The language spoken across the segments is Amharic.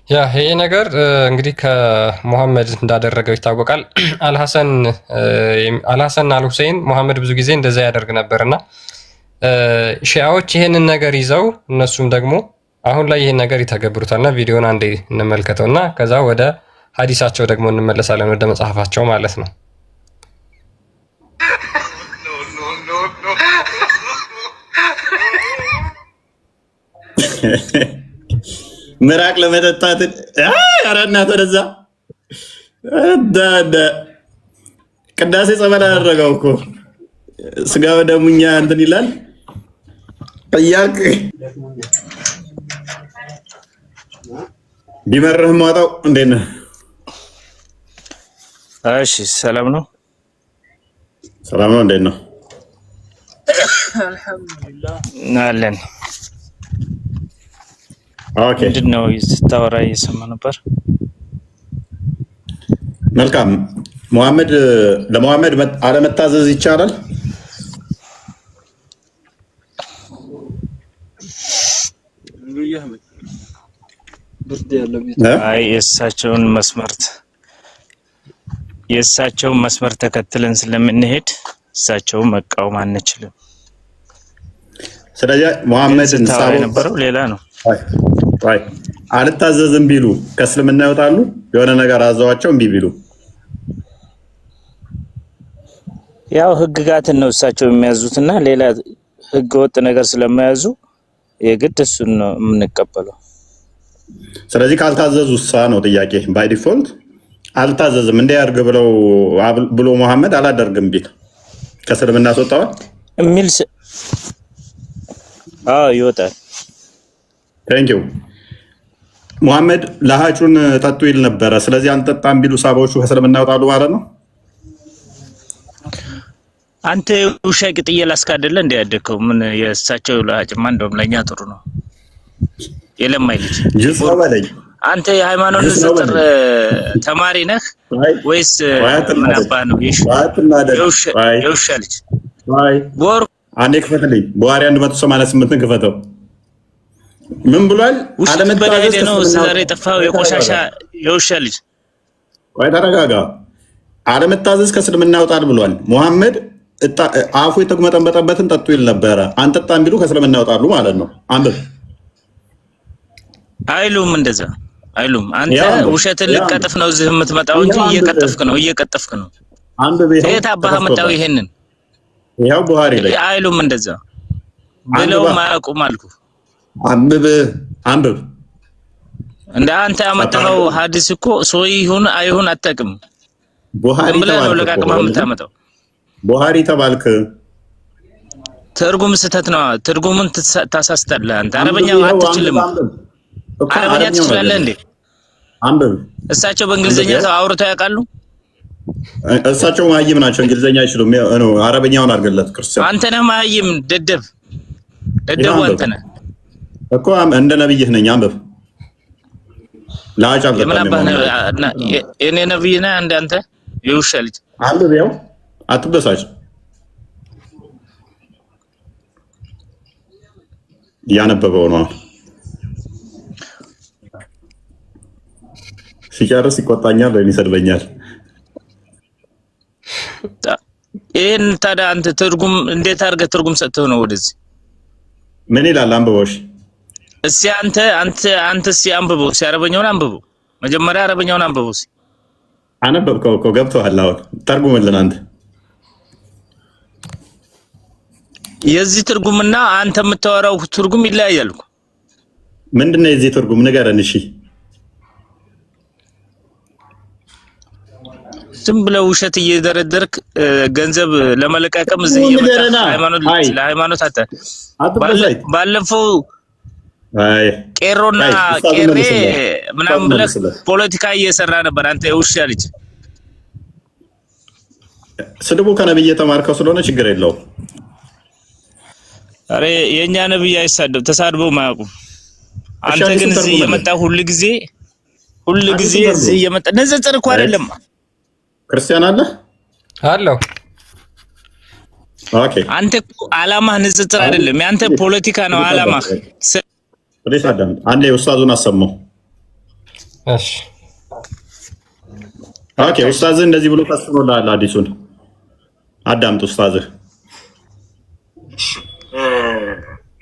ያ ይሄ ነገር እንግዲህ ከሙሐመድ እንዳደረገው ይታወቃል። አልሐሰን አልሁሴን ሙሐመድ ብዙ ጊዜ እንደዛ ያደርግ ነበርና ሺዓዎች ይሄንን ነገር ይዘው እነሱም ደግሞ አሁን ላይ ይሄን ነገር ይተገብሩታልና ቪዲዮን አንዴ እንመልከተውና ከዛ ወደ ሐዲሳቸው ደግሞ እንመለሳለን ወደ መጽሐፋቸው ማለት ነው። ምራቅ ለመጠጣት አራናት ወደዛ ቅዳሴ ጸበል አደረገው እኮ ስጋ ወደሙኛ እንትን ይላል እያልክ ቢመርህ ማጣው እንዴት ነህ? እሺ ሰላም ነው። ሰላም ነው። እንዴት ነው? አልሐምዱሊላህ አለን። ኦኬ ምንድን ነው ስታወራ እየሰማ ነበር። መልካም ለሙሐመድ አለመታዘዝ ይቻላል? አይ የእሳቸውን መስመር ተከትለን ስለምንሄድ እሳቸውን መቃወም አንችልም። ስለዚህ ሙሐመድን ሳባ የነበረው ሌላ ነው። አልታዘዝም ቢሉ ከእስልምና ይወጣሉ? የሆነ ነገር አዘዋቸው እምቢ ቢሉ ያው ህግጋትን ነው እሳቸው የሚያዙትና ሌላ ህገ ወጥ ነገር ስለማያዙ የግድ እሱን ነው የምንቀበለው። ስለዚህ ካልታዘዙ ነው ጥያቄ። ባይ ዲፎልት አልታዘዝም እንዲያርግ ብሎ ሙሐመድ አላደርግም ቢል ከእስልምና ያስወጣዋል የሚል ይወጣል። ቴንክ ዩ። ሙሐመድ ለሃጩን ጠጡ ይል ነበረ። ስለዚህ አንጠጣም ቢሉ ሳባዎቹ ከእስልምና ይወጣሉ ማለት ነው። አንተ ውሻ ቅጥዬ ላስካደለ እንደ ያደከው ምን የእሳቸው ለሃጭማ እንደውም ለኛ ጥሩ ነው። የለማይ ልጅ አንተ የሃይማኖት ንጽጽር ተማሪ ነህ ወይስ ምን አባ ነው? የውሻ ልጅ ቦር አንዴ ክፈትልኝ። በዋሪ 188 ክፈተው። ምን ብሏል? አለመታዘዝ ነው ዛሬ የጠፋው የቆሻሻ የውሻ ልጅ። ቆይ ተረጋጋ። አለመታዘዝ ከእስልምና ይወጣል ብሏል ሙሐመድ። አፉ የተጉመጠመጠበትን ጠጡ ይል ነበረ። አንጠጣም ቢሉ ከእስልምና ይወጣሉ ማለት ነው። አንብብ። አይሉም፣ እንደዛ አይሉም። አንተ ውሸትን ልቀጥፍ ነው እዚህ የምትመጣው እንጂ እየቀጠፍክ ነው። አንብብ። የት አባህ መጣው ይሄንን? ያው ቡሃሪ ላይ አይሉም እንደዛ ብለው ማያውቁም አልኩ። አንብብ። እንደ አንተ ያመጣው ሐዲስ እኮ ሰው ይሁን አይሁን አታውቅም። ቡሃሪ ተባልክ። ለቃቅማ የምታመጣው ቡሃሪ ተባልክ። ትርጉም ስህተት ነው። ትርጉሙን ታሳስታለህ አንተ። አረበኛ አትችልም። አረበኛ ትችላለህ እንዴ? አንብብ። እሳቸው በእንግሊዘኛ አውርተው ያውቃሉ? እሳቸው መሀይም ናቸው። እንግሊዘኛ አይችሉም። አረበኛውን አድርገለት ክርስቲያን። አንተ ነህ መሀይም፣ ደደብ አንተ ነህ እኮ። እንደ ነብይህ ነኝ። አንብብ። ላጫ የኔ ነብይ ነህ እንደ አንተ የውሻ ልጅ። አንብብ። ያው አትበሳጭ። እያነበበው ነው። ሲጨርስ ይቆጣኛል ወይም ይሰድበኛል። ይሄን ታዲያ አንተ ትርጉም እንዴት አድርገህ ትርጉም ሰጥተው ነው ወደዚህ? ምን ይላል? አንብቦሽ እስኪ አንተ እስኪ አንብበው። እስኪ አረበኛውን አንብበው። መጀመሪያ አረበኛውን አንብበው። እስኪ አነበብከው እኮ ገብቶሃል። አሁን ተርጉምልን አንተ። የዚህ ትርጉምና አንተ የምታወራው ትርጉም ይለያያል እኮ። ምንድነው የዚህ ትርጉም ንገረን። እሺ ዝም ብለህ ውሸት እየደረደርክ ገንዘብ ለመለቃቀም እዚህ ለሃይማኖት ባለፈው ቄሮና ቄሬ ምናምን ብለህ ፖለቲካ እየሰራ ነበር አንተ የውሻ ልጅ። ስድቡ ከነብይ የተማርከው ስለሆነ ችግር የለውም። አሬ የኛ ነብይ አይሳደብ፣ ተሳድበው ማያውቁም። አንተ ግን እዚህ እየመጣ ሁሉ ጊዜ እዚህ እየመጣ ንጽጽር እኮ አይደለም። ክርስቲያን አለ አለው። ኦኬ አንተ አላማህ ንጽጽር አይደለም፣ ያንተ ፖለቲካ ነው አላማህ። ፕሊስ አዳም አንዴ ኡስታዙን አሰማው። እሺ ኦኬ ኡስታዝ እንደዚህ ብሎ ፈስሮላል። አዲሱን አዳምጥ ኡስታዝ።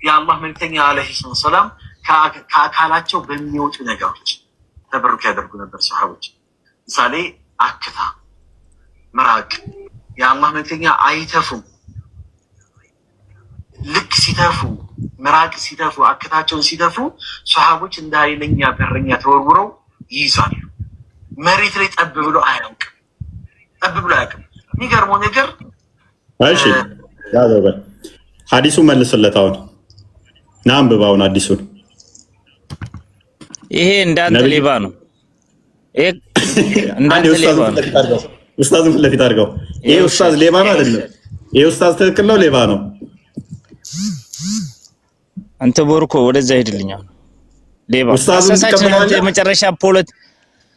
የአላህ መልክተኛ አለይሂ ሰላም ከአካላቸው በሚወጡ ነገሮች ተበሩክ ያደርጉ ነበር ሰሃቦች። ምሳሌ አክታ፣ ምራቅ። የአላህ መልክተኛ አይተፉም። ልክ ሲተፉ ምራቅ ሲተፉ አክታቸውን ሲተፉ ሰሃቦች እንደ ኃይለኛ በረኛ ተወርውረው ይይዛሉ። መሬት ላይ ጠብ ብሎ አያውቅም። ጠብ ብሎ አያውቅም። የሚገርመው ነገር እሺ ያዘበ ሐዲሱ መልስለት። አሁን ና አንብባውን አዲሱን። ይሄ እንዳንተ ሌባ ነው። ይሄ እንዳንተ ሌባ ነው። ኡስታዙን ፊት ለፊት አድርገው። ይሄ ኡስታዝ ሌባ ነው አይደለም? ይሄ ኡስታዝ ትክክል ነው ሌባ ነው? አንተ ቦርኮ ወደዛ ሄድልኛል። ሌባ ኡስታዙን ተቀበላለ። የመጨረሻ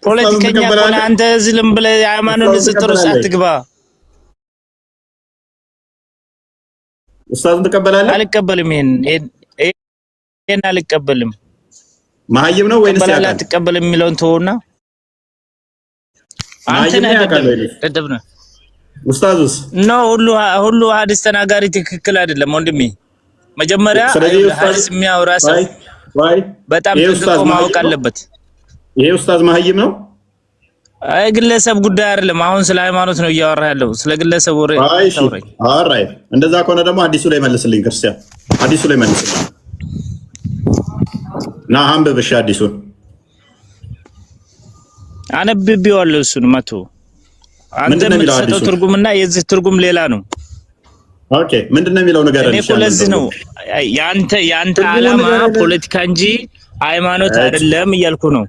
ፖለቲከኛ ከሆነ አንተ ዝም ብለህ ሃይማኖት ንጽጽር ውስጥ አትግባ። ኡስታዙን ተቀበላለህ? አልቀበልም። ይሄን አልቀበልም። መሀይም ነው ወይንስ ያውቃል? አልቀበልም የሚለውን ተውና አንተ ነህ ደደብ ነህ። ኡስታዙስ ነው ሁሉ ሐዲስ ተናጋሪ ትክክል አይደለም ወንድሜ። መጀመሪያ ሐዲስ የሚያወራ ሰው በጣም ጥንቅቆ ማወቅ አለበት። ይሄ ኡስታዝ መሀይም ነው? አይ ግለሰብ ጉዳይ አይደለም። አሁን ስለ ሃይማኖት ነው እያወራ ያለው፣ ስለ ግለሰብ ወሬ ታውራኝ። አይ እንደዛ ከሆነ ደግሞ አዲሱ ላይ መልስልኝ ክርስቲያን፣ አዲሱ ላይ መልስልኝ ና አንብብ። እሺ አዲሱን አነብቤዋለሁ። እሱን መቶ አንተ የምትሰጠው ትርጉምና የዚህ ትርጉም ሌላ ነው። ኦኬ ምንድነው የሚለው ነገር እኔ እኮ ለዚህ ነው ያንተ ዓላማ ፖለቲካ እንጂ ሃይማኖት አይደለም እያልኩ ነው።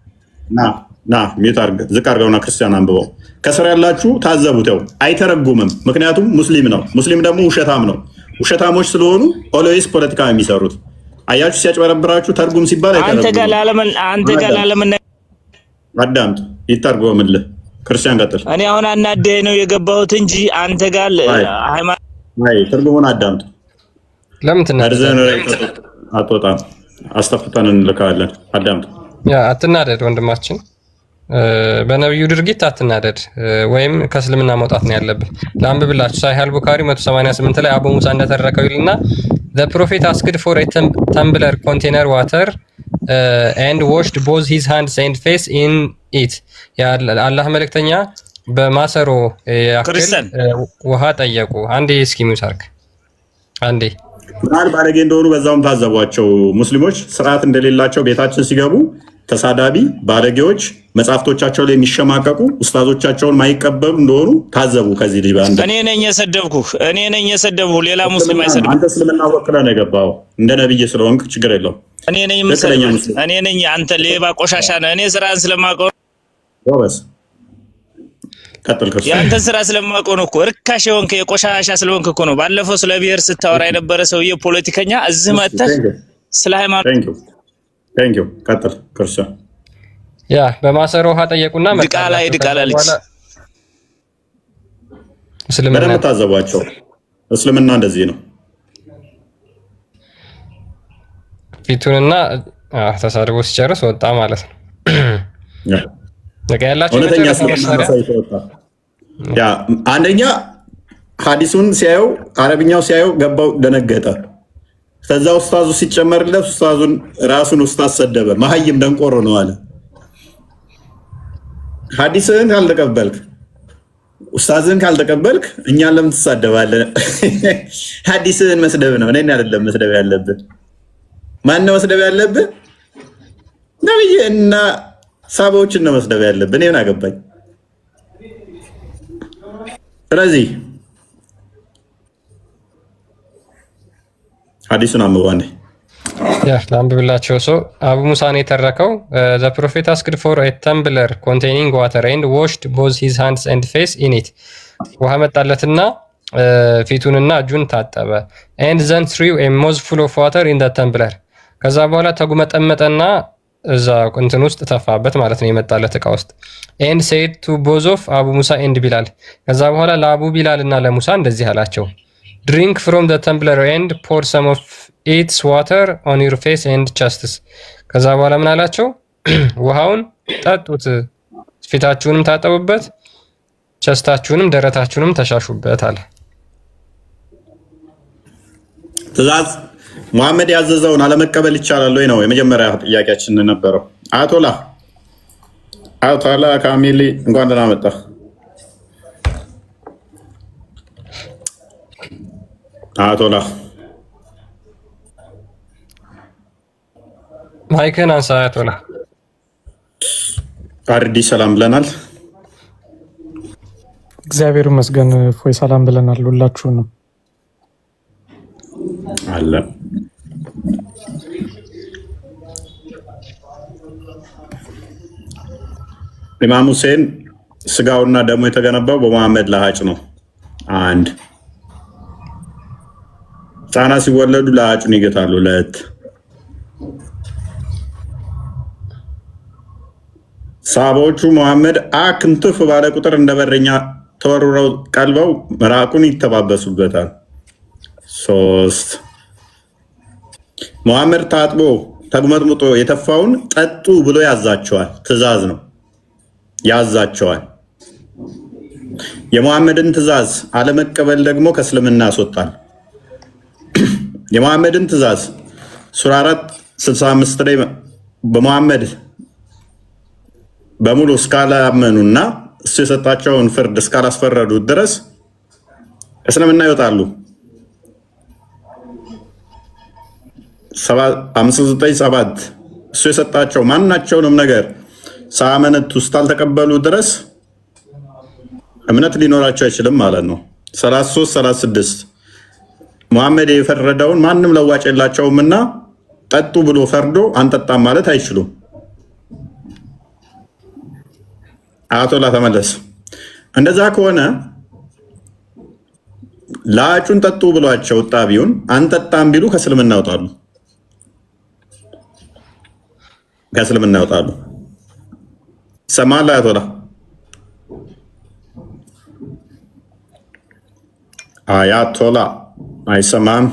ና ሚዩት አድርግ፣ ዝቅ አድርገውና ክርስቲያን አንብበው። ከስር ያላችሁ ታዘቡት። ያው አይተረጉምም፣ ምክንያቱም ሙስሊም ነው። ሙስሊም ደግሞ ውሸታም ነው። ውሸታሞች ስለሆኑ ኦልዌይስ ፖለቲካ የሚሰሩት አያችሁ። ሲያጭበረብራችሁ ተርጉም ሲባል አይተረጉም። አንተ ጋር ለምን አዳምጥ፣ ይተርጎምልህ። ክርስቲያን ቀጥል። እኔ አሁን አናደህ ነው የገባሁት እንጂ አንተ ጋር ሃይማኖት ትርጉሙን አዳምጥ። ለምን ትናደድ? አትወጣም፣ አስተፍተን እንልካለን። አዳምጥ። ያ አትናደድ ወንድማችን፣ በነብዩ ድርጊት አትናደድ፣ ወይም ከእስልምና መውጣት ነው ያለብህ። ለአንብብላችሁ ሳሂህ አል-ቡኻሪ 188 ላይ አቡ ሙሳ እንደተረከው ይልና the prophet asked for a tumbler container water and washed both his hands and face in it። ያ አላህ መልእክተኛ በማሰሮ ያክል ውሃ ጠየቁ። አንዴ እስኪ ሙሳርክ አንዴ ምናል ባለጌ እንደሆኑ በዛውም ታዘቧቸው። ሙስሊሞች ስርዓት እንደሌላቸው ቤታችን ሲገቡ ተሳዳቢ ባለጌዎች፣ መጽሐፍቶቻቸው ላይ የሚሸማቀቁ ኡስታዞቻቸውን ማይቀበሉ እንደሆኑ ታዘቡ። ከዚህ ልጅ ባንተ እኔ ነኝ የሰደብኩ ሌላ ሙስሊም አይሰድብም። አንተ እስልምና ወክለህ ነው የገባው። እንደ ነብይ ስለሆንክ ችግር የለውም። እኔ ነኝ አንተ ሌባ ቆሻሻ ነህ። እኔ ስራን ስለማውቀው ወበስ ቀጥል። ያንተ ስራ ስለማውቀው ነው እኮ ርካሽ የሆንክ የቆሻሻ ስለሆንክ እኮ ነው። ባለፈው ስለ ብሔር ስታወራ የነበረ ሰውዬ ፖለቲከኛ እዚህ መጥተህ ስለ ሃይማኖት ቴንክ ዩ ቀጥል። ክርስቲያን ያ በማሰሮ ውሃ ጠየቁና ድቃላ ልጅ እስልምና ታዘቧቸው። እስልምና እንደዚህ ነው። ፊቱንና ተሳድቦ ሲጨርስ ወጣ ማለት ነው። እውነተኛ ያ አንደኛ ሐዲሱን ሲያየው አረብኛው ሲያየው ገባው፣ ደነገጠ። ከዛ ኡስታዙ ሲጨመርለት ኡስታዙን ራሱን ኡስታዝ ሰደበ። መሀይም ደንቆሮ ነው አለ። ሐዲስህን ካልተቀበልክ ኡስታዝህን ካልተቀበልክ እኛን ለምን ትሳደባለህ? ሐዲስህን መስደብ ነው። እኔን አይደለም መስደብ ያለብህ። ማን ነው መስደብ ያለብህ? ነብይ እና ሳባዎችን ነው መስደብ ያለብህ። እኔ ምን አገባኝ? ስለዚህ ሐዲሱን አንብባኔ ያ ለአንብብላቸው። ሰው አቡ ሙሳን የተረከው the prophet asked for a tumbler containing water and washed both his hands and face in it። ውሃ መጣለትና ፊቱንና እጁን ታጠበ። and then threw a mouthful of water in the tumbler። ከዛ በኋላ ተጉመጠመጠና እዛ እንትን ውስጥ ተፋበት ማለት ነው፣ የመጣለት እቃ ውስጥ። and said to both of አቡ ሙሳ and ቢላል። ከዛ በኋላ ለአቡ ቢላል እና ለሙሳ እንደዚህ አላቸው drink from the tumbler and pour some of its water on your face and chests። ከዛ በኋላ ምን አላቸው? ውሃውን ጠጡት፣ ፊታችሁንም ታጠቡበት፣ ቸስታችሁንም ደረታችሁንም ተሻሹበት አለ። ትእዛዝ መሐመድ ያዘዘውን አለመቀበል ይቻላል ወይ ነው የመጀመሪያ ጥያቄያችን ነበረው። አያቶላ ካሚሊ እንኳን ደህና መጣህ። አያቶላ ማይክን አንሳ። አያቶላ አርዲ ሰላም ብለናል። እግዚአብሔር ይመስገን። ፎይ ሰላም ብለናል። ሁላችሁንም አለ ኢማም ሁሴን ስጋውና ደሙ የተገነባው በመሐመድ ለሃጭ ነው። አንድ ህፃናት ሲወለዱ ለሃጩን ይገታሉ። ሁለት ሰሃቦቹ መሐመድ አክንትፍ ባለ ቁጥር እንደ በረኛ ተወርውረው ቀልበው ምራቁን ይተባበሱበታል። ሶስት መሐመድ ታጥቦ ተግመጥምጦ የተፋውን ጠጡ ብሎ ያዛቸዋል። ትእዛዝ ነው፣ ያዛቸዋል። የመሐመድን ትእዛዝ አለመቀበል ደግሞ ከእስልምና ያስወጣል። የመሐመድን ትእዛዝ ሱራ 465 ላይ በመሐመድ በሙሉ እስካላመኑና እሱ የሰጣቸውን ፍርድ እስካላስፈረዱ ድረስ እስልምና ይወጣሉ። 597 እሱ የሰጣቸው ማናቸውንም ነገር ሳመነቱ እስካልተቀበሉ ድረስ እምነት ሊኖራቸው አይችልም ማለት ነው። 33 36 መሐመድ የፈረደውን ማንም ለዋጭ የላቸውምና ጠጡ ብሎ ፈርዶ አንጠጣም ማለት አይችሉም። አያቶላ ተመለስ። እንደዛ ከሆነ ላጩን ጠጡ ብሏቸው ጣቢውን አንጠጣም ቢሉ ከእስልምና ያወጣሉ፣ ከእስልምና ያወጣሉ። ሰማላ አያቶላ አያቶላ አይሰማም።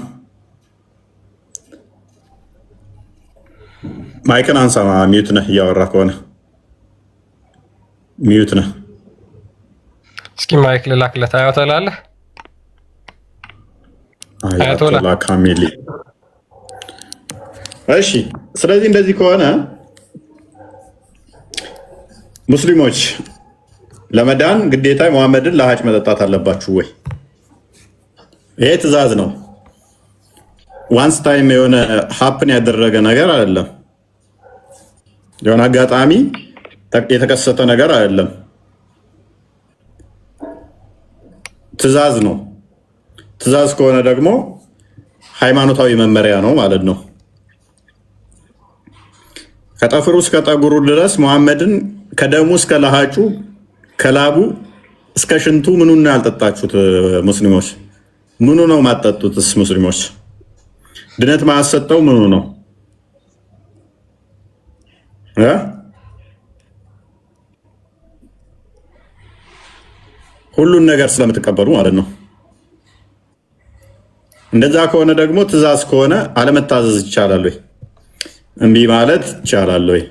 ማይክን አንሳማ። ሚዩት ነህ፣ እያወራ ከሆነ ሚዩት ነህ። እስኪ ማይክ ልላክለት። አያቶላ አለ። አያቶላ ካሚሊ። እሺ፣ ስለዚህ እንደዚህ ከሆነ ሙስሊሞች ለመዳን ግዴታ መሐመድን ለሃጭ መጠጣት አለባችሁ ወይ? ይሄ ትእዛዝ ነው። ዋንስ ታይም የሆነ ሀፕን ያደረገ ነገር አይደለም። የሆነ አጋጣሚ የተከሰተ ነገር አይደለም። ትእዛዝ ነው። ትእዛዝ ከሆነ ደግሞ ሃይማኖታዊ መመሪያ ነው ማለት ነው። ከጠፍሩ እስከ ጠጉሩ ድረስ መሐመድን ከደሙ እስከ ለሃጩ ከላቡ እስከ ሽንቱ ምኑን ነው ያልጠጣችሁት ሙስሊሞች? ምኑ ነው ማጠጡትስ ሙስሊሞች? ድነት ማያሰጠው ምኑ ነው? ሁሉን ነገር ስለምትቀበሉ ማለት ነው። እንደዛ ከሆነ ደግሞ ትእዛዝ ከሆነ አለመታዘዝ ይቻላል ወይ? እምቢ ማለት ይቻላል ወይ?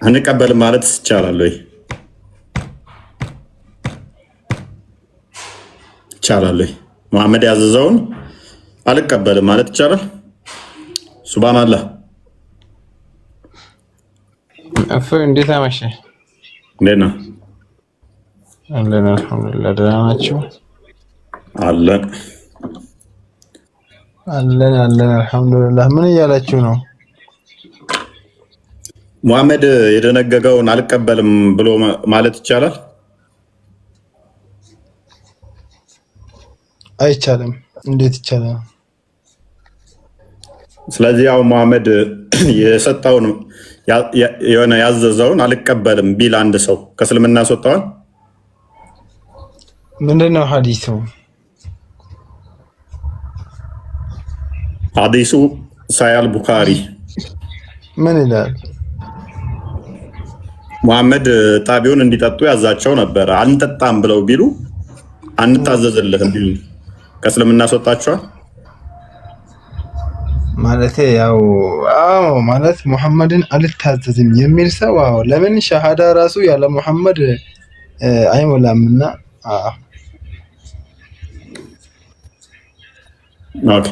አንቀበልም ማለት ይቻላል ወይ? ይቻላል ወይ? መሐመድ ያዘዘውን አልቀበልም ማለት ይቻላል? ሱብሃንአላህ። እፎይ እንዴት አመሸ? እንዴት ነህ? አለን አልሐምዱሊላህ። ደህና ናችሁ? አለን አለን አልሐምዱሊላህ። ምን እያላችሁ ነው? መሐመድ የደነገገውን አልቀበልም ብሎ ማለት ይቻላል? አይቻልም። እንዴት ይቻላል? ስለዚህ ያው መሐመድ የሰጠውን የሆነ ያዘዘውን አልቀበልም ቢል አንድ ሰው ከእስልምና ያስወጣዋል? ምንድነው ሐዲሱ? ሐዲሱ ሳያል ቡኻሪ ምን ይላል? መሐመድ ጣቢውን እንዲጠጡ ያዛቸው ነበር። አንጠጣም ብለው ቢሉ አንታዘዝልህም ቢሉ ከእስልምና ያስወጣቸዋል? ማለት ያው አዎ ማለት ሙሐመድን አልታዘዝም የሚል ሰው አዎ ለምን ሸሃዳ ራሱ ያለ ሙሐመድ አይሞላምና ኦኬ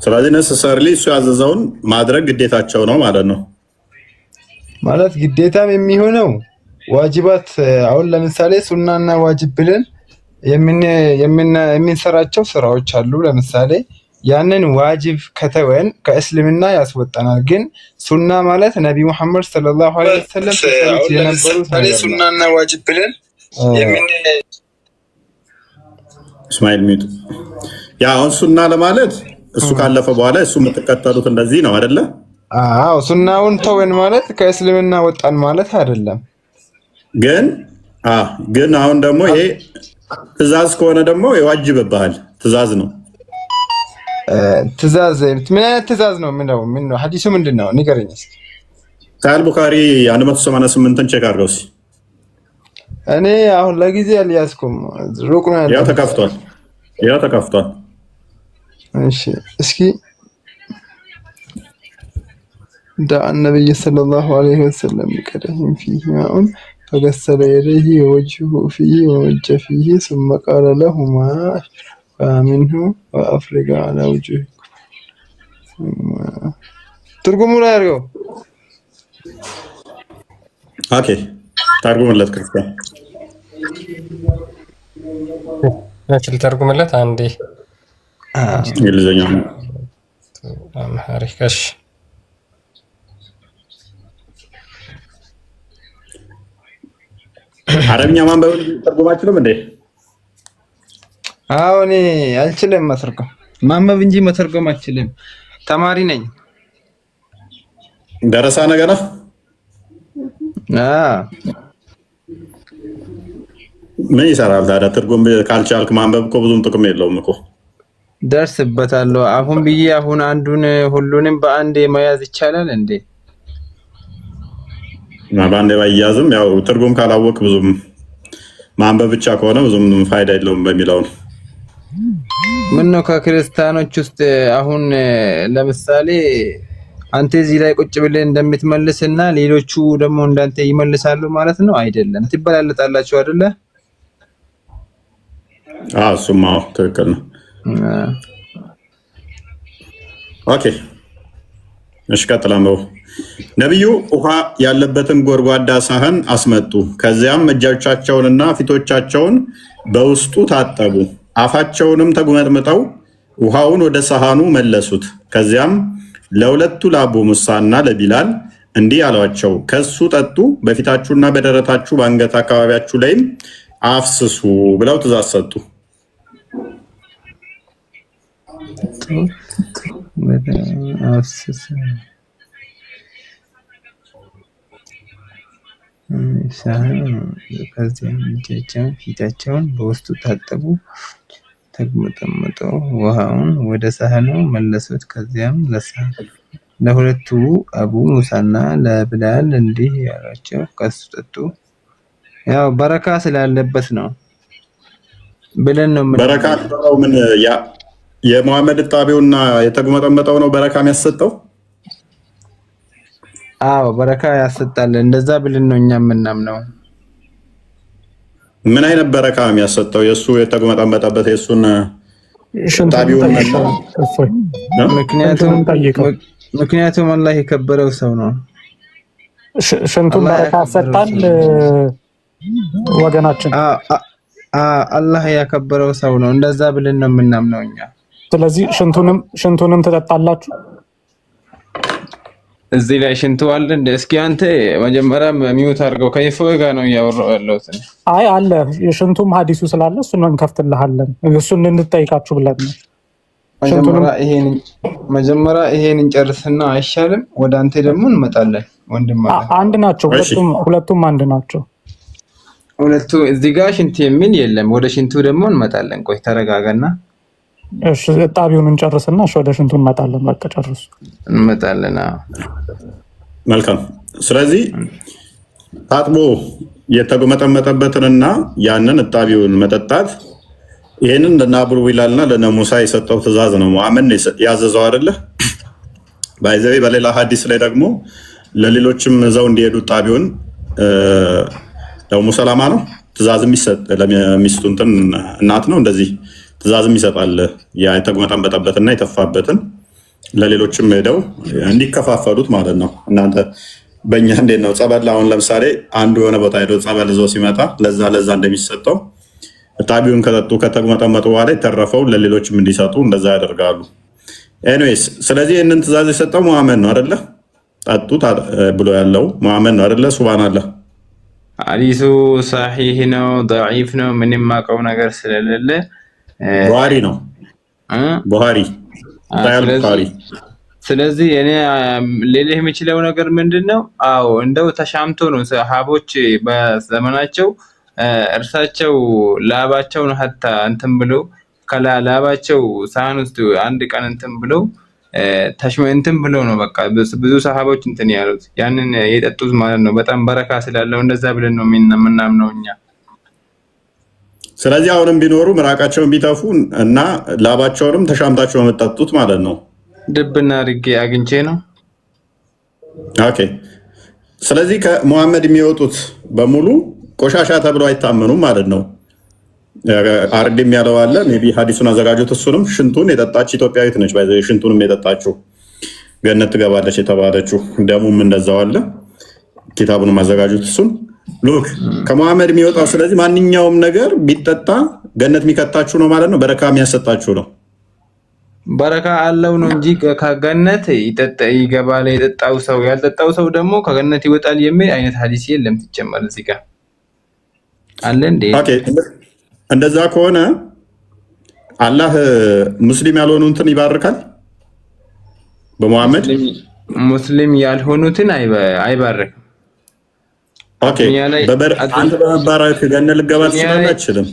ስለዚህ ነሰሰርሊ እሱ ያዘዘውን ማድረግ ግዴታቸው ነው ማለት ነው። ማለት ግዴታም የሚሆነው ዋጅባት አሁን ለምሳሌ ሱናና ዋጅብ ብለን የምንሰራቸው ስራዎች አሉ። ለምሳሌ ያንን ዋጅብ ከተወን ከእስልምና ያስወጣናል። ግን ሱና ማለት ነቢ መሐመድ ሰለላሁ ዐለይሂ ወሰለም ሲሰሩት የነበሩት ሱናና ዋጅብ ብለን እስማኤል ሚቱ ያ አሁን ሱና ለማለት እሱ ካለፈ በኋላ እሱ የምትከተሉት እንደዚህ ነው አይደለ? አዎ ሱናውን ተወን ማለት ከእስልምና ወጣን ማለት አይደለም። ግን አሁን ደግሞ ይሄ ትእዛዝ ከሆነ ደግሞ ይዋጅብብሃል። ትእዛዝ ነው። ትእዛዝ ምን አይነት ትእዛዝ ነው? ምን ነው ሐዲሱ ምንድነው? ንገረኝ እስኪ። ሳል ቡኻሪ 188ን ቼክ አድርገው እስኪ። እኔ አሁን ለጊዜ አልያዝኩም። ሩቅ ነው ያለው። ያው ተከፍቷል። እሺ እስኪ دع النبي صلى الله عليه وسلم بقدح فيه ماء فغسل يديه ووجهه فيه ووجه فيه ثم قال لهما فمنه وأفرغ على وجهكم ترجموا لا يرجو اوكي ترجموا لك كيف لكن ترجموا عندي እንግሊዘኛ አማሪካሽ አረብኛ ማንበብ ተርጉማችሁም እንዴ? አዎ እኔ አልችልም መተርጎም ማንበብ እንጂ መተርጎም አልችልም። ተማሪ ነኝ። ደረሳ ነገና ምን ይሰራል ታዲያ? ትርጉም ካልቻልክ ማንበብ እኮ ብዙም ጥቅም የለውም እኮ። ደርስበታለሁ አሁን ብዬ አሁን አንዱን ሁሉንም በአንድ መያዝ ይቻላል እንዴ? በአንድ ባይያዝም ያው ትርጉም ካላወቅ ብዙም ማንበብ ብቻ ከሆነ ብዙም ፋይዳ የለውም በሚለው ነው። ምን ነው ከክርስቲያኖች ውስጥ አሁን ለምሳሌ አንተ እዚህ ላይ ቁጭ ብለህ እንደምትመልስና ሌሎቹ ደግሞ እንዳንተ ይመልሳሉ ማለት ነው አይደለም? ትበላለጣላችሁ አይደለ? እሱማ ትክክል ነው። ኦኬ እሺ ቀጥላምበው። ነብዩ ውሃ ያለበትን ጎድጓዳ ሳህን አስመጡ። ከዚያም እጆቻቸውንና ፊቶቻቸውን በውስጡ ታጠቡ። አፋቸውንም ተጉመጥምጠው ውሃውን ወደ ሳህኑ መለሱት። ከዚያም ለሁለቱ ለአቡ ሙሳና ለቢላል እንዲህ አሏቸው፣ ከሱ ጠጡ፣ በፊታችሁና በደረታችሁ በአንገት አካባቢያችሁ ላይም አፍስሱ ብለው ትእዛዝ ሰጡ። ከዚያም እጃቸውን ፊታቸውን በውስጡ ታጠቡ፣ ተጉመጠመጠው ውሃውን ወደ ሳህኑ መለሱት። ከዚያም ለሁለቱ አቡ ሙሳና ለብላል እንዲህ ያላቸው፣ ከሱ ጠጡ። ያው በረካ ስላለበት ነው ብለን ነው በረካ ነው። ምን የሙሐመድ ጣቢውና የተጉመጠመጠው ነው በረካ የሚያሰጠው? አዎ በረካ ያሰጣል። እንደዛ ብለን ነው እኛ የምናምነው። ምን አይነት በረካ ነው የሚያሰጠው? የሱ የተጉመጠመጠበት የሱን ጣቢውን ምክንያቱም አላህ የከበረው ሰው ነው። ሽንቱን በረካ ያሰጣል ወገናችን። አላህ ያከበረው ሰው ነው። እንደዛ ብለን ነው የምናምነው እኛ። ስለዚህ ሽንቱንም ትጠጣላችሁ። እዚህ ላይ ሽንቱ አለ እንደ እስኪ አንተ መጀመሪያ ሚውት አድርገው። ከይፎ ጋር ነው እያወራሁ ያለሁት። አይ አለ የሽንቱም ሐዲሱ ስላለ እሱን እንከፍትልሃለን። እሱን እንጠይቃችሁ ብለን ነው። መጀመሪያ ይሄን እንጨርስና አይሻልም? ወደ አንተ ደግሞ እንመጣለን። ወንድም ማለት አንድ ናቸው። ሁለቱም አንድ ናቸው። ሁለቱ እዚህ ጋር ሽንት የሚል የለም። ወደ ሽንቱ ደግሞ እንመጣለን። ቆይ ተረጋጋና እሺ ጣቢውን እንጨርስና ወደ ሽንቱ እንመጣለን። በቃ ጨርሱ። እንመጣለን። መልካም። ስለዚህ ታጥቦ የተጉመጠመጠበትንና ያንን ጣቢውን መጠጣት ይህንን ለነ አቡ ቢላልና ለነ ሙሳ የሰጠው ትእዛዝ ነው። ሙአመን ያዘዘው አይደለ? ባይዘይ በሌላ ሐዲስ ላይ ደግሞ ለሌሎችም እዛው እንዲሄዱ ጣቢውን ለሙ ሰላማ ነው ትእዛዝ የሚሰጥ ለሚስቱ እንትን እናት ነው እንደዚህ ትእዛዝም ይሰጣል። ያ የተጎመጠበጠበትና የተፋበትን ለሌሎችም ሄደው እንዲከፋፈሉት ማለት ነው። እናንተ በእኛ እንዴት ነው ጸበል? አሁን ለምሳሌ አንዱ የሆነ ቦታ ሄዶ ጸበል ይዞ ሲመጣ ለዛ እንደሚሰጠው ጣቢውን ከጠጡ ከተጉመጠመጡ በኋላ የተረፈው ለሌሎችም እንዲሰጡ እንደዛ ያደርጋሉ። ኤኒዌይስ ስለዚህ ይህንን ትእዛዝ የሰጠው ሙሐመድ ነው አይደለ? ጠጡት ብሎ ያለው ሙሐመድ ነው አይደለ? ሱብሃንአላህ። ሐዲሱ ሰሒህ ነው ደዒፍ ነው ምንም ማቀው ነገር ስለሌለ ቡኻሪ ነው ቡኻሪ። ስለዚህ እኔ ሌሊህ የሚችለው ነገር ምንድነው? አዎ እንደው ተሻምቶ ነው ሰሃቦች በዘመናቸው እርሳቸው ላባቸውን ሀታ እንትን ብለው ከላባቸው ሳህን ውስጥ አንድ ቀን እንትን ብለው እንትን ብለው ነው በቃ ብዙ ሰሃቦች እንትን ያሉት ያንን የጠጡት ማለት ነው። በጣም በረካ ስላለው እንደዛ ብለን ነው የምናምነው እኛ። ስለዚህ አሁንም ቢኖሩ ምራቃቸውን ቢተፉ እና ላባቸውንም ተሻምታቸው መጠጡት ማለት ነው። ድብና አድርጌ አግኝቼ ነው። ኦኬ። ስለዚህ ከሙሐመድ የሚወጡት በሙሉ ቆሻሻ ተብለው አይታመኑም ማለት ነው። አርድም ያለው አለ ሜቢ ሐዲሱን አዘጋጁት። እሱንም ሽንቱን የጠጣች ኢትዮጵያዊት ነች። ባይዘ ሽንቱንም የጠጣችው ገነት ትገባለች የተባለችው ደሙም እንደዛው አለ። ኪታቡንም አዘጋጁት እሱን ሉክ ከሙሐመድ የሚወጣው ስለዚህ ማንኛውም ነገር ቢጠጣ ገነት የሚከታችሁ ነው ማለት ነው። በረካ የሚያሰጣችሁ ነው። በረካ አለው ነው እንጂ ከገነት ይገባል የጠጣው ሰው ያልጠጣው ሰው ደግሞ ከገነት ይወጣል የሚል አይነት ሐዲስ የለም። ትጨመር እዚህ ጋር አለ እንዴ? ኦኬ እንደዛ ከሆነ አላህ ሙስሊም ያልሆኑትን ይባርካል። በሙሐመድ ሙስሊም ያልሆኑትን አይባርክም። ኦኬ አንተ በመባረክ ገነት ልገባ ትችላለህ? አትችልም።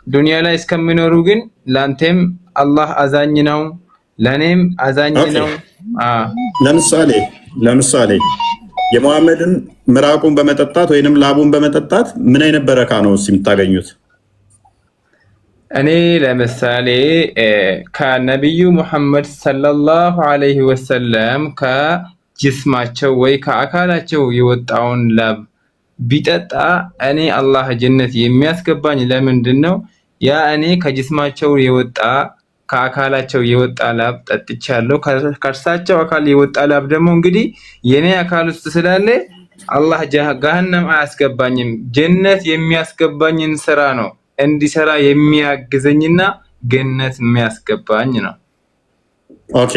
ዱንያ ላይ እስከሚኖሩ ግን ላንተም አላህ አዛኝ ነው፣ ለኔም አዛኝ ነው። ለምሳሌ የሙሐመድን ምራቁን በመጠጣት ወይንም ላቡን በመጠጣት ምን አይነት በረካ ነው የምታገኙት? እኔ ለምሳሌ ከነቢዩ ሙሐመድ ሰለላሁ ዐለይሂ ወሰለም ከጅስማቸው ወይ ከአካላቸው የወጣውን ላብ ቢጠጣ እኔ አላህ ጀነት የሚያስገባኝ ለምንድን ነው? ያ እኔ ከጅስማቸው የወጣ ከአካላቸው የወጣ ላብ ጠጥቻለሁ። ከእርሳቸው አካል የወጣ ላብ ደግሞ እንግዲህ የኔ አካል ውስጥ ስላለ አላህ ገሃነም አያስገባኝም። ጀነት የሚያስገባኝን ስራ ነው እንዲሰራ የሚያግዘኝና ገነት የሚያስገባኝ ነው። ኦኬ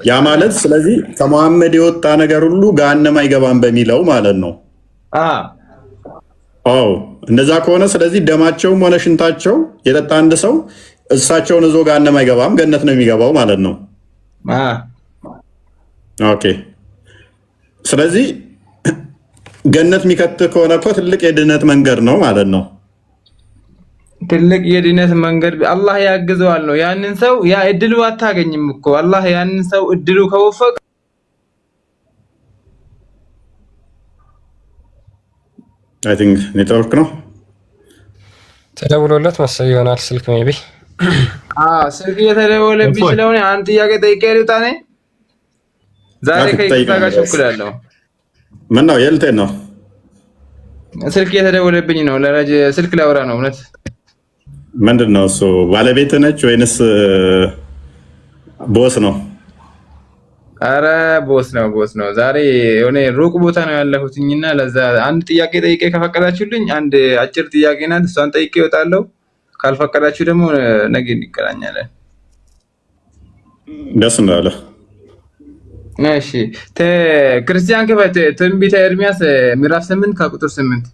ያ ማለት ስለዚህ ከመሐመድ የወጣ ነገር ሁሉ ገሃነም አይገባም በሚለው ማለት ነው። እንደዛ ከሆነ ስለዚህ ደማቸውም ሆነ ሽንታቸው የጠጣ አንድ ሰው እሳቸውን እዞ ገሃነም አይገባም፣ ገነት ነው የሚገባው ማለት ነው። ኦኬ ስለዚህ ገነት የሚከት ከሆነ እኮ ትልቅ የድነት መንገድ ነው ማለት ነው። ትልቅ የድነት መንገድ አላህ ያግዘዋል ነው። ያንን ሰው ያ እድሉ አታገኝም እኮ አላህ ያንን ሰው እድሉ ከወፈቀ አይ ቲንክ ኔትወርክ ነው ተደውሎለት መሰለኝ ይሆናል ስልክ ሜቢ ስልክ እየተደወለብኝ ስለሆነ አንድ ጥያቄ ጠይቄ ልውጣ ነኝ። ዛሬ ከይቅርታ ጋር ቸኩላለሁ። ምን ነው የልቴን ነው ስልክ እየተደወለብኝ ነው። ስልክ ላውራ ነው። እውነት ምንድን ነው እሱ? ባለቤት ነች ወይንስ ቦስ ነው? አረ ቦስ ነው። ዛሬ የሆነ ሩቅ ቦታ ነው ያለሁትኝና ለዛ አንድ ጥያቄ ጠይቄ ከፈቀዳችሁልኝ አንድ አጭር ጥያቄ ናት። እሷን ጠይቄ እወጣለሁ። ካልፈቀዳችሁ ደግሞ ነገ እንገናኛለን። ደስ እንዳለ። እሺ ክርስቲያን ክፈት ትንቢተ ኤርሚያስ ምዕራፍ 8 ከቁጥር 8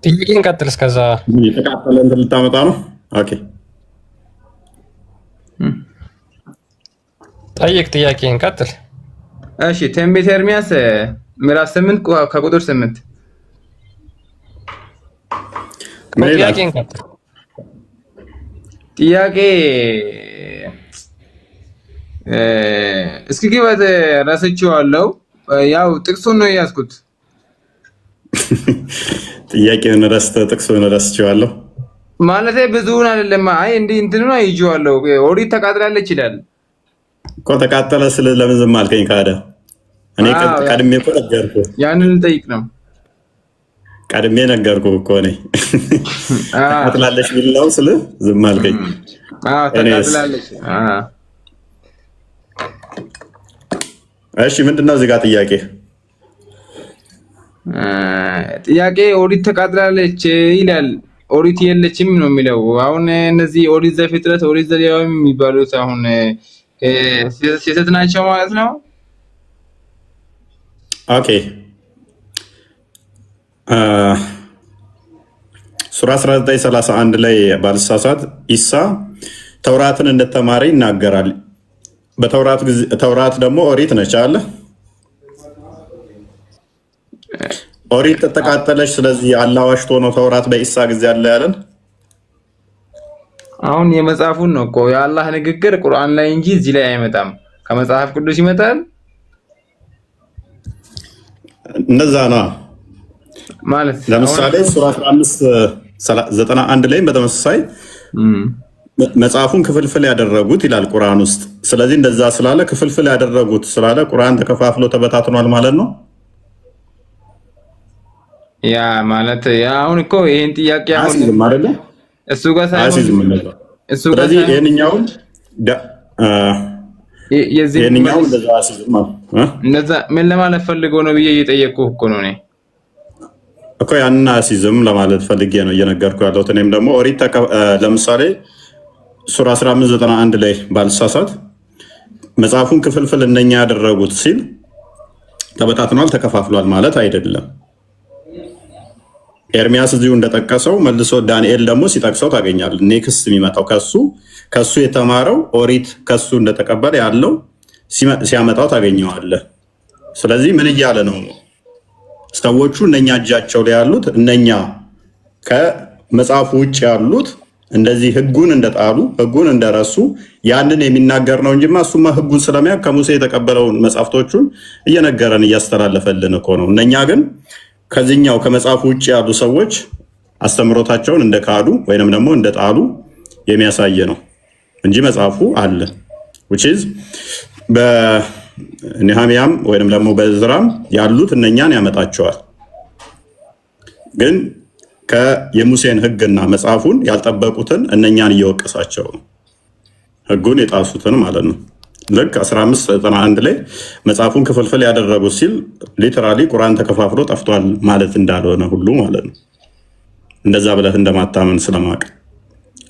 ጥያቄን ቀጥል። እስከዛ የተቃጠለ እንትን ልታመጣ ነው። ኦኬ ጠይቅ፣ ጥያቄን ቀጥል። እሺ ትንቢተ ኤርሚያስ ምዕራፍ 8 ከቁጥር 8 ጥያቄን ቀጥል። ጥያቄ እስኪ ግባት ረስቼዋለሁ። ያው ጥቅሱን ነው የያዝኩት። ጥያቄውን ረስተህ ጥቅሱን ረስቼዋለሁ ማለት ብዙውን አይደለም። አይ እንዲህ እንትኑ አይጄዋለሁ። ኦሪት ተቃጥላለች ይላል እኮ። ተቃጠለ ስለ ለምን ዝም አልከኝ? ካደ እኔ ቀድሜ እኮ ነገርኩህ። ያንን ልጠይቅ ነው። ቀድሜ ነገርኩህ እኮ እኔ ተቃጥላለች ቢለው ስለ ዝም አልከኝ። ተቃጥላለች። እሺ ምንድነው እዚህ ጋር ጥያቄ ኦሪት ተቃጥላለች ይላል። ኦሪት የለችም ነው የሚለው። አሁን እነዚህ ኦሪት ዘፍጥረት፣ ኦሪት ዘሌዋውያን የሚባሉት አሁን ስህተት ናቸው ማለት ነው። ኦኬ ሱራ 19:31 ላይ ባልሳሳት ኢሳ ተውራትን እንደተማረ ይናገራል። ተውራት ደግሞ ኦሪት ነች አለ። ኦሪት ተቃጠለች። ስለዚህ አላህ ዋሽቶ ነው ተውራት በኢሳ ጊዜ አለ ያለን። አሁን የመጽሐፉን ነው እኮ የአላህ ንግግር ቁርአን ላይ እንጂ እዚህ ላይ አይመጣም። ከመጽሐፍ ቅዱስ ይመጣል። እንደዛ ነው ማለት ለምሳሌ ሱራ 15:91 ላይ በተመሳሳይ መጽሐፉን ክፍልፍል ያደረጉት ይላል ቁርአን ውስጥ። ስለዚህ እንደዛ ስላለ ክፍልፍል ያደረጉት ስላለ ቁርአን ተከፋፍሎ ተበታትኗል ማለት ነው። ያ ማለት አሁን እኮ ይሄን ጥያቄ አሁን ማለት እሱ ጋር ሳይሆን እሱ ጋር ይሄንኛው ይሄንኛው እንደዛ ምን ለማለት ፈልገው ነው ብዬ እየጠየቅኩህ እኮ ነው እኔ እኮ ያንን አሲዝም ለማለት ፈልጌ ነው እየነገርኩ ያለሁት። እኔም ደግሞ ኦሪት ለምሳሌ ሱራ 15:91 ላይ ባልሳሳት መጽሐፉን ክፍልፍል እነኛ ያደረጉት ሲል ተበታትኗል ተከፋፍሏል ማለት አይደለም። ኤርሚያስ እዚሁ እንደጠቀሰው መልሶ ዳንኤል ደግሞ ሲጠቅሰው ታገኛለህ። ኔክስት የሚመጣው ከሱ የተማረው ኦሪት ከሱ እንደተቀበለ ያለው ሲያመጣው ታገኘዋለህ። ስለዚህ ምን እያለ ነው? ሰዎቹ እነኛ እጃቸው ላይ ያሉት እነኛ ከመጽሐፉ ውጭ ያሉት እንደዚህ ህጉን እንደጣሉ ህጉን እንደረሱ ያንን የሚናገር ነው እንጂማ እሱማ ህጉን ስለሚያውቅ ከሙሴ የተቀበለውን መጽሐፍቶቹን እየነገረን እያስተላለፈልን እኮ ነው። እነኛ ግን ከዚህኛው ከመጽሐፉ ውጭ ያሉ ሰዎች አስተምሮታቸውን እንደካዱ ወይንም ደግሞ እንደጣሉ የሚያሳይ ነው እንጂ መጽሐፉ አለ which is በነህምያም ወይንም ደግሞ በዕዝራም ያሉት እነኛን ያመጣቸዋል። ግን የሙሴን ህግና መጽሐፉን ያልጠበቁትን እነኛን እየወቀሳቸው ነው፣ ህጉን የጣሱትን ማለት ነው። ልክ 15:91 ላይ መጽሐፉን ክፍልፍል ያደረጉት ሲል ሊተራሊ ቁርአን ተከፋፍሎ ጠፍቷል ማለት እንዳልሆነ ሁሉ ማለት ነው። እንደዛ ብለህ እንደማታመን ስለማቅ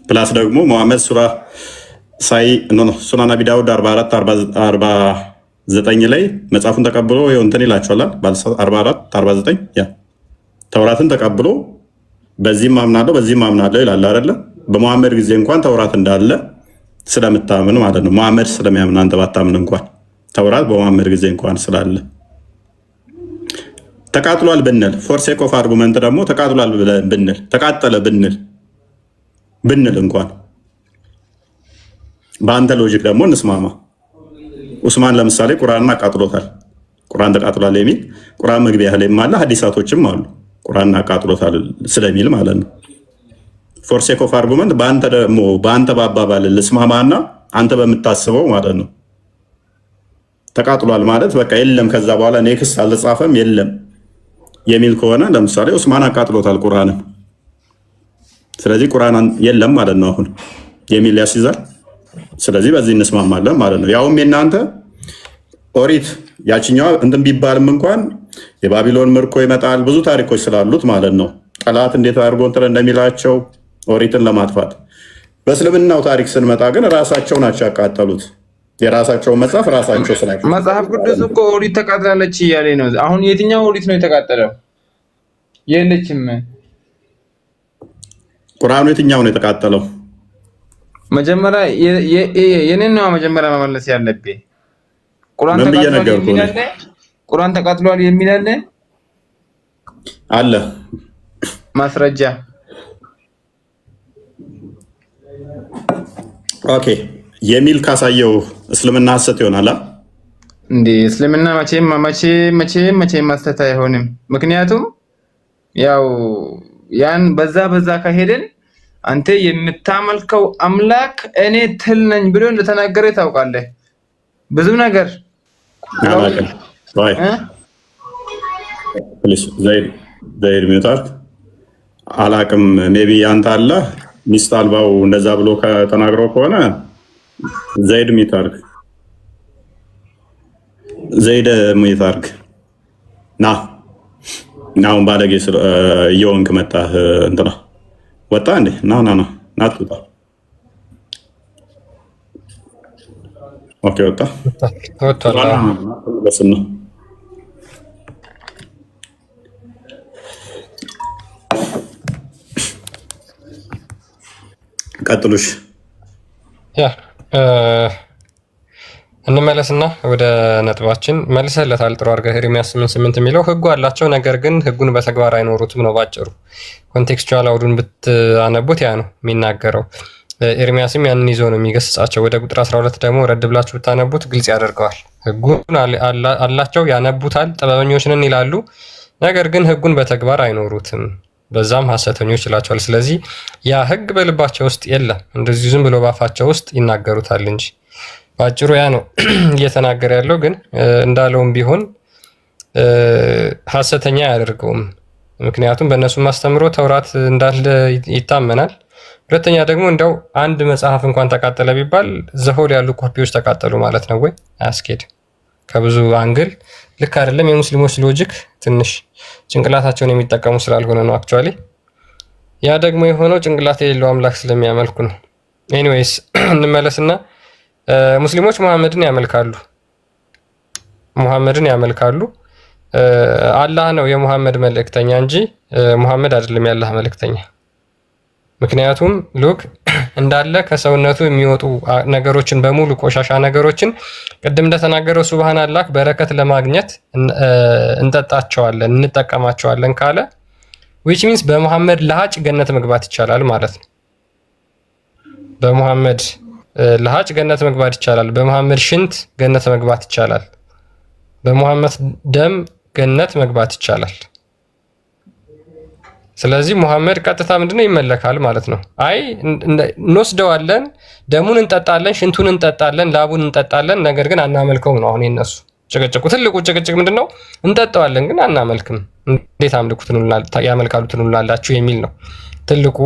ፕላስ ደግሞ መሐመድ ሱናን አቢ ዳውድ 44:49 ላይ መጽሐፉን ተቀብሎ እንትን ይላቸዋል 44:49 ያ ተውራትን ተቀብሎ በዚህም አምናለሁ በዚህም አምናለሁ ይላል አይደለ? በመሐመድ ጊዜ እንኳን ተውራት እንዳለ ስለምታምን ማለት ነው። መሐመድ ስለሚያምን አንተ ባታምን እንኳን ተውራት በመሐመድ ጊዜ እንኳን ስላለ ተቃጥሏል ብንል ፎር ሴክ ኦፍ አርጉመንት ደግሞ ተቃጥሏል ብንል ተቃጠለ ብንል እንኳን በአንተ ሎጂክ ደግሞ እንስማማ። ኡስማን ለምሳሌ ቁርአንን አቃጥሎታል። ቁርአን ተቃጥሏል የሚል ቁርአን መግቢያ ላይም አለ፣ ሐዲሳቶችም አሉ ቁርአንን አቃጥሎታል ስለሚል ማለት ነው። ፎር ሴክ ኦፍ አርጉመንት በአንተ ደግሞ በአንተ ባባባል ልስማማና አንተ በምታስበው ማለት ነው ተቃጥሏል ማለት በቃ የለም ከዛ በኋላ ኔክስት አልተጻፈም የለም የሚል ከሆነ ለምሳሌ ኡስማን አቃጥሎታል ቁርአንን፣ ስለዚህ ቁርአን የለም ማለት ነው አሁን የሚል ያስይዛል። ስለዚህ በዚህ እንስማማለን ማለት ነው። ያውም የናንተ ኦሪት ያችኛዋ እንትን ቢባልም እንኳን የባቢሎን ምርኮ ይመጣል ብዙ ታሪኮች ስላሉት ማለት ነው። ጠላት እንዴት አድርጎ እንትን እንደሚላቸው ኦሪትን ለማጥፋት። በእስልምናው ታሪክ ስንመጣ ግን ራሳቸው ናቸው ያቃጠሉት። የራሳቸውን መጽሐፍ ራሳቸው ስላቸው መጽሐፍ ቅዱስ እኮ ኦሪት ተቃጥላለች እያለ ነው። አሁን የትኛው ኦሪት ነው የተቃጠለው? የለችም። ቁርአኑ የትኛው ነው የተቃጠለው? መጀመሪያ የኔን ነው መጀመሪያ መመለስ ያለብኝ። ቁርአን ተቃጥሏል የሚል አለ ማስረጃ። ኦኬ የሚል ካሳየው እስልምና ሐሰት ይሆናል እንዴ? እስልምና መቼም ሐሰት አይሆንም። ምክንያቱም ያው ያን በዛ ከሄድን አንተ የምታመልከው አምላክ እኔ ትል ነኝ ብሎ እንደተናገረ ታውቃለህ። ብዙ ነገር አላውቅም ወይ ፕሊስ ዘይድ ሚውታርክ አላውቅም። ሜቢ አንተ አለ ሚስት አልባው እንደዛ ብሎ ከተናግረው ከሆነ ዘይድ ሚውታርክ ዘይድ ሚውታርክ ናውን ባለጌ እየወንክ መጣህ እንትና ወጣ እንዴ ና ትውጣ። ኦኬ ወጣ በስና ቀጥሉሽ ያ እንመለስና ወደ ነጥባችን መልሰለታል። ጥሩ አድርገህ ኤርምያስ 8:8 የሚለው ህጉ አላቸው፣ ነገር ግን ህጉን በተግባር አይኖሩትም ነው ባጭሩ። ኮንቴክስቹዋል አውዱን ብታነቡት ያ ነው የሚናገረው። ኤርምያስም ያንን ይዞ ነው የሚገስጻቸው። ወደ ቁጥር 12 ደግሞ ረድ ብላችሁ ብታነቡት ግልጽ ያደርገዋል። ህጉን አላቸው፣ ያነቡታል፣ ጥበበኞች ነን ይላሉ፣ ነገር ግን ህጉን በተግባር አይኖሩትም፣ በዛም ሐሰተኞች ይላቸዋል። ስለዚህ ያ ህግ በልባቸው ውስጥ የለም፣ እንደዚሁ ዝም ብሎ ባፋቸው ውስጥ ይናገሩታል እንጂ ባጭሩ ያ ነው እየተናገረ ያለው። ግን እንዳለውም ቢሆን ሐሰተኛ አያደርገውም። ምክንያቱም በእነሱ ማስተምሮ ተውራት እንዳለ ይታመናል። ሁለተኛ ደግሞ እንደው አንድ መጽሐፍ እንኳን ተቃጠለ ቢባል ዘሆል ያሉ ኮፒዎች ተቃጠሉ ማለት ነው ወይ? አያስኬድም። ከብዙ አንግል ልክ አይደለም። የሙስሊሞች ሎጂክ ትንሽ ጭንቅላታቸውን የሚጠቀሙ ስላልሆነ ነው አክቹአሊ። ያ ደግሞ የሆነው ጭንቅላት የሌለው አምላክ ስለሚያመልኩ ነው። ኤኒዌይስ እንመለስና ሙስሊሞች ሙሐመድን ያመልካሉ። አላህ ነው የሙሐመድ መልእክተኛ እንጂ ሙሐመድ አይደለም የአላህ መልእክተኛ። ምክንያቱም ሉክ እንዳለ ከሰውነቱ የሚወጡ ነገሮችን በሙሉ ቆሻሻ ነገሮችን ቅድም እንደተናገረው ሱብሃንአላህ በረከት ለማግኘት እንጠጣቸዋለን እንጠቀማቸዋለን ካለ which means በሙሐመድ ለሃጭ ገነት መግባት ይቻላል ማለት ነው። በሙሐመድ ለሃጭ ገነት መግባት ይቻላል። በሙሐመድ ሽንት ገነት መግባት ይቻላል። በሙሐመድ ደም ገነት መግባት ይቻላል። ስለዚህ ሙሐመድ ቀጥታ ምንድነው ይመለካል ማለት ነው። አይ እንወስደዋለን፣ ደሙን እንጠጣለን፣ ሽንቱን እንጠጣለን፣ ላቡን እንጠጣለን፣ ነገር ግን አናመልከውም ነው አሁን የነሱ ጭቅጭቁ። ትልቁ ጭቅጭቅ ምንድነው? እንጠጣዋለን ግን አናመልክም። እንዴት አምልኩትን ያመልካሉ ትሉናላችሁ የሚል ነው ትልቁ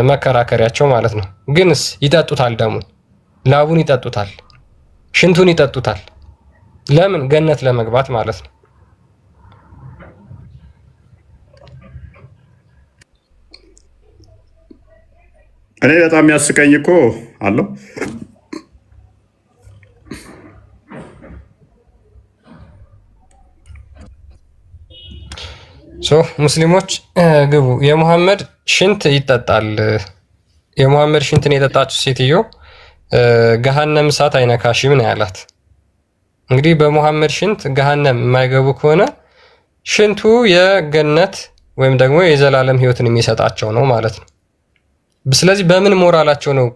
መከራከሪያቸው ማለት ነው። ግንስ ይጠጡታል፣ ደሙን ላቡን ይጠጡታል፣ ሽንቱን ይጠጡታል። ለምን? ገነት ለመግባት ማለት ነው። እኔ በጣም ያስቀኝ እኮ አለው ሙስሊሞች ግቡ። የሙሐመድ ሽንት ይጠጣል። የሙሐመድ ሽንትን የጠጣችው ሴትዮ ገሃነም እሳት አይነካሽም ነው ያላት። እንግዲህ በሙሐመድ ሽንት ገሃነም የማይገቡ ከሆነ ሽንቱ የገነት ወይም ደግሞ የዘላለም ሕይወትን የሚሰጣቸው ነው ማለት ነው። ስለዚህ በምን ሞራላቸው ነው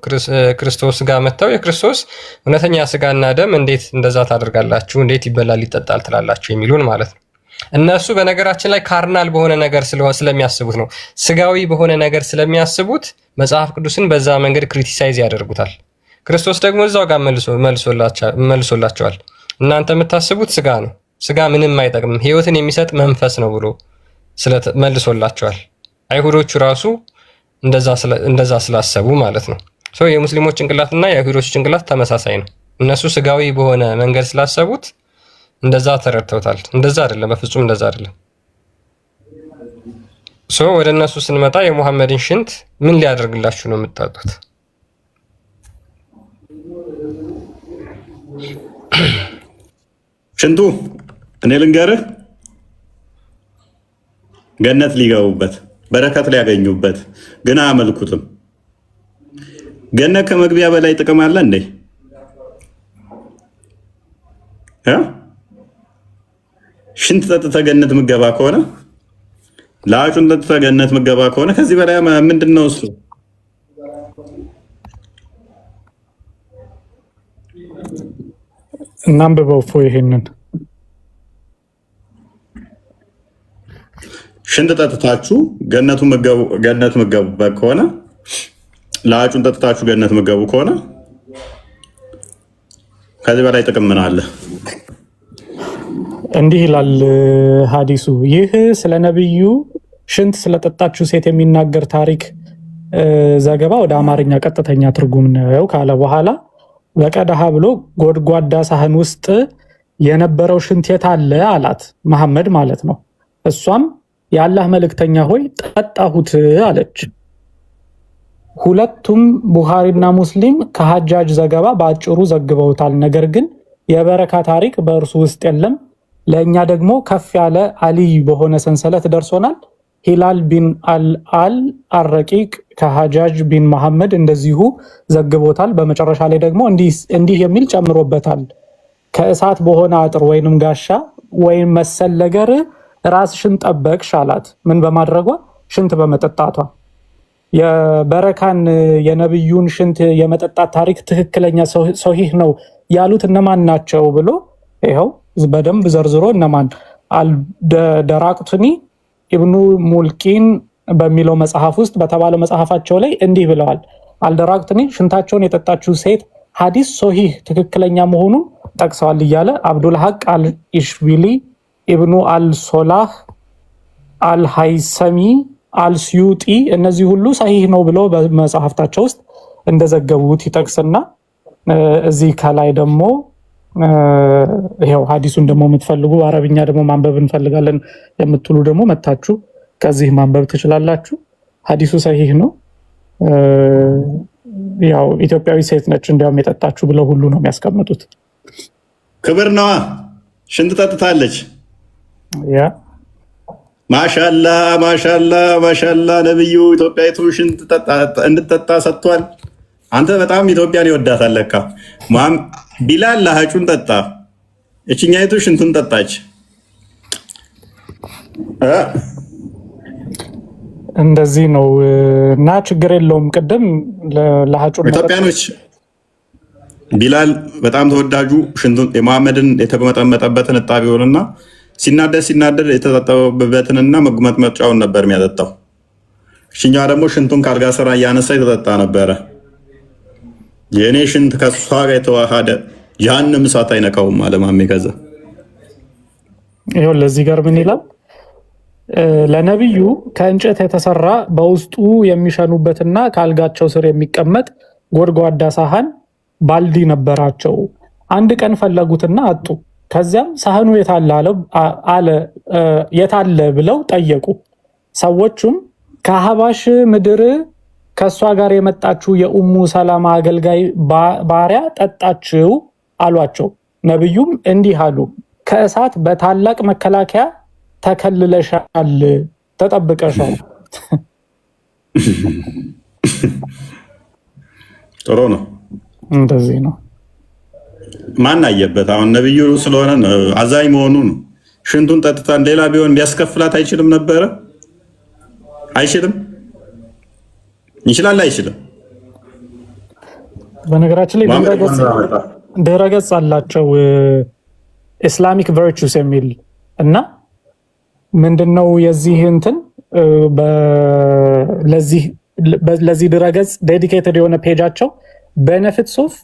ክርስቶስ ጋር መጥተው የክርስቶስ እውነተኛ ስጋና ደም እንዴት እንደዛ ታደርጋላችሁ፣ እንዴት ይበላል ይጠጣል ትላላችሁ የሚሉን ማለት ነው። እነሱ በነገራችን ላይ ካርናል በሆነ ነገር ስለሚያስቡት ነው፣ ስጋዊ በሆነ ነገር ስለሚያስቡት መጽሐፍ ቅዱስን በዛ መንገድ ክሪቲሳይዝ ያደርጉታል። ክርስቶስ ደግሞ እዛው ጋር መልሶላቸዋል። እናንተ የምታስቡት ስጋ ነው፣ ስጋ ምንም አይጠቅምም፣ ህይወትን የሚሰጥ መንፈስ ነው ብሎ መልሶላቸዋል። አይሁዶቹ ራሱ እንደዛ ስላሰቡ ማለት ነው። የሙስሊሞች ጭንቅላትና የአይሁዶች ጭንቅላት ተመሳሳይ ነው። እነሱ ስጋዊ በሆነ መንገድ ስላሰቡት እንደዛ ተረድተውታል። እንደዛ አይደለም፣ በፍጹም እንደዛ አይደለም። ወደ እነሱ ስንመጣ የሙሐመድን ሽንት ምን ሊያደርግላችሁ ነው የምትጠጡት? ሽንቱ እኔ ልንገርህ፣ ገነት ሊገቡበት በረከት ሊያገኙበት ግን አያመልኩትም። ገነት ከመግቢያ በላይ ጥቅም አለ እንዴ? ሽንት ጠጥተህ ገነት ምገባ ከሆነ ለአጩን ጠጥተህ ገነት ምገባ ከሆነ ከዚህ በላይ ምንድን ነው እሱ? እናንብበው እፎ ይሄንን ሽንት ጠጥታችሁ ገነት ምገቡበት ከሆነ ለአጩን ጠጥታችሁ ገነት ምገቡ ከሆነ ከዚህ በላይ ጥቅም ምን አለ? እንዲህ ይላል ሐዲሱ። ይህ ስለ ነብዩ ሽንት ስለጠጣችሁ ሴት የሚናገር ታሪክ ዘገባ ወደ አማርኛ ቀጥተኛ ትርጉም ነው ካለ በኋላ በቀዳሃ ብሎ ጎድጓዳ ሳህን ውስጥ የነበረው ሽንት የት አለ አላት። መሐመድ ማለት ነው። እሷም የአላህ መልእክተኛ ሆይ ጠጣሁት አለች። ሁለቱም ቡኻሪና ሙስሊም ከሐጃጅ ዘገባ በአጭሩ ዘግበውታል። ነገር ግን የበረካ ታሪክ በእርሱ ውስጥ የለም። ለእኛ ደግሞ ከፍ ያለ አልይ በሆነ ሰንሰለት ደርሶናል። ሂላል ቢን አልአል አረቂቅ ከሐጃጅ ቢን መሐመድ እንደዚሁ ዘግቦታል። በመጨረሻ ላይ ደግሞ እንዲህ የሚል ጨምሮበታል። ከእሳት በሆነ አጥር ወይንም ጋሻ ወይም መሰል ነገር ራስሽን ጠበቅሽ አላት። ምን በማድረጓ? ሽንት በመጠጣቷ። የበረካን የነብዩን ሽንት የመጠጣት ታሪክ ትክክለኛ ሶሂህ ነው ያሉት እነማን ናቸው ብሎ ይኸው በደንብ ዘርዝሮ እነማን አልደራቅቱኒ ኢብኑ ሙልቂን በሚለው መጽሐፍ ውስጥ በተባለው መጽሐፋቸው ላይ እንዲህ ብለዋል። አልደራቅቱኒ ሽንታቸውን የጠጣችው ሴት ሐዲስ ሶሂህ ትክክለኛ መሆኑን ጠቅሰዋል እያለ አብዱል ሐቅ አልኢሽቢሊ፣ ኢብኑ አልሶላህ፣ አልሃይሰሚ፣ አልስዩጢ እነዚህ ሁሉ ሰሂህ ነው ብለው በመጽሐፍታቸው ውስጥ እንደዘገቡት ይጠቅስና እዚህ ከላይ ደግሞ ይሄው ሐዲሱን ደግሞ የምትፈልጉ አረብኛ ደግሞ ማንበብ እንፈልጋለን የምትሉ ደግሞ መታችሁ ከዚህ ማንበብ ትችላላችሁ። ሐዲሱ ሰሂህ ነው። ያው ኢትዮጵያዊ ሴት ነች እንዲያውም የጠጣችሁ ብለው ሁሉ ነው የሚያስቀምጡት። ክብር ነዋ። ሽንት ጠጥታለች። ያ ማሻላ ማሻላ ማሻላ። ነብዩ ኢትዮጵያዊቱ ሽንት እንድትጠጣ ሰጥቷል። አንተ በጣም ኢትዮጵያን ይወዳታል ለካ። ቢላል ለሀጩን ጠጣ፣ እችኛይቱ ሽንቱን ጠጣች። እንደዚህ ነው እና ችግር የለውም። ቅድም ለሀጩን ኢትዮጵያኖች ቢላል በጣም ተወዳጁ ሽንቱን የመሐመድን የተመጠመጠበትን እጣቢውንና ሲናደድ የተጠጠበትንና መጉመጥመጫውን ነበር የሚያጠጣው። እችኛዋ ደግሞ ሽንቱን ካልጋ ስራ እያነሳ የተጠጣ ነበረ። የእኔ ሽንት ከሷ ጋር የተዋሃደ ጀሃነም እሳት አይነካውም አለ ማሜ። ከዛ ይኸው ለዚህ ጋር ምን ይላል? ለነብዩ ከእንጨት የተሰራ በውስጡ የሚሸኑበትና ከአልጋቸው ስር የሚቀመጥ ጎድጓዳ ሳህን ባልዲ ነበራቸው። አንድ ቀን ፈለጉትና አጡ። ከዚያም ሳህኑ የታለ ብለው ጠየቁ። ሰዎቹም ከሀባሽ ምድር ከእሷ ጋር የመጣችው የኡሙ ሰላማ አገልጋይ ባሪያ ጠጣችው አሏቸው። ነብዩም እንዲህ አሉ፣ ከእሳት በታላቅ መከላከያ ተከልለሻል፣ ተጠብቀሻል። ጥሩ ነው። እንደዚህ ነው። ማን አየበት? አሁን ነብዩ ስለሆነ አዛኝ መሆኑ ነው። ሽንቱን ጠጥታን ሌላ ቢሆን ሊያስከፍላት አይችልም ነበረ? አይችልም? ይችላል? አይችልም? በነገራችን ላይ ድረገጽ አላቸው ኢስላሚክ ቨርቹስ የሚል እና ምንድነው የዚህ እንትን ለዚህ ድረገጽ ዴዲኬትድ የሆነ ፔጃቸው ቤኔፊትስ ኦፍ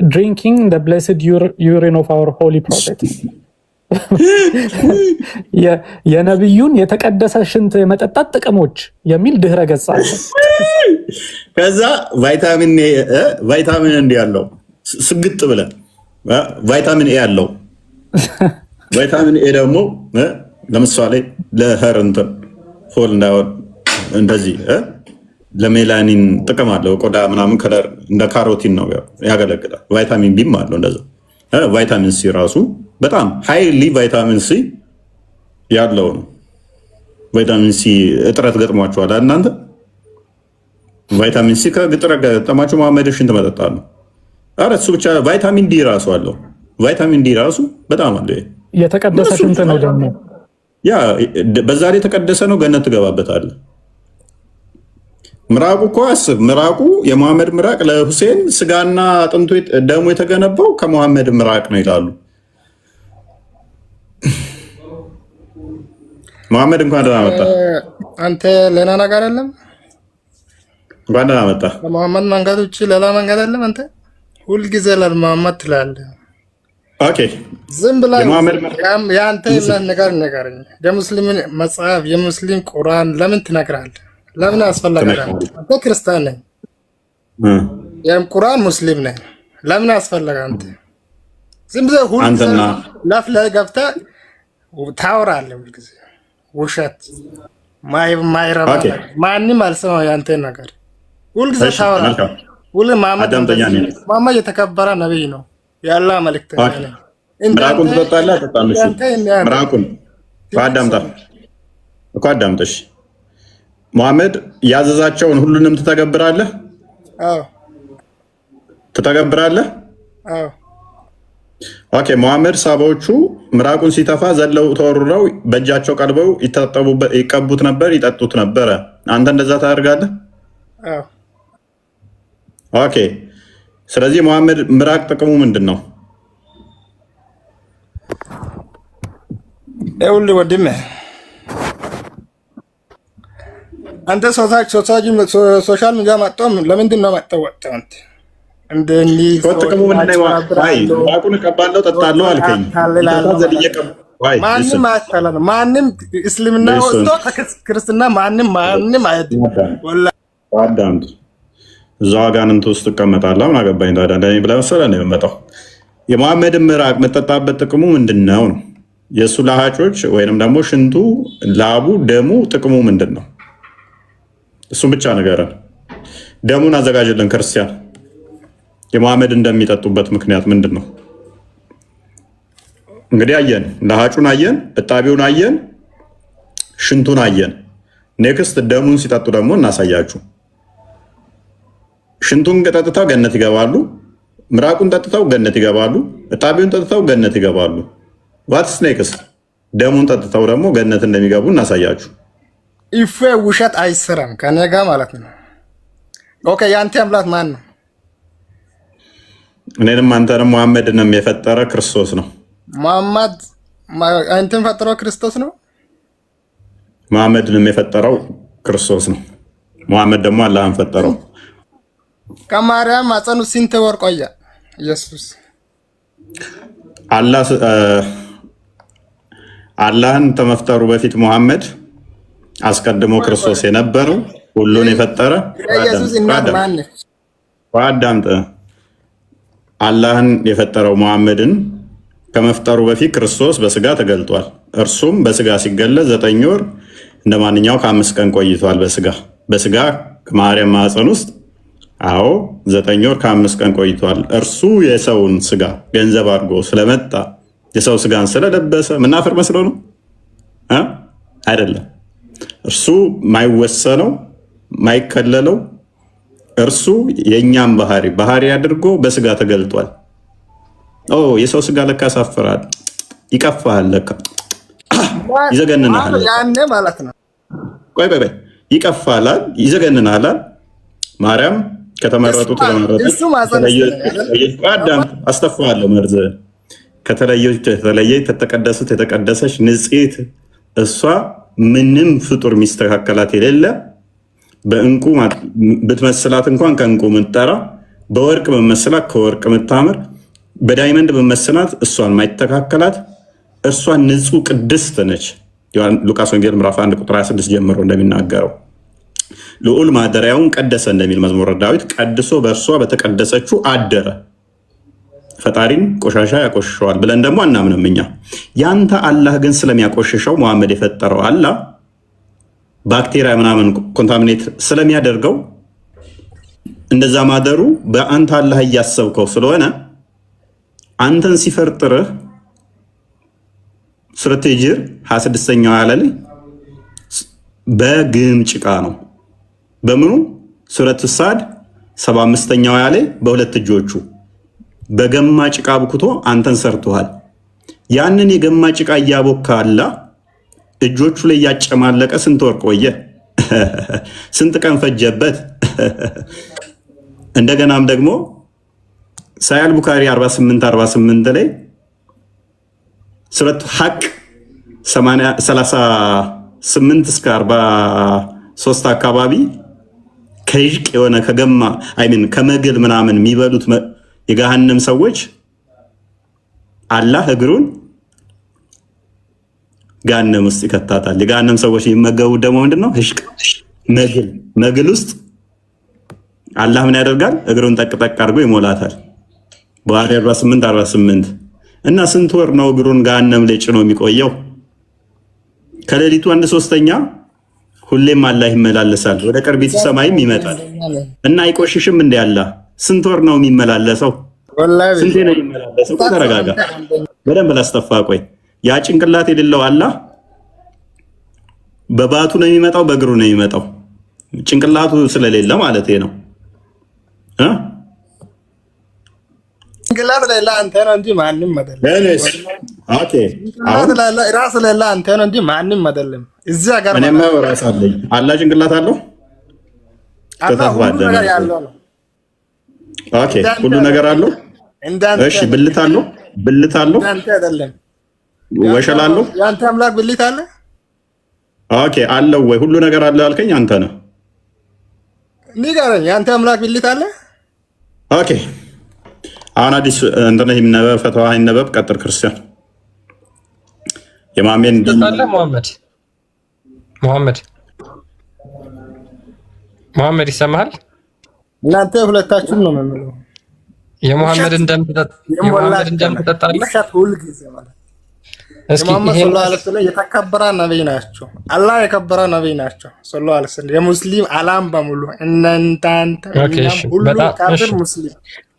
ድሪንኪንግ ዘ ብሌስድ ዩሪን ኦፍ አወር ሆሊ ፕሮፌት የነብዩን የተቀደሰ ሽንት የመጠጣት ጥቅሞች የሚል ድህረ ገጽ አለ። ከዛ ቫይታሚን እንዲ ያለው ስግጥ ብለ ቫይታሚን ኤ ያለው ቫይታሚን ኤ ደግሞ ለምሳሌ ለሄር እንትን ፎል እንዳይሆን እንደዚህ ለሜላኒን ጥቅም አለው። ቆዳ ምናምን ከለር እንደ ካሮቲን ነው ያገለግላል። ቫይታሚን ቢም አለው እንደዛ። ቫይታሚን ሲ ራሱ በጣም ሃይሊ ቫይታሚን ሲ ያለው ነው። ቫይታሚን ሲ እጥረት ገጥሟቸዋል እናንተ? ቫይታሚን ሲ ከእጥረት ገጠማችሁ መሐመድ ሽንት መጠጣት ነው። ኧረ እሱ ብቻ ቫይታሚን ዲ ራሱ አለው። ቫይታሚን ዲ ራሱ በጣም አለ። የተቀደሰ ሽንት ነው ደግሞ ያ በዛ ላይ የተቀደሰ ነው። ገነት ትገባበታለህ። ምራቁ እኮ አስብ፣ ምራቁ የመሐመድ ምራቅ ለሁሴን ስጋና አጥንቱ ደሙ የተገነባው ከመሐመድ ምራቅ ነው ይላሉ። መሐመድ እንኳን ደህና መጣ። አንተ ሌላ ነገር አይደለም። እንኳን ደህና መጣ። ለመሐመድ መንገድ ውጭ ሌላ መንገድ አይደለም። አንተ ሁልጊዜ ለመሐመድ ትላለህ። ኦኬ ዝም ብላ የአንተ ነገር ንገረኝ። የሙስሊም መጽሐፍ የሙስሊም ቁርአን ለምን ትነግራለህ? ለምን አስፈለገ? አንተ ክርስቲያን ነኝ፣ ቁርአን ሙስሊም ነኝ። ለምን አስፈለገ? አንተ ዝም ብለህ ሁልጊዜ ለፍ ላይ ገብተህ ታወራለህ። ሁልጊዜ ውሸት ማይረባ ማንም አልሰማው ያንተ ነገር ሁልጊዜ ታወራለህ። መሐመድ የተከበረ ነብይ ነው፣ ያላ መልእክተኛ ነው። ምራቁን ትጠጣለህ? አጠጣምሽ ምራቁን አዳምጠሽ መሐመድ ያዘዛቸውን ሁሉንም ትተገብራለህ? አዎ ትተገብራለህ? አዎ። ኦኬ መሐመድ ሳባዎቹ ምራቁን ሲተፋ ዘለው ተወርረው በእጃቸው ቀልበው ይቀቡት ነበር፣ ይጠጡት ነበረ። አንተ እንደዛ ታደርጋለህ? አዎ። ኦኬ ስለዚህ መሐመድ ምራቅ ጥቅሙ ምንድን ነው? ይኸውልህ ወንድሜ አንተ ሶሻል ሚዲያ መጣው ለምንድን ነው መጣው? አንተ ጥቅሙ ምንድን ነው? ምራቁን እቀባለሁ ጠጣለሁ አልከኝ። ማንም እስልምና ወጥቶ ክርስትና ማንም አዳምጥ። እዛው አጋንንት ውስጥ እቀመጣለሁ። ምን አገባኝ ታዲያ? እንደኔ ብለህ መሰለህ ነው የምመጣው። የመሐመድን ምራቅ የምጠጣበት ጥቅሙ ምንድን ነው? የእሱ ላሃጮች ወይንም ደግሞ ሽንቱ፣ ላቡ፣ ደሙ ጥቅሙ ምንድን ነው? እሱም ብቻ ንገረን። ደሙን አዘጋጅልን ክርስቲያን። የመሐመድ እንደሚጠጡበት ምክንያት ምንድን ነው? እንግዲህ አየን፣ ላሃጩን አየን፣ እጣቢውን አየን፣ ሽንቱን አየን። ኔክስት ደሙን ሲጠጡ ደግሞ እናሳያችሁ። ሽንቱን ጠጥተው ገነት ይገባሉ። ምራቁን ጠጥተው ገነት ይገባሉ። እጣቢውን ጠጥተው ገነት ይገባሉ። ዋትስ ኔክስት? ደሙን ጠጥተው ደግሞ ገነት እንደሚገቡ እናሳያችሁ። ኢፌ ውሸት አይሰራም ከኔ ጋር ማለት ነው። ኦኬ የአንተ አምላክ ማን ነው? እኔንም አንተንም መሐመድንም የፈጠረ ክርስቶስ ነው። መሐመድ አንተን ፈጠረው ክርስቶስ ነው። መሐመድንም የፈጠረው ክርስቶስ ነው። መሐመድ ደግሞ አላህን ፈጠረው። ከማርያም ማፀኑ ስንት ወር ቆየ ኢየሱስ? አላህን ከመፍጠሩ በፊት መሐመድ አስቀድሞ ክርስቶስ የነበረው ሁሉን የፈጠረ አዳምጥ። አላህን የፈጠረው መሐመድን ከመፍጠሩ በፊት ክርስቶስ በስጋ ተገልጧል። እርሱም በስጋ ሲገለጽ 9 ወር እንደ ማንኛው ከ5 ቀን ቆይቷል። በስጋ ከማርያም ማፀን ውስጥ 9 ወር ከ5 ቀን ቆይቷል። እርሱ የሰውን ስጋ ገንዘብ አድርጎ ስለመጣ የሰው ስጋን ስለለበሰ ምናፈር መስሎ ነው አይደለም። እርሱ ማይወሰነው ማይከለለው እርሱ የእኛም ባህሪ አድርጎ በስጋ ተገልጧል። የሰው ስጋ ለካ ያሳፍራል፣ ይቀፋል፣ ለካ ይዘገንናል። ያኔ ማለት ነው። ቆይ ይቀፋላል፣ ይዘገንናል። ማርያም ከተመረጡት አስተፋለሁ መርዝ ከተቀደሱት የተቀደሰች ንጽሕት እሷ ምንም ፍጡር የሚስተካከላት የሌለ በእንቁ ብትመስላት እንኳን ከእንቁ ምጠራ፣ በወርቅ በመስላት ከወርቅ ምታምር፣ በዳይመንድ በመስላት እሷን ማይተካከላት እርሷ ንጹሕ ቅድስት ነች። ሉቃስ ወንጌል ምዕራፍ 1 ቁጥር 26 ጀምሮ እንደሚናገረው ልዑል ማደሪያውን ቀደሰ እንደሚል መዝሙረ ዳዊት ቀድሶ በእርሷ በተቀደሰችው አደረ። ፈጣሪን ቆሻሻ ያቆሽሸዋል ብለን ደግሞ አናምንም እኛ። ያንተ አላህ ግን ስለሚያቆሽሸው መሐመድ የፈጠረው አላህ ባክቴሪያ ምናምን ኮንታሚኔት ስለሚያደርገው እንደዛ ማደሩ በአንተ አላህ እያሰብከው ስለሆነ አንተን ሲፈርጥርህ ሱረቱ ሂጅር 26ኛው አያለ ላይ በግም ጭቃ ነው። በምኑ ሱረቱ ሳድ 75ኛው አያለ በሁለት እጆቹ በገማ ጭቃ ብኩቶ አንተን ሰርቶሃል። ያንን የገማ ጭቃ እያቦካ አላህ እጆቹ ላይ ያጨማለቀ ስንት ወር ቆየ? ስንት ቀን ፈጀበት? እንደገናም ደግሞ ሳያል ቡካሪ 48 ላይ ሱረቱ ሐቅ 8 እስከ 43 አካባቢ ከይቅ የሆነ ከገማ ከመግል ምናምን የሚበሉት የገሃነም ሰዎች አላህ እግሩን ገሃነም ውስጥ ይከታታል። የገሃነም ሰዎች የሚመገቡት ደግሞ ምንድነው? ህሽቅ መግል ውስጥ አላህ ምን ያደርጋል? እግሩን ጠቅጠቅ አድርጎ ይሞላታል። በኋላ 48 እና ስንት ወር ነው እግሩን ገሃነም ላይ ጭኖ የሚቆየው? ከሌሊቱ 1/3 ሁሌም አላህ ይመላለሳል። ወደ ቅርቢት ሰማይም ይመጣል እና አይቆሽሽም። እንደ አላህ ስንት ወር ነው የሚመላለሰው? ስንቴ ነው የሚመላለሰው? ተረጋጋ፣ በደንብ ላስተፋ። ቆይ ያ ጭንቅላት የሌለው አላህ በባቱ ነው የሚመጣው? በእግሩ ነው የሚመጣው? ጭንቅላቱ ስለሌለ ማለት ነው። ጭንቅላት ላይ አንተ ነው እንጂ ማንም አይደለም። ኦኬ ራስ ላይ አንተ ነው እንጂ ማንም አይደለም። እዚህ ሀገር እኔማ ራስ አለኝ። አላህ ጭንቅላት አለው? ሁሉ ነገር ያለው ነው። ኦኬ ሁሉ ነገር አለው። እሺ ብልት አለው? ብልት አለው? አንተ አይደለም። ወሸላ አለው? ያንተ አምላክ ብልት አለ? ኦኬ አለው ወይ? ሁሉ ነገር አለ ያልከኝ አንተ ነህ። ንገረኝ፣ ያንተ አምላክ ብልት አለ? ኦኬ አሁን አዲስ እንትን ይነበብ ፈተዋ ይነበብ። ቀጥል ክርስቲያን የማሜን አለ መሐመድ ይሰማሃል? እናንተ ሁለታችሁም ነው የምለው። የመሐመድን ደም ትጠጣለህ? ሁልጊዜ ማለት እስኪ ይሄን የተከበረ ነብይ ናቸው። አላህ የከበረ ነብይ ናቸው ሰለላሁ ዐለይሂ ወሰለም። የሙስሊም አላም በሙሉ እናንተ ሁሉ ካፍር ሙስሊም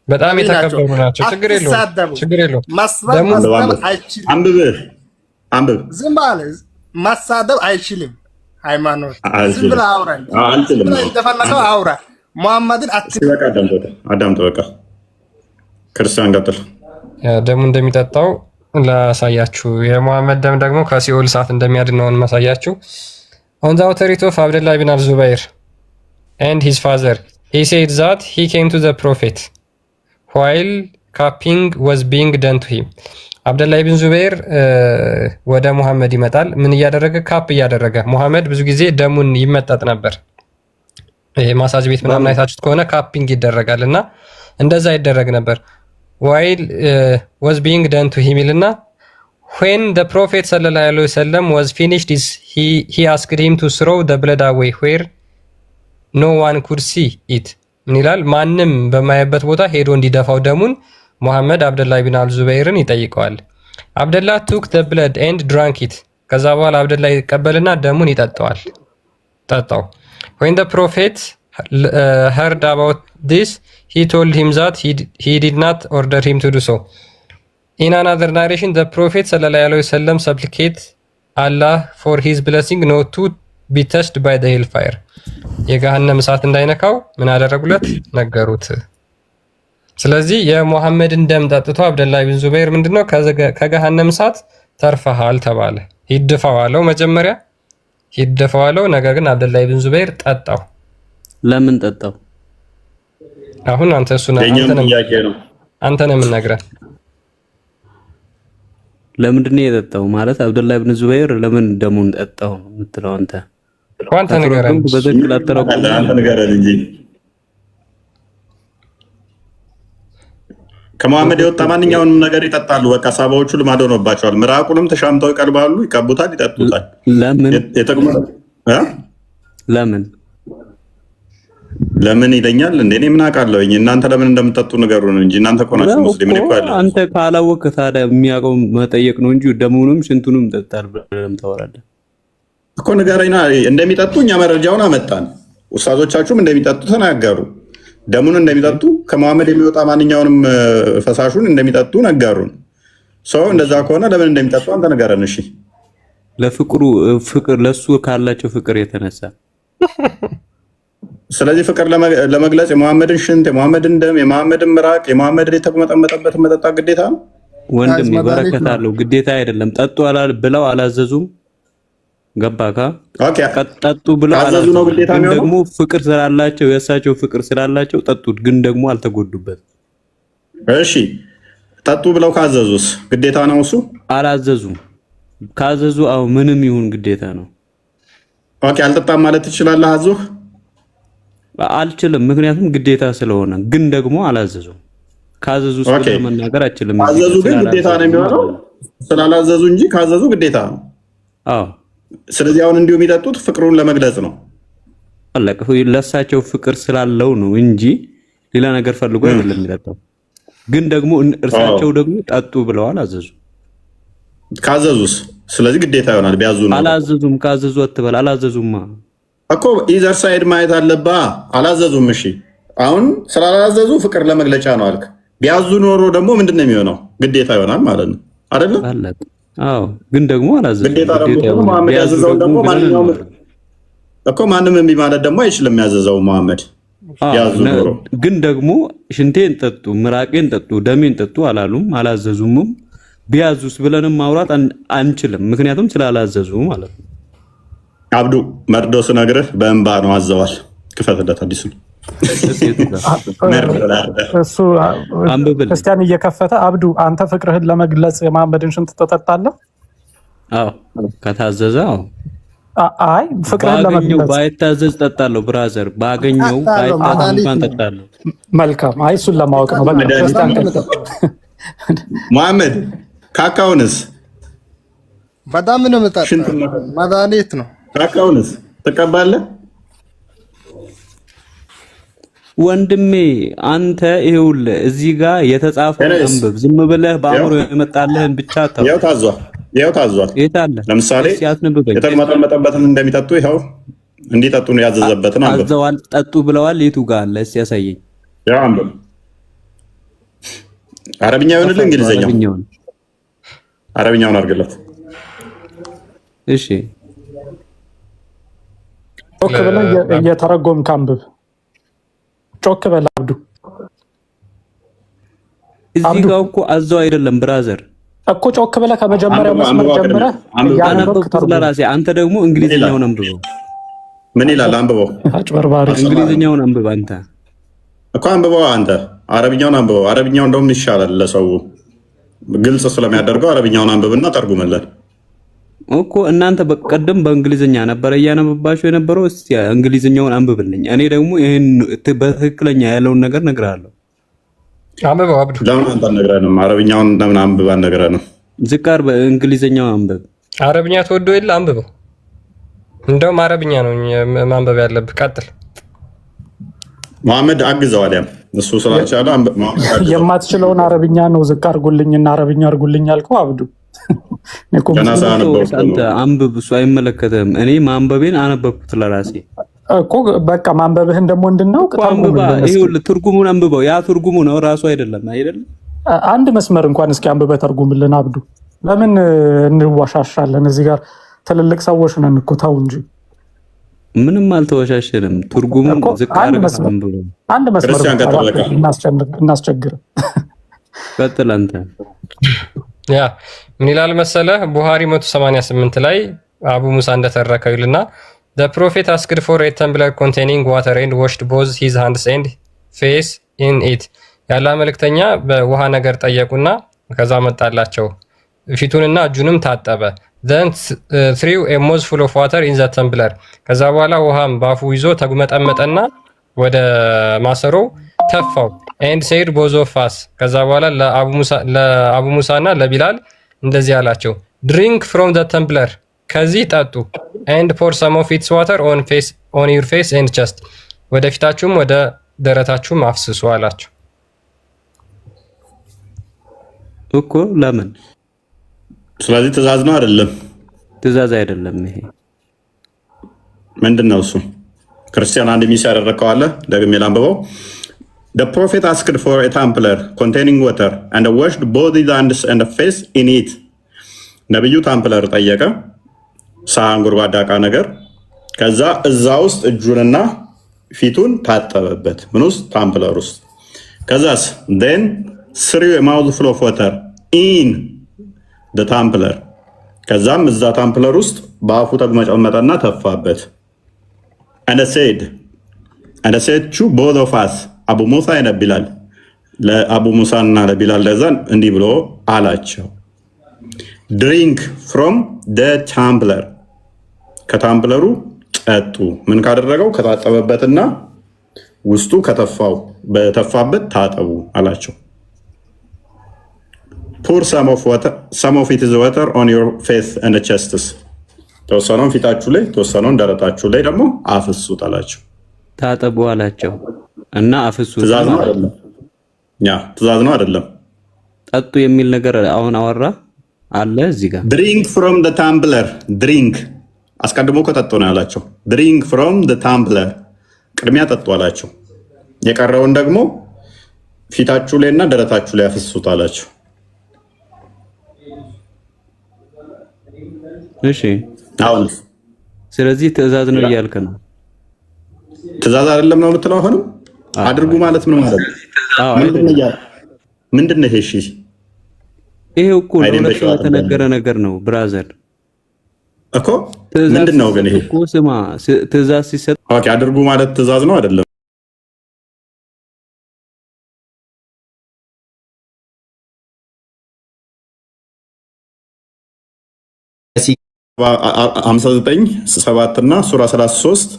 በጣም የተከበሩ ናቸው። ችግር የለውም። አንብብ ዝም ባለ ማሳደብ አይችልም። ሃይማኖት ዝም ብለህ አውራ እንደፈለከው አውራ። ሙሐመድን አዳምጥ። በቃ ክርስቲያን ቀጥል። ደሙ እንደሚጠጣው ላሳያችሁ። የሙሐመድ ደም ደግሞ ከሲኦል እሳት እንደሚያድነው ማሳያችሁ። On the authority of Abdullah ibn al-Zubayr and his father, he said that he came to the prophet while cupping was being done to him. አብደላህ ኢብን ዙበይር ወደ ሙሐመድ ይመጣል። ምን እያደረገ? ካፕ እያደረገ። ሙሐመድ ብዙ ጊዜ ደሙን ይመጠጥ ነበር። ይሄ ማሳጅ ቤት ምናምን አይታችሁት ከሆነ ካፒንግ ይደረጋል እና እንደዛ ይደረግ ነበር። while was being done to him እና when the prophet sallallahu alaihi wasallam was finished he asked him to throw the blood away where no one could see it. ምን ይላል? ማንም በማየበት ቦታ ሄዶ እንዲደፋው ደሙን ሙሐመድ አብደላህ ኢብን አልዙበይርን ይጠይቀዋል። አብደላህ took the blood and drank it። ከዛ በኋላ አብደላህ ይቀበልና ደሙን ይጠጣዋል። ጠጣው። when the prophet heard about this he told him that he did not order him to do so. In another narration the prophet sallallahu alaihi wasallam supplicated Allah for his blessing not to be touched by the hellfire. የገሃነም እሳት እንዳይነካው ምን አደረጉለት? ነገሩት። ስለዚህ የሙሐመድን ደም ጠጥቶ አብደላህ ኢብን ዙበይር ምንድነው ከገሃነም እሳት ተርፈሃል ተባለ። ይድፋዋለው መጀመሪያ ይድፋዋለው። ነገር ግን አብደላህ ኢብን ዙበይር ጠጣው። ለምን ጠጣው? አሁን አንተ እሱና አንተ ነው የምነግረህ። ለምንድን ነው የጠጣው ማለት አብደላህ ኢብን ዙበይር ለምን ደሙን ጠጣው የምትለው አንተ? አንተ ንገረኝ። በትክክል አተረጉም። አንተ ንገረኝ እንጂ ከመሐመድ የወጣ ማንኛውንም ነገር ይጠጣሉ። በቃ ሳባዎቹ ልማድ ሆኖባቸዋል። ምራቁንም ተሻምተው ይቀልባሉ፣ ይቀቡታል፣ ይጠጡታል። ለምን ይለኛል እንዴ? እኔ ምን አውቃለሁ? እናንተ ለምን እንደምትጠጡ ንገሩን እንጂ እናንተ እኮ ናችሁ ሙስሊም። እኔ እኮ ያለው አንተ ካላወቅህ ታዲያ የሚያውቀው መጠየቅ ነው እንጂ ደሙንም ሽንቱንም ጠጣል ብለህ ታወራለህ እኮ። ንገረኝና እንደሚጠጡ እኛ መረጃውን አመጣን። ኡስታዞቻችሁም እንደሚጠጡ ተናገሩ። ደሙን እንደሚጠጡ ከመሐመድ የሚወጣ ማንኛውንም ፈሳሹን እንደሚጠጡ ነገሩን። ሰው እንደዛ ከሆነ ለምን እንደሚጠጡ አንተ ንገረን። እሺ ፍቅር ለሱ ካላቸው ፍቅር የተነሳ ስለዚህ ፍቅር ለመግለጽ የመሐመድን ሽንት፣ የመሐመድን ደም፣ የመሐመድን ምራቅ፣ የመሐመድን የተመጠመጠበትን መጠጣት ግዴታ ነው ወንድም። በረከት አለው። ግዴታ አይደለም። ጠጡ ብለው አላዘዙም። ገባካ? ጠጡ ብለው አዘዙ ነው ግዴታ ነው። ደግሞ ፍቅር ስላላቸው የእሳቸው ፍቅር ስላላቸው ጠጡት፣ ግን ደግሞ አልተጎዱበት። እሺ ጠጡ ብለው ካዘዙስ ግዴታ ነው እሱ? አላዘዙም። ካዘዙ ምንም ይሁን ግዴታ ነው። ኦኬ አልጠጣም ማለት ትችላለህ? አዞህ አልችልም፣ ምክንያቱም ግዴታ ስለሆነ። ግን ደግሞ አላዘዙም። ካዘዙ መናገር አልችልም። ካዘዙ ግን ግዴታ ነው የሚሆነው፣ ስላላዘዙ እንጂ ካዘዙ ግዴታ ነው። አዎ። ስለዚህ አሁን እንዲሁ የሚጠጡት ፍቅሩን ለመግለጽ ነው። ለእሳቸው ፍቅር ስላለው ነው እንጂ ሌላ ነገር ፈልጎ አይደለም የሚጠጣው። ግን ደግሞ እርሳቸው ደግሞ ጠጡ ብለዋል፣ አዘዙ። ካዘዙስ ስለዚህ ግዴታ ይሆናል ቢያዙ ነው። አላዘዙም። ካዘዙ አትበል። አላዘዙማ እኮ ኢዘር ሳይድ ማየት አለባ። አላዘዙም። እሺ አሁን ስላላዘዙ ፍቅር ለመግለጫ ነው አልክ። ቢያዙ ኖሮ ደግሞ ምንድን ነው የሚሆነው? ግዴታ ይሆናል ማለት ነው አይደለም? አዎ። ግን ደግሞ አላዘዙም። ግዴታ ደግሞ መሐመድ ያዘዘው ደግሞ ማንኛውም እኮ ማንም እምቢ ማለት ደግሞ አይችልም። ያዘዘው መሐመድ ያዙ ኖሮ። ግን ደግሞ ሽንቴን ጠጡ፣ ምራቄን ጠጡ፣ ደሜን ጠጡ አላሉም፣ አላዘዙምም። ቢያዙስ ብለንም ማውራት አንችልም፣ ምክንያቱም ስላላዘዙ ማለት ነው። አብዱ መርዶ ስነግርህ በእንባ ነው አዘዋል። ክፈትለት አዲሱ እሱ ክርስቲያን እየከፈተ አብዱ አንተ ፍቅርህን ለመግለጽ የመሐመድን ሽንት ትጠጣለህ? አዎ ከታዘዘ። አዎ አይ ፍቅርህን ለመግለጽ ባይታዘዝ ጠጣለሁ። ብራዘር ባገኘው ባይታዘዝ እንኳን ጠጣለሁ። መልካም። አይ እሱን ለማወቅ ነው። በቃ ክርስቲያን መሐመድ ካካውንስ በጣም ነው መጣጣ መድኃኒት ነው። ካካውንስ ትቀባለህ? ወንድሜ አንተ ይኸውልህ እዚህ ጋር የተጻፈው አንብብ። ዝም ብለህ በአእምሮ የመጣልህን ብቻ ታው። ያው ታዟል። ለምሳሌ የተመጠመጠበትን እንደሚጠጡ ይኸው እንዲጠጡ ነው ያዘዘበትን አንብብ። አዘዋል፣ ጠጡ ብለዋል። የቱ ጋር አለ? እስኪ ያሳየኝ። ያው አንብብ። አረብኛ ይሆንልህ እንግሊዘኛው? አረብኛውን አድርግለት። እሺ ጮክ ብለህ እየተረጎምክ አንብብ። ጮክ በል አብዱ። እዚህ ጋር እኮ አዘው አይደለም ብራዘር እኮ ጮክ ብለህ ከመጀመሪያው መስመር ጀምረህ ያነበብክ ለራሴ። አንተ ደግሞ እንግሊዝኛውን አንብበው። ምን ይላል? አንብበው። አጭበርባሪ። እንግሊዝኛውን አንብብ አንተ እኮ አንብበው። አንተ አረብኛውን አንብበው። አረብኛው እንደውም ይሻላል ለሰው ግልጽ ስለሚያደርገው አረብኛውን አንብብና ተርጉምልን እኮ። እናንተ በቀደም በእንግሊዝኛ ነበር እያነበባችሁ የነበረው። እስቲ እንግሊዝኛውን አንብብልኝ። እኔ ደግሞ ይሄን በትክክለኛ ያለውን ነገር እነግርሃለሁ። አንብበው አብዱ። ለምን አንተ ነግረንም? አረብኛውን ለምን አንብባ ነግረንም? ዝቃር በእንግሊዝኛው አንብብ። አረብኛ ተወዶ የለ አንብበው። እንደውም አረብኛ ነው ማንበብ ያለብህ። ቀጥል። መሐመድ አግዘው። አዲያም እሱ ስላልቻለ የማትችለውን አረብኛ ነው ዝቅ አድርጉልኝና አረብኛ አድርጉልኝ ያልከው አብዱ። አንተ አንብብ፣ እሱ አይመለከትም። እኔ ማንበቤን አነበብኩት ለራሴ እኮ። በቃ ማንበብህን ደግሞ እንድናው ትርጉሙን አንብበው። ያ ትርጉሙ ነው ራሱ አይደለም። አንድ መስመር እንኳን እስኪ አንብበህ ተርጉምልን አብዱ። ለምን እንዋሻሻለን? እዚህ ጋር ትልልቅ ሰዎች ነን እኮ። ተው እንጂ። ምንም አልተወሻሸንም። ትርጉሙን ዝቅ አድርገህ አንብበው። አንድ መስመር እናስቸግር። ቀጥል አንተ። ያ ምን ይላል መሰለህ? ቡሃሪ 188 ላይ አቡ ሙሳ እንደተረከው ይልና The prophet asked for a tumbler containing water and washed both his hands and face in it. ያላ መልእክተኛ በውሃ ነገር ጠየቁና ከዛ መጣላቸው። ፊቱንና እጁንም ታጠበ። Then threw a mouthful of water in the tumbler. ከዛ በኋላ ውሃም ባፉ ይዞ ተጉመጠመጠና ወደ ማሰሮ ተፋው። And said both of us. ከዛ በኋላ ለአቡ ሙሳና ለቢላል እንደዚህ አላቸው፣ Drink from the tumbler. ከዚህ ጠጡ። and pour some of its water on your face and chest. ወደ ፊታችሁም ወደ ደረታችሁም አፍስሱ አላቸው እኮ። ለምን? ስለዚህ ትእዛዝ ነው አይደለም? ትእዛዝ አይደለም። ይሄ ምንድነው? እሱ ክርስቲያን አንድ ሚስ ያደረከው አለ። ደግሜ ላንብበው። The prophet asked for a tumbler containing water and washed both his hands and face in it. ነብዩ ታምፕለር ጠየቀ፣ ሳህን ጎድጓዳ ዕቃ ነገር። ከዛ እዛ ውስጥ እጁንና ፊቱን ታጠበበት። ምን ውስጥ? ታምፕለር ውስጥ። ከዛስ then threw a mouthful of water in the tumbler. ከዛም እዛ ታምፕለር ውስጥ በአፉ ተግመጨመጠና ተፋበት። and said to both of us. አቡ ሙሳ ይነብላል ለአቡ ሙሳና ለቢላል ለዛን እንዲህ ብሎ አላቸው፣ drink from the tumbler. ከታምፕለሩ ጠጡ። ምን ካደረገው? ከታጠበበትና ውስጡ ከተፋው በተፋበት ታጠቡ አላቸው። ፑር some of it is water on your face and chests ተወሰነውን ፊታችሁ ላይ ተወሰነውን ደረታችሁ ላይ ደግሞ አፍሱት አላቸው። ታጠቡ አላቸው እና አፍሱት። ትእዛዝ ነው አይደለም? ትእዛዝ ነው አይደለም? ጠጡ የሚል ነገር አሁን አወራ አለ እዚህ ጋር። drink from the tumbler drink አስቀድሞ ከጠጡ ነው ያላቸው። drink from the tumbler ቅድሚያ ጠጡ አላቸው። የቀረውን ደግሞ ፊታችሁ ላይ እና ደረታችሁ ላይ አፍሱት አላቸው። እሺ አሁን ስለዚህ ትእዛዝ ነው እያልክ ነው? ትእዛዝ አይደለም ነው የምትለው? አሁንም አድርጉ ማለት ምን ማለት ነው? ምንድን ነው ይሄ? እሺ ይሄ እኮ ለሁለት የተነገረ ነገር ነው ብራዘር እኮ። ምንድን ነው ግን ይሄ እኮ? ስማ ትእዛዝ ሲሰጥ ኦኬ፣ አድርጉ ማለት ትእዛዝ ነው አይደለም? ሀምሳ 7 እና ሱራ 33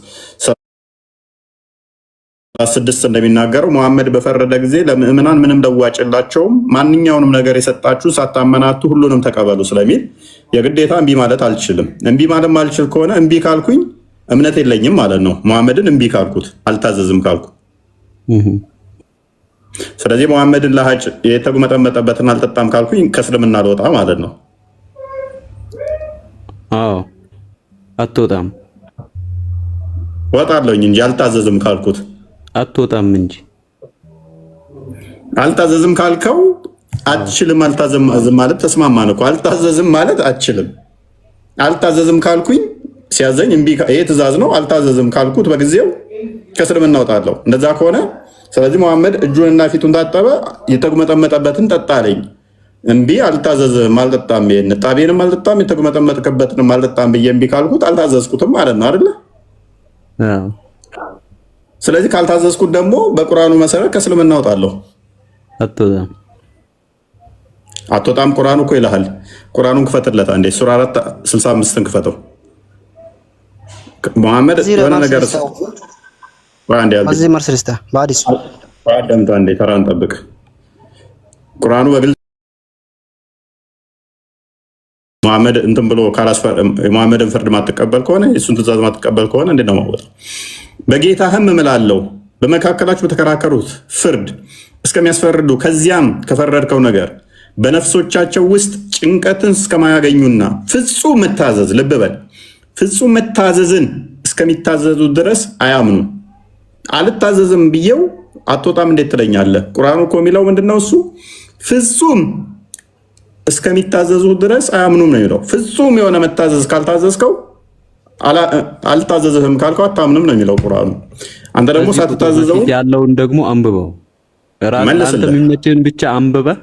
6 እንደሚናገረው ሙሐመድ በፈረደ ጊዜ ለምእመናን ምንም ለዋጭ የላቸውም፣ ማንኛውንም ነገር የሰጣችሁ ሳታመናቱ ሁሉንም ተቀበሉ ስለሚል የግዴታ እምቢ ማለት አልችልም። እምቢ ማለት ማልችል ከሆነ እምቢ ካልኩኝ እምነት የለኝም ማለት ነው። ሙሐመድን እምቢ ካልኩት አልታዘዝም ካልኩ፣ ስለዚህ ሙሐመድን ለሀጭ የተጉመጠመጠበትን አልጠጣም ካልኩኝ ከእስልምና ልወጣ ማለት ነው። አዎ አትወጣም። ወጣለሁኝ እንጂ አልታዘዝም ካልኩት አትወጣም እንጂ። አልታዘዝም ካልከው አትችልም። አልታዘዝም ማለት ተስማማን እኮ። አልታዘዝም ማለት አትችልም። አልታዘዝም ካልኩኝ ሲያዘኝ እምቢ፣ ይሄ ትእዛዝ ነው። አልታዘዝም ካልኩት በጊዜው ከእስልምና እወጣለሁ። እንደዛ ከሆነ ስለዚህ ሙሐመድ እጁንና ፊቱን ታጠበ፣ የተጉመጠመጠበትን ጠጣ አለኝ። እምቢ አልታዘዝም፣ አልጠጣም፣ ይሄን ጣቤንም አልጠጣም፣ የተጉመጠመጥከበትንም አልጠጣም ብዬ እምቢ ካልኩት አልታዘዝኩትም ማለት ነው አይደለ? ስለዚህ ካልታዘዝኩት ደግሞ በቁርአኑ መሰረት ከእስልምና እወጣለሁ። አትወጣም። ቁርአኑ እኮ ይልሃል። ቁርአኑን ክፈትለት አንዴ። ሱራ 4 65ን ክፈተው። ሙሐመድ የሆነ ነገር እዚህ መርስልስታ ባዲስ አዳምጣ አንዴ፣ ተራን ጠብቅ። ቁርአኑ በግልጽ ሙሐመድ እንትን ብሎ ሙሐመድን ፍርድ ማትቀበል ከሆነ የሱን ትእዛዝ ማትቀበል ከሆነ እንዴት ነው ማወጣው? በጌታህም እምላለሁ በመካከላችሁ በተከራከሩት ፍርድ እስከሚያስፈርዱ ከዚያም ከፈረድከው ነገር በነፍሶቻቸው ውስጥ ጭንቀትን እስከማያገኙና ፍጹም መታዘዝ፣ ልብ በል ፍጹም መታዘዝን እስከሚታዘዙ ድረስ አያምኑ። አልታዘዝም ብዬው አትወጣም እንዴት ትለኛለህ? ቁርአኑ እኮ የሚለው ምንድነው? እሱ ፍጹም እስከሚታዘዙ ድረስ አያምኑም ነው የሚለው። ፍጹም የሆነ መታዘዝ ካልታዘዝከው አልታዘዝህም ካልከው አታምንም ነው የሚለው ቁርአኑ። አንተ ደግሞ ሳትታዘዘው ያለውን ደግሞ አንብበው፣ አንተ የሚመችህን ብቻ አንብበህ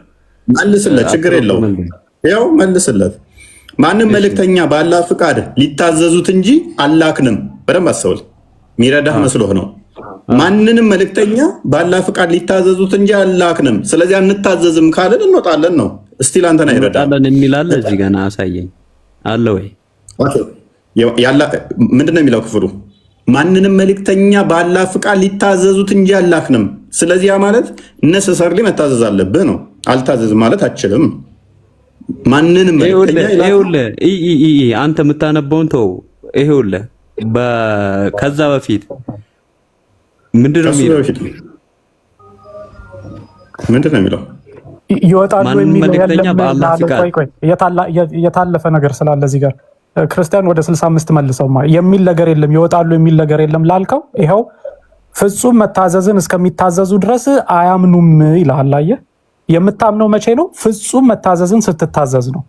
መልስለት። ችግር የለውም። ያው መልስለት። ማንም መልእክተኛ በአላህ ፍቃድ ሊታዘዙት እንጂ አላክንም። በደንብ አስተውል። የሚረዳህ መስሎህ ነው። ማንንም መልእክተኛ በአላህ ፍቃድ ሊታዘዙት እንጂ አላክንም። ስለዚህ አንታዘዝም ካልን እንወጣለን ነው። እስቲ ላንተና ይረዳል የሚላለ እዚህ ገና አሳየኝ አለ ወይ? ምንድነው የሚለው ክፍሉ? ማንንም መልእክተኛ በአላህ ፍቃድ ሊታዘዙት እንጂ አላክንም። ስለዚህ ያ ማለት ነሰሰርሊ መታዘዝ አለብህ ነው። አልታዘዝም ማለት አችልም። ማንንም መልእክተኛ አንተ የምታነበውን ተው። ይሄውልህ ከዛ በፊት ምንድነው የሚለው? ይወጣሉ የታለፈ ነገር ስላለ እዚህ ጋር ክርስቲያን ወደ 65 መልሰው የሚል ነገር የለም። ይወጣሉ የሚል ነገር የለም ላልከው ይኸው ፍጹም መታዘዝን እስከሚታዘዙ ድረስ አያምኑም ይልሃል። አየህ፣ የምታምነው መቼ ነው? ፍጹም መታዘዝን ስትታዘዝ ነው።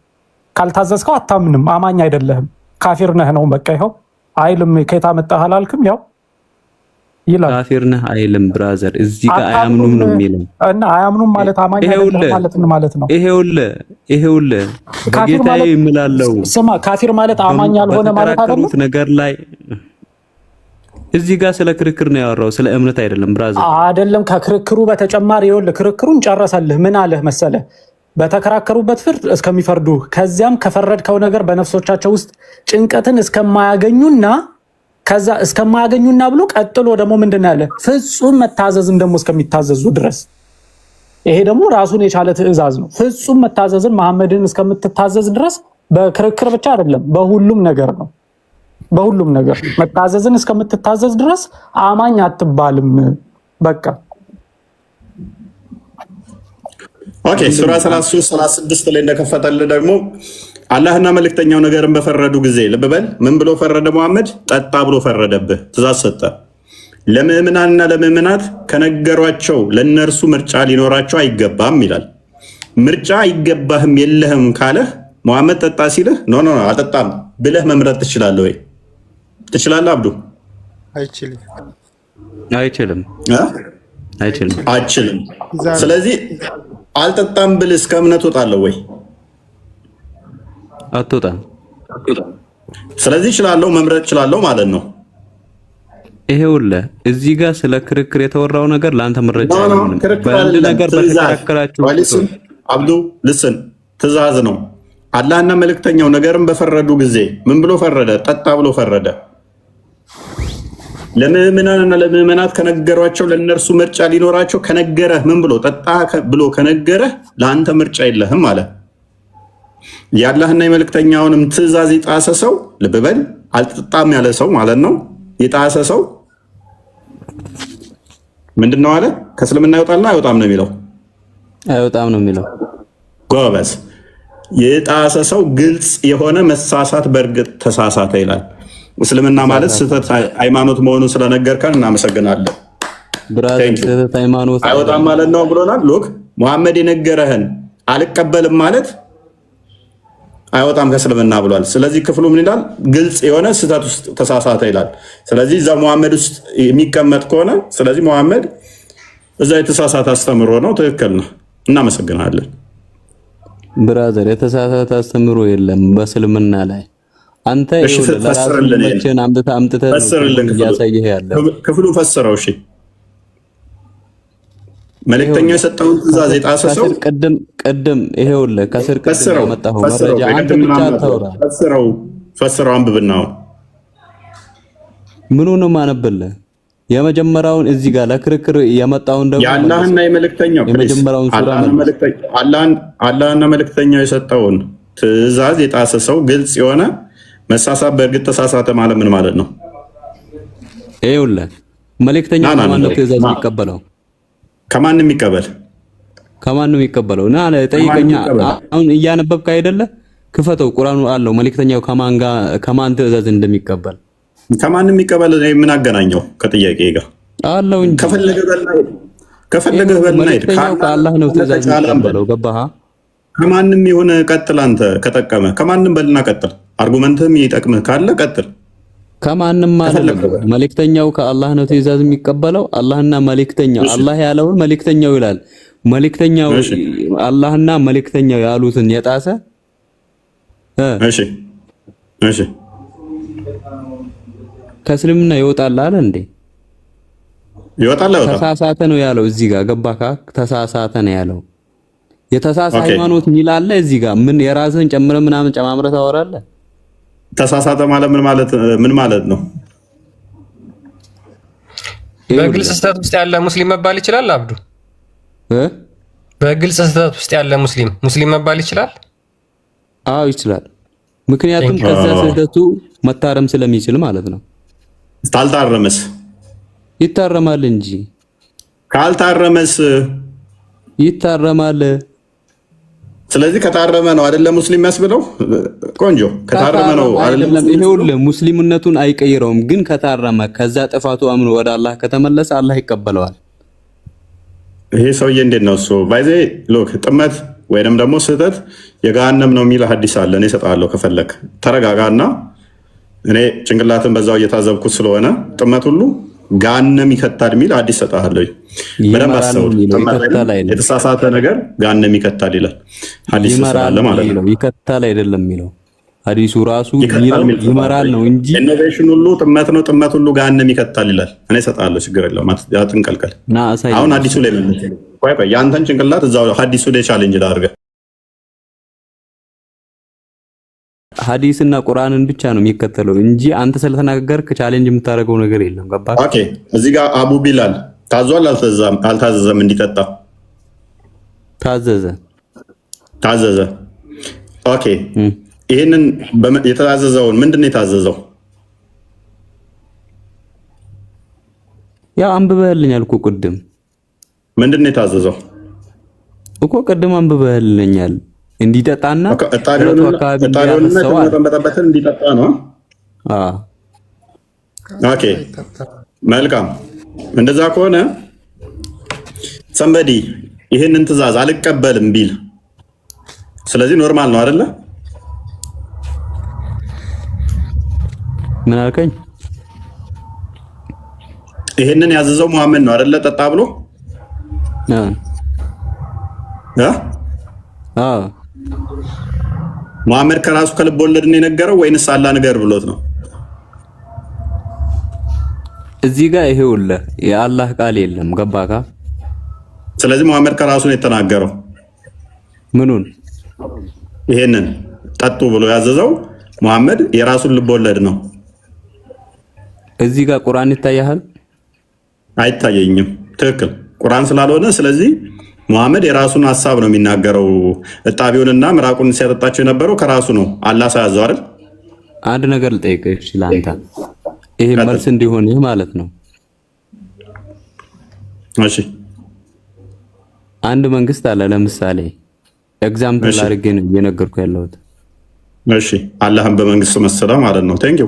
ካልታዘዝከው አታምንም፣ አማኝ አይደለህም፣ ካፊር ነህ ነው በቃ። ይኸው አይልም። ከየት አመጣህ አላልክም? ያው ይላል ካፊር ነህ አይልም። ብራዘር እዚህ ጋር አያምኑም ነው የሚለው እና አያምኑም ማለት አማኝ አይደለም ማለት ነው። ይሄውልህ በጌታዬ እምላለው። ስማ፣ ካፊር ማለት አማኝ ያልሆነ ማለት አይደለም ነገር ላይ እዚህ ጋር ስለ ክርክር ነው ያወራው፣ ስለ እምነት አይደለም ብራዘር። አይደለም ከክርክሩ በተጨማሪ ይኸውልህ ክርክሩን ጨረሰልህ። ምን አለህ መሰለህ? በተከራከሩበት ፍርድ እስከሚፈርዱ ከዚያም ከፈረድከው ነገር በነፍሶቻቸው ውስጥ ጭንቀትን እስከማያገኙና ከዛ እስከማያገኙና ብሎ ቀጥሎ ደግሞ ምንድነው ያለ ፍጹም መታዘዝን ደግሞ እስከሚታዘዙ ድረስ ይሄ ደግሞ ራሱን የቻለ ትእዛዝ ነው። ፍጹም መታዘዝን መሐመድን እስከምትታዘዝ ድረስ በክርክር ብቻ አይደለም፣ በሁሉም ነገር ነው። በሁሉም ነገር መታዘዝን እስከምትታዘዝ ድረስ አማኝ አትባልም። በቃ ኦኬ። ሱራ 33 36 ላይ እንደከፈተልህ ደግሞ አላህና መልእክተኛው ነገርን በፈረዱ ጊዜ ልብ በል ምን ብሎ ፈረደ? መሐመድ ጠጣ ብሎ ፈረደብህ፣ ትእዛዝ ሰጠ። ለምእምናንና ለምእምናት ከነገሯቸው ለነርሱ ምርጫ ሊኖራቸው አይገባም ይላል። ምርጫ አይገባህም የለህም ካለህ መሐመድ ጠጣ ሲልህ ኖ አልጠጣም ብለህ መምረጥ ትችላለህ ወይ? ትችላለህ አብዱ? አይችልም። ስለዚህ አልጠጣም ብልህ እስከ እምነት ወጣለሁ ወይ? አትወጣም። ስለዚህ እችላለሁ፣ መምረጥ እችላለሁ ማለት ነው። ይሄውልህ እዚህ ጋር ስለ ክርክር የተወራው ነገር ለአንተ መረጃ አይሆንም። በአንድ ነገር በተከራከራችሁ አብዱ ልስን ትእዛዝ ነው። አላህና መልእክተኛው ነገርን በፈረዱ ጊዜ ምን ብሎ ፈረደ? ጠጣ ብሎ ፈረደ። ለምእምናንና ለምእምናት ከነገሯቸው ለነርሱ ምርጫ ሊኖራቸው ከነገረህ ምን ብሎ ጠጣ ብሎ ከነገረህ ለአንተ ምርጫ የለህም ማለት የአላህና የመልእክተኛውንም ትእዛዝ የጣሰ ሰው ልብ በል አልጠጣም ያለ ሰው ማለት ነው። የጣሰ ሰው ምንድነው አለ? ከእስልምና ይወጣልና አይወጣም ነው የሚለው? አይወጣም ነው የሚለው። ጎበዝ። የጣሰ ሰው ግልጽ የሆነ መሳሳት በእርግጥ ተሳሳተ ይላል። እስልምና ማለት ስህተት ሃይማኖት መሆኑን ስለነገርከን እናመሰግናለን። ስህተት ሃይማኖት አይወጣም ማለት ነው ብሎናል። ሎክ ሙሐመድ የነገረህን አልቀበልም ማለት አይወጣም ከእስልምና ብሏል። ስለዚህ ክፍሉ ምን ይላል? ግልጽ የሆነ ስህተት ውስጥ ተሳሳተ ይላል። ስለዚህ እዛ ሙሐመድ ውስጥ የሚቀመጥ ከሆነ ስለዚህ ሙሐመድ እዛ የተሳሳተ አስተምሮ ነው። ትክክል ነው። እናመሰግናለን ብራዘር። የተሳሳተ አስተምሮ የለም በእስልምና ላይ። አንተ ለራስህን አምጥተህ እያሳየህ ያለው ክፍሉ ፈስረው። እሺ መልእክተኛው የሰጠውን ትእዛዝ የጣሰ ሰው ቅድም ይሄውልህ ከስር ቅድም ያመጣኸው መረጃ አንተ ብቻ አታውራ። ፈስረው አንብብና ምኑን ማነበልህ? የመጀመሪያውን እዚህ ጋር ለክርክር የመጣውን ደግሞ የአላህና የመልእክተኛው የመጀመሪያውን ሱራ አላህና መልእክተኛው የሰጠውን ትእዛዝ የጣሰ ሰው ግልጽ የሆነ መሳሳት በእርግጥ ተሳሳተ ማለት ምን ማለት ነው? ይኸውልህ መልእክተኛው ከማን ትእዛዝ የሚቀበለው? ከማንም ይቀበል ከማንም ይቀበለው እና ጠይቀኛ። አሁን እያነበብክ አይደለ? ክፈተው፣ ቁርአኑ አለው መልእክተኛው ከማን ትእዛዝ እንደሚቀበል። ከማንም ይቀበል ምን አገናኘው ከጥያቄ ጋር? አለው እንጂ ከፈለገህ በልናይድ ከአላህ ነው ትእዛዝ የሚቀበለው። ገባህ? ከማንም የሆነ ቀጥል። አንተ ከጠቀመ ከማንም በልና ቀጥል። አርጉመንትም ይጠቅምህ ካለ ቀጥል። ከማንም ማለት መልእክተኛው ከአላህ ነው ትእዛዝ የሚቀበለው። አላህና መልእክተኛው አላህ ያለውን መልእክተኛው ይላል። መልእክተኛው አላህና መልእክተኛው ያሉትን የጣሰ እሺ ከእስልምና ይወጣል አለ እንዴ? ይወጣል። ተሳሳተ ነው ያለው እዚህ ጋር። ገባካ? ተሳሳተ ነው ያለው። የተሳሳተ ሃይማኖት ሚል አለ እዚህ ጋር። ምን የራስህን ጨምረ ምናምን ጨማምረ ታወራለህ? ተሳሳተ ማለት ምን ማለት ነው? በግልጽ ስህተት ውስጥ ያለ ሙስሊም መባል ይችላል? አብዱ በግልጽ ስህተት ውስጥ ያለ ሙስሊም መባል ይችላል? አዎ ይችላል። ምክንያቱም ከዛ ስህተቱ መታረም ስለሚችል ማለት ነው። ካልታረመስ? ይታረማል እንጂ። ካልታረመስ? ይታረማል። ስለዚህ ከታረመ ነው አይደለም ሙስሊም የሚያስብለው? ቆንጆ ከታረመ ነው አይደለም። ይሄውልህ ሙስሊምነቱን አይቀይረውም፣ ግን ከታረመ ከዛ ጥፋቱ አምኖ ወደ አላህ ከተመለሰ አላህ ይቀበለዋል። ይሄ ሰውዬ እንዴት ነው እሱ ባይዜ ሎክ ጥመት ወይንም ደግሞ ስህተት የገሃነም ነው የሚል ሐዲስ አለ። እኔ እሰጥሃለሁ ከፈለክ ተረጋጋና፣ እኔ ጭንቅላትን በዛው እየታዘብኩት ስለሆነ ጥመት ሁሉ ገሃነም ይከታል የሚል ሐዲስ እሰጥሃለሁ። በደንብ አስተውል። የተሳሳተ ነገር ገሃነም ይከታል ይላል ሐዲስ ስላለ ማለት ነው። ይከታል አይደለም የሚለው ሐዲሱ ራሱ ይመራል ነው እንጂ ኢኖቬሽን ሁሉ ጥመት ነው፣ ጥመት ሁሉ ገሃነም ይከታል ይላል። እኔ እሰጥሃለሁ፣ ችግር የለውም። አትንቀልቀል። አሁን ሐዲሱ ላይ መለስ ቆይ የአንተን ጭንቅላት እዛው ሐዲሱ ላይ ቻሌንጅ ላድርገህ። ሐዲስና ቁርአንን ብቻ ነው የሚከተለው እንጂ አንተ ስለተናገርክ ቻሌንጅ የምታደርገው ነገር የለም። ገባህ? ኦኬ እዚህ ጋር አቡ ቢላል ታዟል አልታዘዘም? እንዲጠጣ ታዘዘ። ኦኬ ይሄንን የታዘዘውን ምንድነው የታዘዘው? ያው አንብበህልኛል እኮ ቅድም። ምንድነው የታዘዘው እኮ ቅድም አንብበህልኛል። እንዲጠጣና እጣሪውን እንዲጠጣ ነው። ኦኬ መልካም። እንደዛ ከሆነ ሰንበዲ ይህንን ትእዛዝ አልቀበልም ቢል ስለዚህ ኖርማል ነው አይደለ? ምን አልከኝ? ይህንን ያዘዘው መሐመድ ነው አይደለ? ጠጣ ብሎ መሐመድ ከራሱ ከልብ ወለድ ነው የነገረው ወይንስ አላህ ንገር ብሎት ነው? እዚህ ጋር ይሄውልህ የአላህ ቃል የለም። ገባካ? ስለዚህ መሐመድ ከራሱ ነው የተናገረው። ምኑን? ይሄንን ጠጡ ብሎ ያዘዘው መሐመድ የራሱን ልብ ወለድ ነው። እዚህ ጋር ቁርአን ይታያል? አይታየኝም። ትክክል ቁርአን ስላልሆነ ስለዚህ መሐመድ የራሱን ሐሳብ ነው የሚናገረው። እጣቢውንና ምራቁን ሲያጠጣቸው የነበረው ከራሱ ነው፣ አላህ ሳያዘው አይደል? አንድ ነገር ልጠይቅህ ለአንተ ይሄ መልስ እንዲሆን ማለት ነው። እሺ አንድ መንግስት አለ። ለምሳሌ ኤግዛምፕል አድርጌ ነው እየነገርኩ ያለሁት። እሺ አላህን በመንግስቱ መሰለ ማለት ነው። ቴንክ ዩ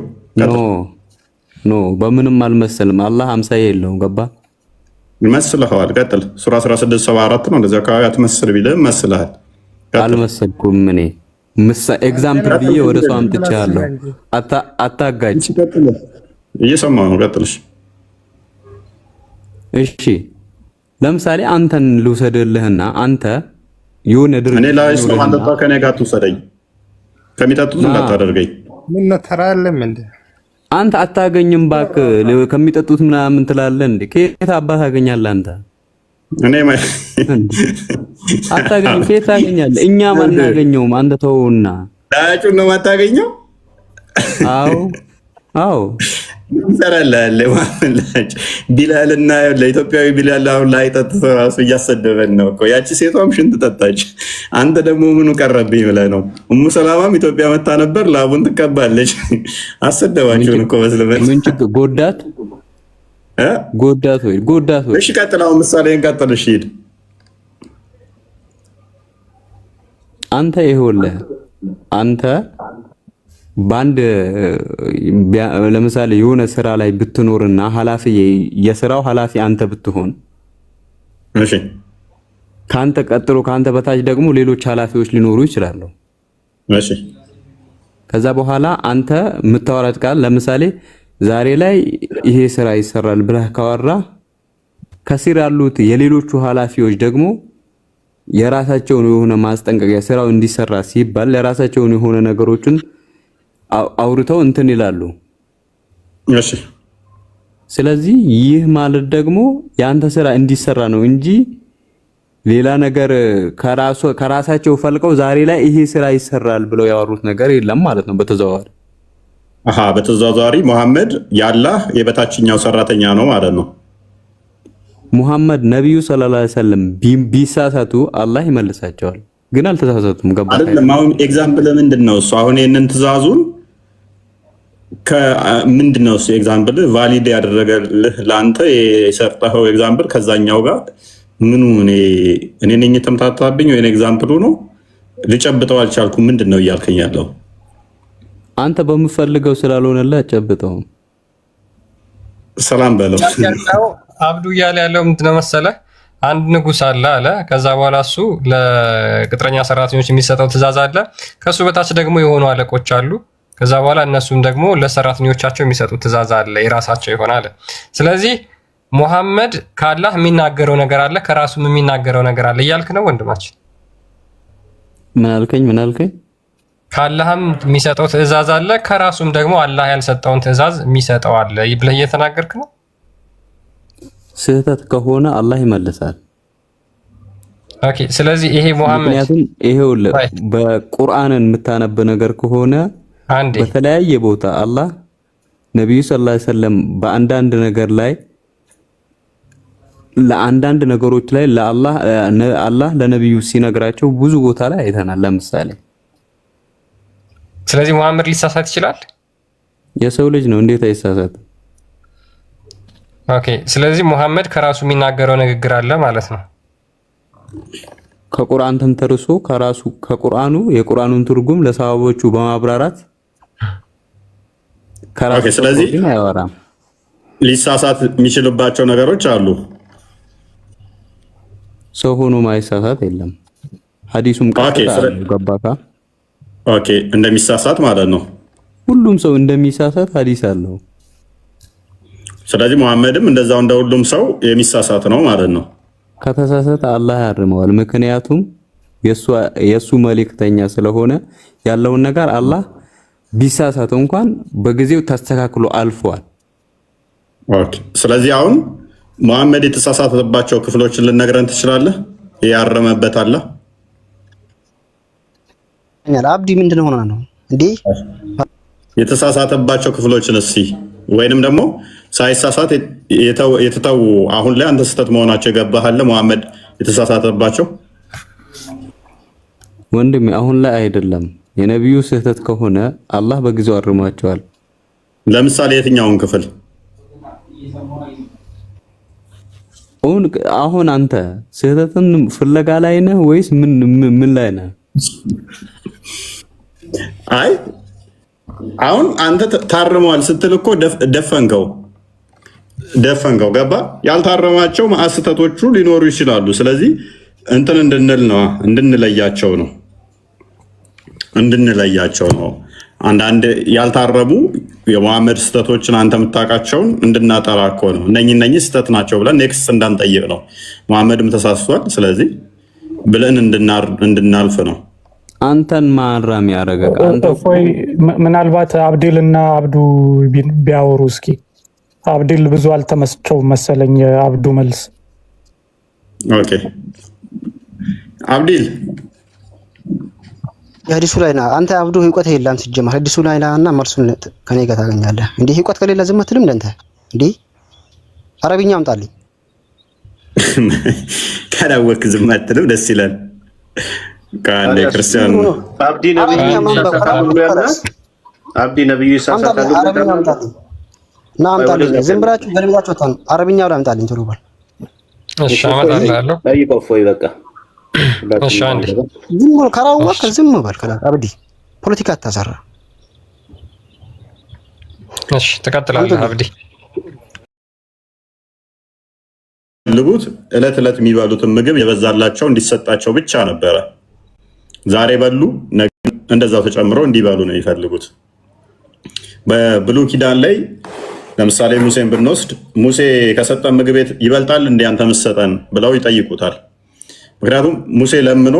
ኖ በምንም አልመሰልም። አላህ አምሳያ የለውም። ገባ? ይመስልሃል? ቀጥል። ሱራ 16:74 ነው። እንደዚህ አካባቢ አትመስል ቢልህ መስልሃል። አልመሰልኩም። እኔ ኤግዛምፕል ብዬ ወደ ሰው አምጥቻለሁ። አታጋጭ። እየሰማሁ ነው። ቀጥልሽ። እሺ ለምሳሌ አንተን ልውሰድልህና አንተ የሆነ ድርጅት እኔ ላይ ሰው አንተ ከኔ ጋር ትውሰደኝ፣ ከሚጠጡት እንዳታደርገኝ። ምን ተራለም እንዴ? አንተ አታገኝም እባክህ። ከሚጠጡት ምናምን ትላለህ እንዴ? ከየት አባት ታገኛለህ አንተ? እኔ አታገኝም። ከየት ታገኛለህ? እኛም አናገኘውም። አንተ ተውና ዳጩን ነው የማታገኘው። አዎ ይሰራላል ማለት ቢላልና ለኢትዮጵያዊ ቢላል አሁን ላይ ጠጥቶ ራሱ እያሰደበን ነው እኮ። ያቺ ሴቷም ሽንት ጠጣች፣ አንተ ደግሞ ምኑ ቀረብኝ ብለህ ነው። እሙ ሰላማም ኢትዮጵያ መታ ነበር፣ ላቡን ትቀባለች። አሰደባችሁን እኮ በስልመት ምን ችግር ጎዳት ወይ? እሺ ቀጥል። አሁን ምሳሌን ቀጥል። እሺ ሂድ አንተ። ይኸውልህ አንተ ባንድ ለምሳሌ የሆነ ስራ ላይ ብትኖርና የስራው ኃላፊ አንተ ብትሆን፣ እሺ ካንተ ቀጥሎ ካንተ በታች ደግሞ ሌሎች ኃላፊዎች ሊኖሩ ይችላሉ። እሺ ከዛ በኋላ አንተ የምታወራት ቃል ለምሳሌ ዛሬ ላይ ይሄ ስራ ይሰራል ብለህ ካወራ ከስር ያሉት የሌሎቹ ኃላፊዎች ደግሞ የራሳቸውን የሆነ ማስጠንቀቂያ ስራው እንዲሰራ ሲባል ለራሳቸውን የሆነ ነገሮችን አውርተው እንትን ይላሉ። እሺ ስለዚህ ይህ ማለት ደግሞ ያንተ ስራ እንዲሰራ ነው እንጂ ሌላ ነገር ከራሳቸው ፈልቀው ዛሬ ላይ ይሄ ስራ ይሰራል ብለው ያወሩት ነገር የለም ማለት ነው። በተዘዋዋሪ በተዘዋዋሪ መሐመድ የአላህ የበታችኛው ሰራተኛ ነው ማለት ነው። ሙሐመድ ነብዩ ሰለላሁ ዐለይሂ ወሰለም ቢሳሳቱ አላህ ይመልሳቸዋል፣ ግን አልተሳሳቱም። ገባ አይደለም? አሁን ኤግዛምፕል ምንድነው እሱ? አሁን ይሄንን ትእዛዙን ምንድነው እሱ ኤግዛምፕል ቫሊድ ያደረገልህ ለአንተ የሰጠኸው ኤግዛምፕል ከዛኛው ጋር ምኑ? እኔ ነኝ የተምታታብኝ ወይ ኤግዛምፕሉ ነው? ልጨብጠው አልቻልኩም። ምንድነው እያልከኝ ያለው? አንተ በምፈልገው ስላልሆነልህ አጨብጠውም። ሰላም በለው። አብዱ እያለ ያለው ምንድነው መሰለህ? አንድ ንጉስ አለ። ከዛ በኋላ እሱ ለቅጥረኛ ሰራተኞች የሚሰጠው ትእዛዝ አለ። ከሱ በታች ደግሞ የሆኑ አለቆች አሉ። ከዛ በኋላ እነሱም ደግሞ ለሰራተኞቻቸው የሚሰጡት ትእዛዝ አለ፣ የራሳቸው ይሆናል። ስለዚህ ሙሐመድ ከአላህ የሚናገረው ነገር አለ፣ ከራሱም የሚናገረው ነገር አለ እያልክ ነው ወንድማችን? ምን አልከኝ? ከአላህም የሚሰጠው ትእዛዝ አለ፣ ከራሱም ደግሞ አላህ ያልሰጠውን ትእዛዝ የሚሰጠው አለ ብለህ እየተናገርክ ነው። ስህተት ከሆነ አላህ ይመልሳል። ኦኬ። ስለዚህ ይሄ ሙሐመድ ምክንያቱም ይሄው በቁርአንን የምታነብ ነገር ከሆነ በተለያየ ቦታ አላህ ነብዩ ሰለላሁ ዐለይሂ ወሰለም በአንዳንድ ነገር ላይ ለአንዳንድ ነገሮች ላይ አላህ ለነብዩ ሲነግራቸው ብዙ ቦታ ላይ አይተናል። ለምሳሌ ስለዚህ መሐመድ ሊሳሳት ይችላል? የሰው ልጅ ነው፣ እንዴት አይሳሳት? ኦኬ። ስለዚህ መሐመድ ከራሱ የሚናገረው ንግግር አለ ማለት ነው። ከቁርአን ተንተርሶ ከራሱ ከቁርአኑ የቁርአኑን ትርጉም ለሰሃቦቹ በማብራራት ኦኬ። ስለዚህ ሊሳሳት የሚችልባቸው ነገሮች አሉ። ሰው ሆኖ ማይሳሳት የለም። ሐዲሱም ገባካ? ኦኬ። እንደሚሳሳት ማለት ነው። ሁሉም ሰው እንደሚሳሳት ሐዲስ አለው። ስለዚህ መሐመድም እንደዛው እንደ ሁሉም ሰው የሚሳሳት ነው ማለት ነው። ከተሳሳተ አላህ ያርመዋል። ምክንያቱም የሱ መልእክተኛ ስለሆነ ያለውን ነገር አላህ ቢሳሳት እንኳን በጊዜው ተስተካክሎ አልፏል። ኦኬ። ስለዚህ አሁን መሐመድ የተሳሳተባቸው ክፍሎችን ልነግረን ትችላለህ? ያረመበት አለ? አብዲ ምንድነው ሆነ ነው እንዴ? የተሳሳተባቸው ክፍሎችን እስኪ ወይንም ደግሞ ሳይሳሳት የተተው አሁን ላይ አንተ ስህተት መሆናቸው የገባሃል መሐመድ የተሳሳተባቸው? ወንድሜ አሁን ላይ አይደለም። የነብዩ ስህተት ከሆነ አላህ በጊዜው አርሟቸዋል። ለምሳሌ የትኛውን ክፍል? አሁን አንተ ስህተትን ፍለጋ ላይ ነህ ወይስ ምን ላይ ነህ? አይ አሁን አንተ ታርመዋል ስትል እኮ ደፈንከው ገባ? ያልታረማቸው ማስተቶቹ ሊኖሩ ይችላሉ። ስለዚህ እንትን እንድንለያቸው ነው። አንዳንድ ያልታረሙ የመሐመድ ስተቶችን አንተ የምታውቃቸውን እንድናጠራ እኮ ነው። እነኚህ ስተት ናቸው ብለን ኔክስት እንዳንጠይቅ ነው። መሐመድም ተሳስቷል ስለዚህ ብለን እንድናልፍ ነው። አንተን ማራም ያረጋጋ ምናልባት አብዲልና አብዱ ቢያወሩ እስኪ። አብዲል ብዙ አልተመቸው መሰለኝ አብዱ መልስ። ኦኬ አብዲል ሐዲሱ ላይ ና አንተ አብዱ ህይወት የለም ሲጀመር ሐዲሱ ላይ ና እና መልሱን ከኔ ጋር ታገኛለህ። እንዴ ህይወት ከሌለ ዝም አትልም እንዴ? እንዴ አረብኛ አምጣልኝ። ካላወቅ ዝም አትልም ደስ ይላል። ካለ ክርስቲያን አብዲ ነብዩ ይሳሳታሉ። አረብኛ አምጣልኝ እና አምጣልኝ። ዝም ብላችሁ ገልብላችሁ ወጣን። አረብኛው ላይ አምጣልኝ ቶሎ በል። እሺ አመጣለሁ። ጠይቀው ፎይ በቃ እሺ አንዴ ዝም ብሎ ካላወቅ ዝም በል። አብዲ ፖለቲካ አታሰራ። እሺ ተቀጥላለህ አብዲ። ልቡት እለት የሚባሉትን ምግብ የበዛላቸው እንዲሰጣቸው ብቻ ነበረ። ዛሬ በሉ ነገ እንደዛው ተጨምሮ እንዲበሉ ነው የሚፈልጉት። በብሉይ ኪዳን ላይ ለምሳሌ ሙሴን ብንወስድ ሙሴ ከሰጠን ምግብ ይበልጣል እንዴ አንተ ምሰጠን ብለው ይጠይቁታል። ምክንያቱም ሙሴ ለምኖ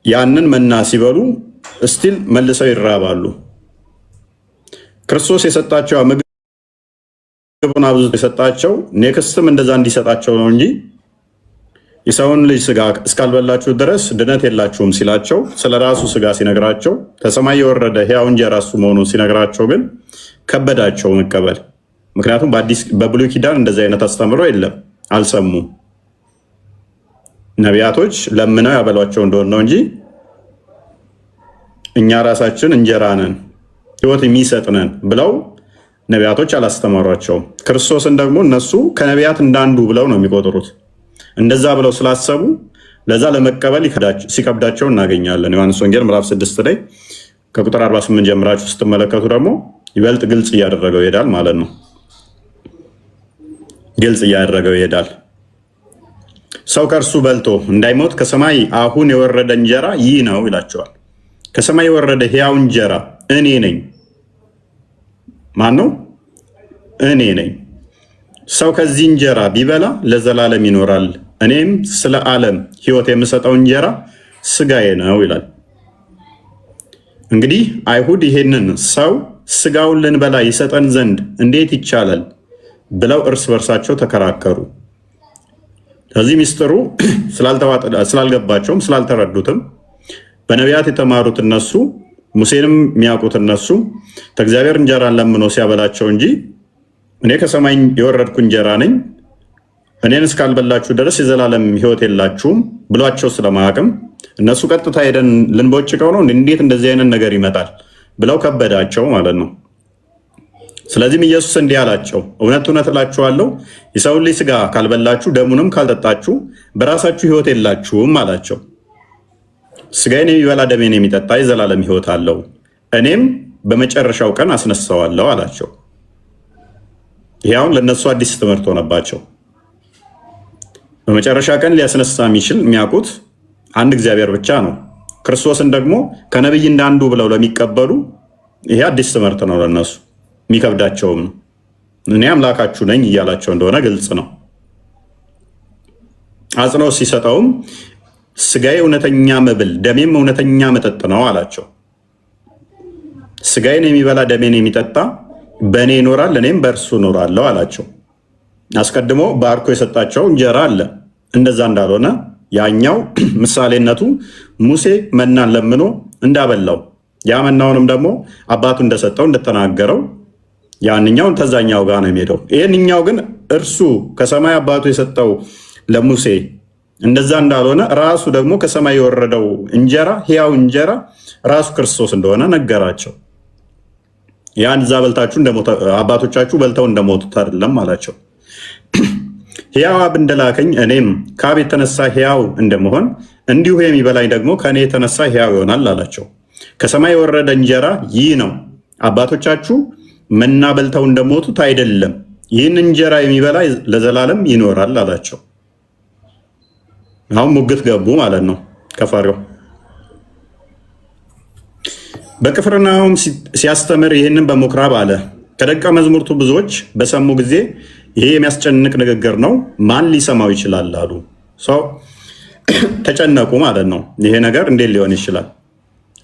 ያንን መና ሲበሉ እስቲል መልሰው ይራባሉ። ክርስቶስ የሰጣቸው ምግብን አብዝቶ የሰጣቸው ኔክስትም እንደዛ እንዲሰጣቸው ነው እንጂ የሰውን ልጅ ስጋ እስካልበላችሁ ድረስ ድነት የላችሁም ሲላቸው ስለ ራሱ ስጋ ሲነግራቸው ከሰማይ የወረደ ሕያው እንጀራ እሱ መሆኑን ሲነግራቸው ግን ከበዳቸው መቀበል። ምክንያቱም በብሉይ ኪዳን እንደዚህ አይነት አስተምሮ የለም፣ አልሰሙም። ነቢያቶች ለምነው ያበሏቸው እንደሆነ ነው እንጂ እኛ ራሳችን እንጀራ ነን ሕይወት የሚሰጥ ነን ብለው ነቢያቶች አላስተማሯቸውም። ክርስቶስን ደግሞ እነሱ ከነቢያት እንዳንዱ ብለው ነው የሚቆጥሩት። እንደዛ ብለው ስላሰቡ ለዛ ለመቀበል ሲከብዳቸው እናገኛለን። ዮሐንስ ወንጌል ምዕራፍ 6 ላይ ከቁጥር 48 ጀምራችሁ ስትመለከቱ ደግሞ ይበልጥ ግልጽ እያደረገው ይሄዳል ማለት ነው። ግልጽ እያደረገው ይሄዳል። ሰው ከእርሱ በልቶ እንዳይሞት ከሰማይ አሁን የወረደ እንጀራ ይህ ነው ይላቸዋል። ከሰማይ የወረደ ሕያው እንጀራ እኔ ነኝ። ማን ነው? እኔ ነኝ። ሰው ከዚህ እንጀራ ቢበላ ለዘላለም ይኖራል፣ እኔም ስለ ዓለም ሕይወት የምሰጠው እንጀራ ስጋዬ ነው ይላል። እንግዲህ አይሁድ ይሄንን ሰው ስጋውን ልንበላ ይሰጠን ዘንድ እንዴት ይቻላል ብለው እርስ በርሳቸው ተከራከሩ። ከዚህ ሚስጥሩ ስላልገባቸውም ስላልተረዱትም በነቢያት የተማሩት እነሱ ሙሴንም የሚያውቁት እነሱ ከእግዚአብሔር እንጀራን ለምኖ ሲያበላቸው እንጂ እኔ ከሰማይ የወረድኩ እንጀራ ነኝ፣ እኔን እስካልበላችሁ ድረስ የዘላለም ሕይወት የላችሁም ብሏቸው ስለማያውቅም እነሱ ቀጥታ ሄደን ልንቦጭቀው ነው እንዴት እንደዚህ አይነት ነገር ይመጣል ብለው ከበዳቸው ማለት ነው። ስለዚህም ኢየሱስ እንዲህ አላቸው፣ እውነት እውነት እላችኋለሁ የሰውን ልጅ ስጋ ካልበላችሁ ደሙንም ካልጠጣችሁ በራሳችሁ ሕይወት የላችሁም አላቸው። ስጋዬን የሚበላ ደሜን የሚጠጣ የዘላለም ሕይወት አለው፣ እኔም በመጨረሻው ቀን አስነሳዋለሁ አላቸው። ይህ አሁን ለእነሱ አዲስ ትምህርት ሆነባቸው። በመጨረሻ ቀን ሊያስነሳ የሚችል የሚያውቁት አንድ እግዚአብሔር ብቻ ነው። ክርስቶስን ደግሞ ከነቢይ እንዳንዱ ብለው ለሚቀበሉ ይሄ አዲስ ትምህርት ነው፣ ለነሱ የሚከብዳቸውም ነው። እኔ አምላካችሁ ነኝ እያላቸው እንደሆነ ግልጽ ነው። አጽንኦት ሲሰጠውም ስጋዬ እውነተኛ መብል ደሜም እውነተኛ መጠጥ ነው አላቸው። ስጋዬን የሚበላ ደሜን የሚጠጣ በእኔ ይኖራል፣ እኔም በእርሱ እኖራለሁ አላቸው። አስቀድሞ ባርኮ የሰጣቸው እንጀራ አለ። እንደዛ እንዳልሆነ ያኛው ምሳሌነቱ ሙሴ መናን ለምኖ እንዳበላው ያ መናውንም ደግሞ አባቱ እንደሰጠው እንደተናገረው ያንኛውን ተዛኛው ጋር ነው የሚሄደው። ይህንኛው ግን እርሱ ከሰማይ አባቱ የሰጠው ለሙሴ እንደዛ እንዳልሆነ ራሱ ደግሞ ከሰማይ የወረደው እንጀራ ሕያው እንጀራ ራሱ ክርስቶስ እንደሆነ ነገራቸው። ያን እዛ በልታችሁ አባቶቻችሁ በልተው እንደሞቱት አይደለም አላቸው። ሕያው አብ እንደላከኝ እኔም ከአብ የተነሳ ሕያው እንደመሆን እንዲሁ የሚበላኝ ደግሞ ከእኔ የተነሳ ሕያው ይሆናል አላቸው። ከሰማይ የወረደ እንጀራ ይህ ነው፣ አባቶቻችሁ መና በልተው እንደሞቱት አይደለም፣ ይህን እንጀራ የሚበላ ለዘላለም ይኖራል አላቸው። አሁን ሙግት ገቡ ማለት ነው ከፋሪው። በቅፍርናሆም ሲያስተምር ይህንን በምኩራብ አለ። ከደቀ መዛሙርቱ ብዙዎች በሰሙ ጊዜ ይሄ የሚያስጨንቅ ንግግር ነው፣ ማን ሊሰማው ይችላል አሉ። ሰው ተጨነቁ ማለት ነው። ይሄ ነገር እንዴት ሊሆን ይችላል?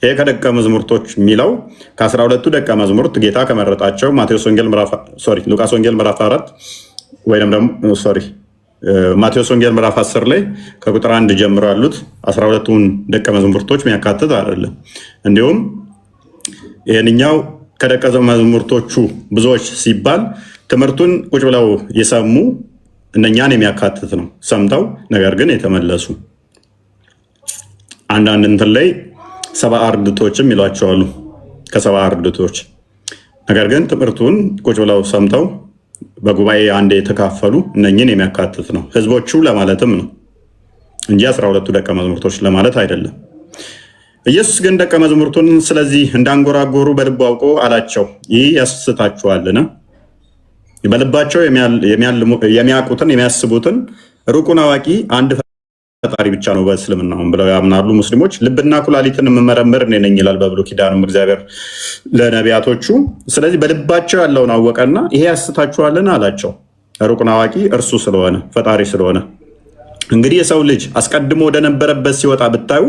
ይሄ ከደቀ መዛሙርቶች የሚለው ከ12ቱ ደቀ መዛሙርት ጌታ ከመረጣቸው ሉቃስ ወንጌል ምዕራፍ 4 ወይም ደግሞ ማቴዎስ ወንጌል ምዕራፍ 10 ላይ ከቁጥር 1 ጀምሮ ያሉት 12ቱን ደቀ መዛሙርቶች የሚያካትት አይደለም። እንዲሁም ይህንኛው ከደቀ መዛሙርቶቹ ብዙዎች ሲባል ትምህርቱን ቁጭ ብለው የሰሙ እነኛን የሚያካትት ነው። ሰምተው ነገር ግን የተመለሱ አንዳንድ እንትን ላይ 70 አርድእቶችም ይሏቸዋሉ። ከ70 አርድእቶች ነገር ግን ትምህርቱን ቁጭ ብለው ሰምተው በጉባኤ አንድ የተካፈሉ እነኝን የሚያካትት ነው። ህዝቦቹ ለማለትም ነው እንጂ 12ቱ ደቀ መዛሙርቶች ለማለት አይደለም። ኢየሱስ ግን ደቀ መዛሙርቱን ስለዚህ እንዳንጎራጎሩ በልቡ አውቆ አላቸው፣ ይህ ያስታችኋልን? በልባቸው የሚያውቁትን የሚያስቡትን ሩቁን አዋቂ አንድ ፈጣሪ ብቻ ነው በእስልምናውም ብለው ያምናሉ ሙስሊሞች። ልብና ኩላሊትን የምመረምር እኔ ነኝ ይላል በብሉይ ኪዳንም እግዚአብሔር ለነቢያቶቹ። ስለዚህ በልባቸው ያለውን አወቀና ይሄ ያስታችኋልን አላቸው። ሩቁን አዋቂ እርሱ ስለሆነ ፈጣሪ ስለሆነ እንግዲህ የሰው ልጅ አስቀድሞ ወደነበረበት ሲወጣ ብታዩ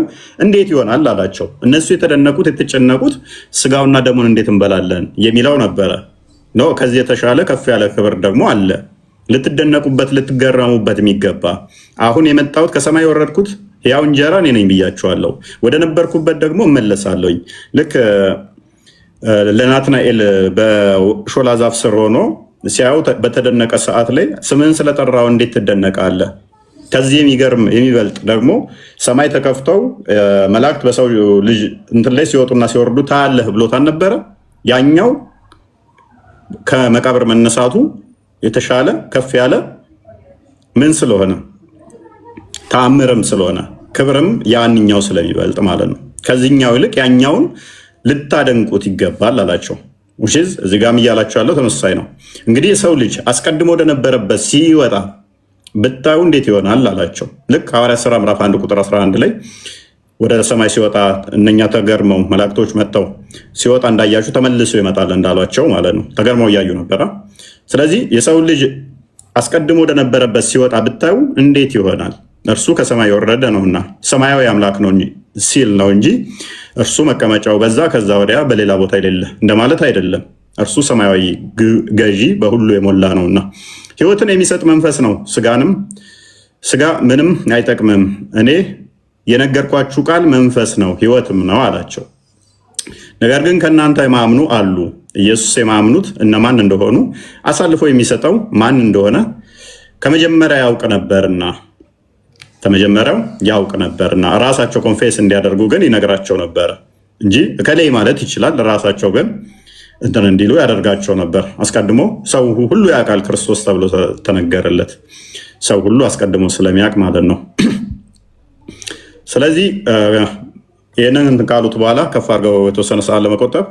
እንዴት ይሆናል አላቸው። እነሱ የተደነቁት የተጨነቁት ስጋውና ደሙን እንዴት እንበላለን የሚለው ነበረ። ከዚህ የተሻለ ከፍ ያለ ክብር ደግሞ አለ፣ ልትደነቁበት ልትገረሙበት የሚገባ። አሁን የመጣሁት ከሰማይ የወረድኩት ሕያው እንጀራ እኔ ነኝ ብያቸዋለሁ። ወደ ነበርኩበት ደግሞ እመለሳለሁኝ። ልክ ለናትናኤል በሾላ ዛፍ ስር ሆኖ ሲያዩ በተደነቀ ሰዓት ላይ ስምህን ስለጠራው እንዴት ትደነቃለህ? ከዚህ የሚገርም የሚበልጥ ደግሞ ሰማይ ተከፍተው መላእክት በሰው ልጅ እንትን ላይ ሲወጡና ሲወርዱ ታያለህ ብሎታል ነበረ። ያኛው ከመቃብር መነሳቱ የተሻለ ከፍ ያለ ምን ስለሆነ ተአምርም ስለሆነ ክብርም ያንኛው ስለሚበልጥ ማለት ነው። ከዚህኛው ይልቅ ያኛውን ልታደንቁት ይገባል አላቸው። ውሽዝ እዚህ ጋም እያላቸው ያለው ተመሳሳይ ነው። እንግዲህ የሰው ልጅ አስቀድሞ ወደነበረበት ሲወጣ ብታዩ እንዴት ይሆናል አላቸው። ልክ ሐዋርያት ሥራ ምዕራፍ 1 ቁጥር 11 ላይ ወደ ሰማይ ሲወጣ እነኛ ተገርመው መላእክቶች መጥተው ሲወጣ እንዳያችሁ ተመልሶ ይመጣል እንዳሏቸው ማለት ነው። ተገርመው እያዩ ነበረ። ስለዚህ የሰው ልጅ አስቀድሞ ወደነበረበት ሲወጣ ብታዩ እንዴት ይሆናል? እርሱ ከሰማይ የወረደ ነውና ሰማያዊ አምላክ ነው ሲል ነው እንጂ እርሱ መቀመጫው በዛ ከዛ ወዲያ በሌላ ቦታ የሌለ እንደማለት አይደለም። እርሱ ሰማያዊ ገዢ በሁሉ የሞላ ነውና ሕይወትን የሚሰጥ መንፈስ ነው። ስጋ ምንም አይጠቅምም። እኔ የነገርኳችሁ ቃል መንፈስ ነው ሕይወትም ነው አላቸው። ነገር ግን ከእናንተ የማምኑ አሉ። ኢየሱስ የማምኑት እነማን እንደሆኑ አሳልፎ የሚሰጠው ማን እንደሆነ ከመጀመሪያው ያውቅ ነበርና ራሳቸው ኮንፌስ እንዲያደርጉ ግን ይነግራቸው ነበረ እንጂ እከሌ ማለት ይችላል። ራሳቸው ግን እንትን እንዲሉ ያደርጋቸው ነበር። አስቀድሞ ሰው ሁሉ ያውቃል ክርስቶስ ተብሎ ተነገረለት። ሰው ሁሉ አስቀድሞ ስለሚያውቅ ማለት ነው። ስለዚህ ይህንን ካሉት በኋላ ከፍ አድርገው የተወሰነ ሰዓት ለመቆጠብ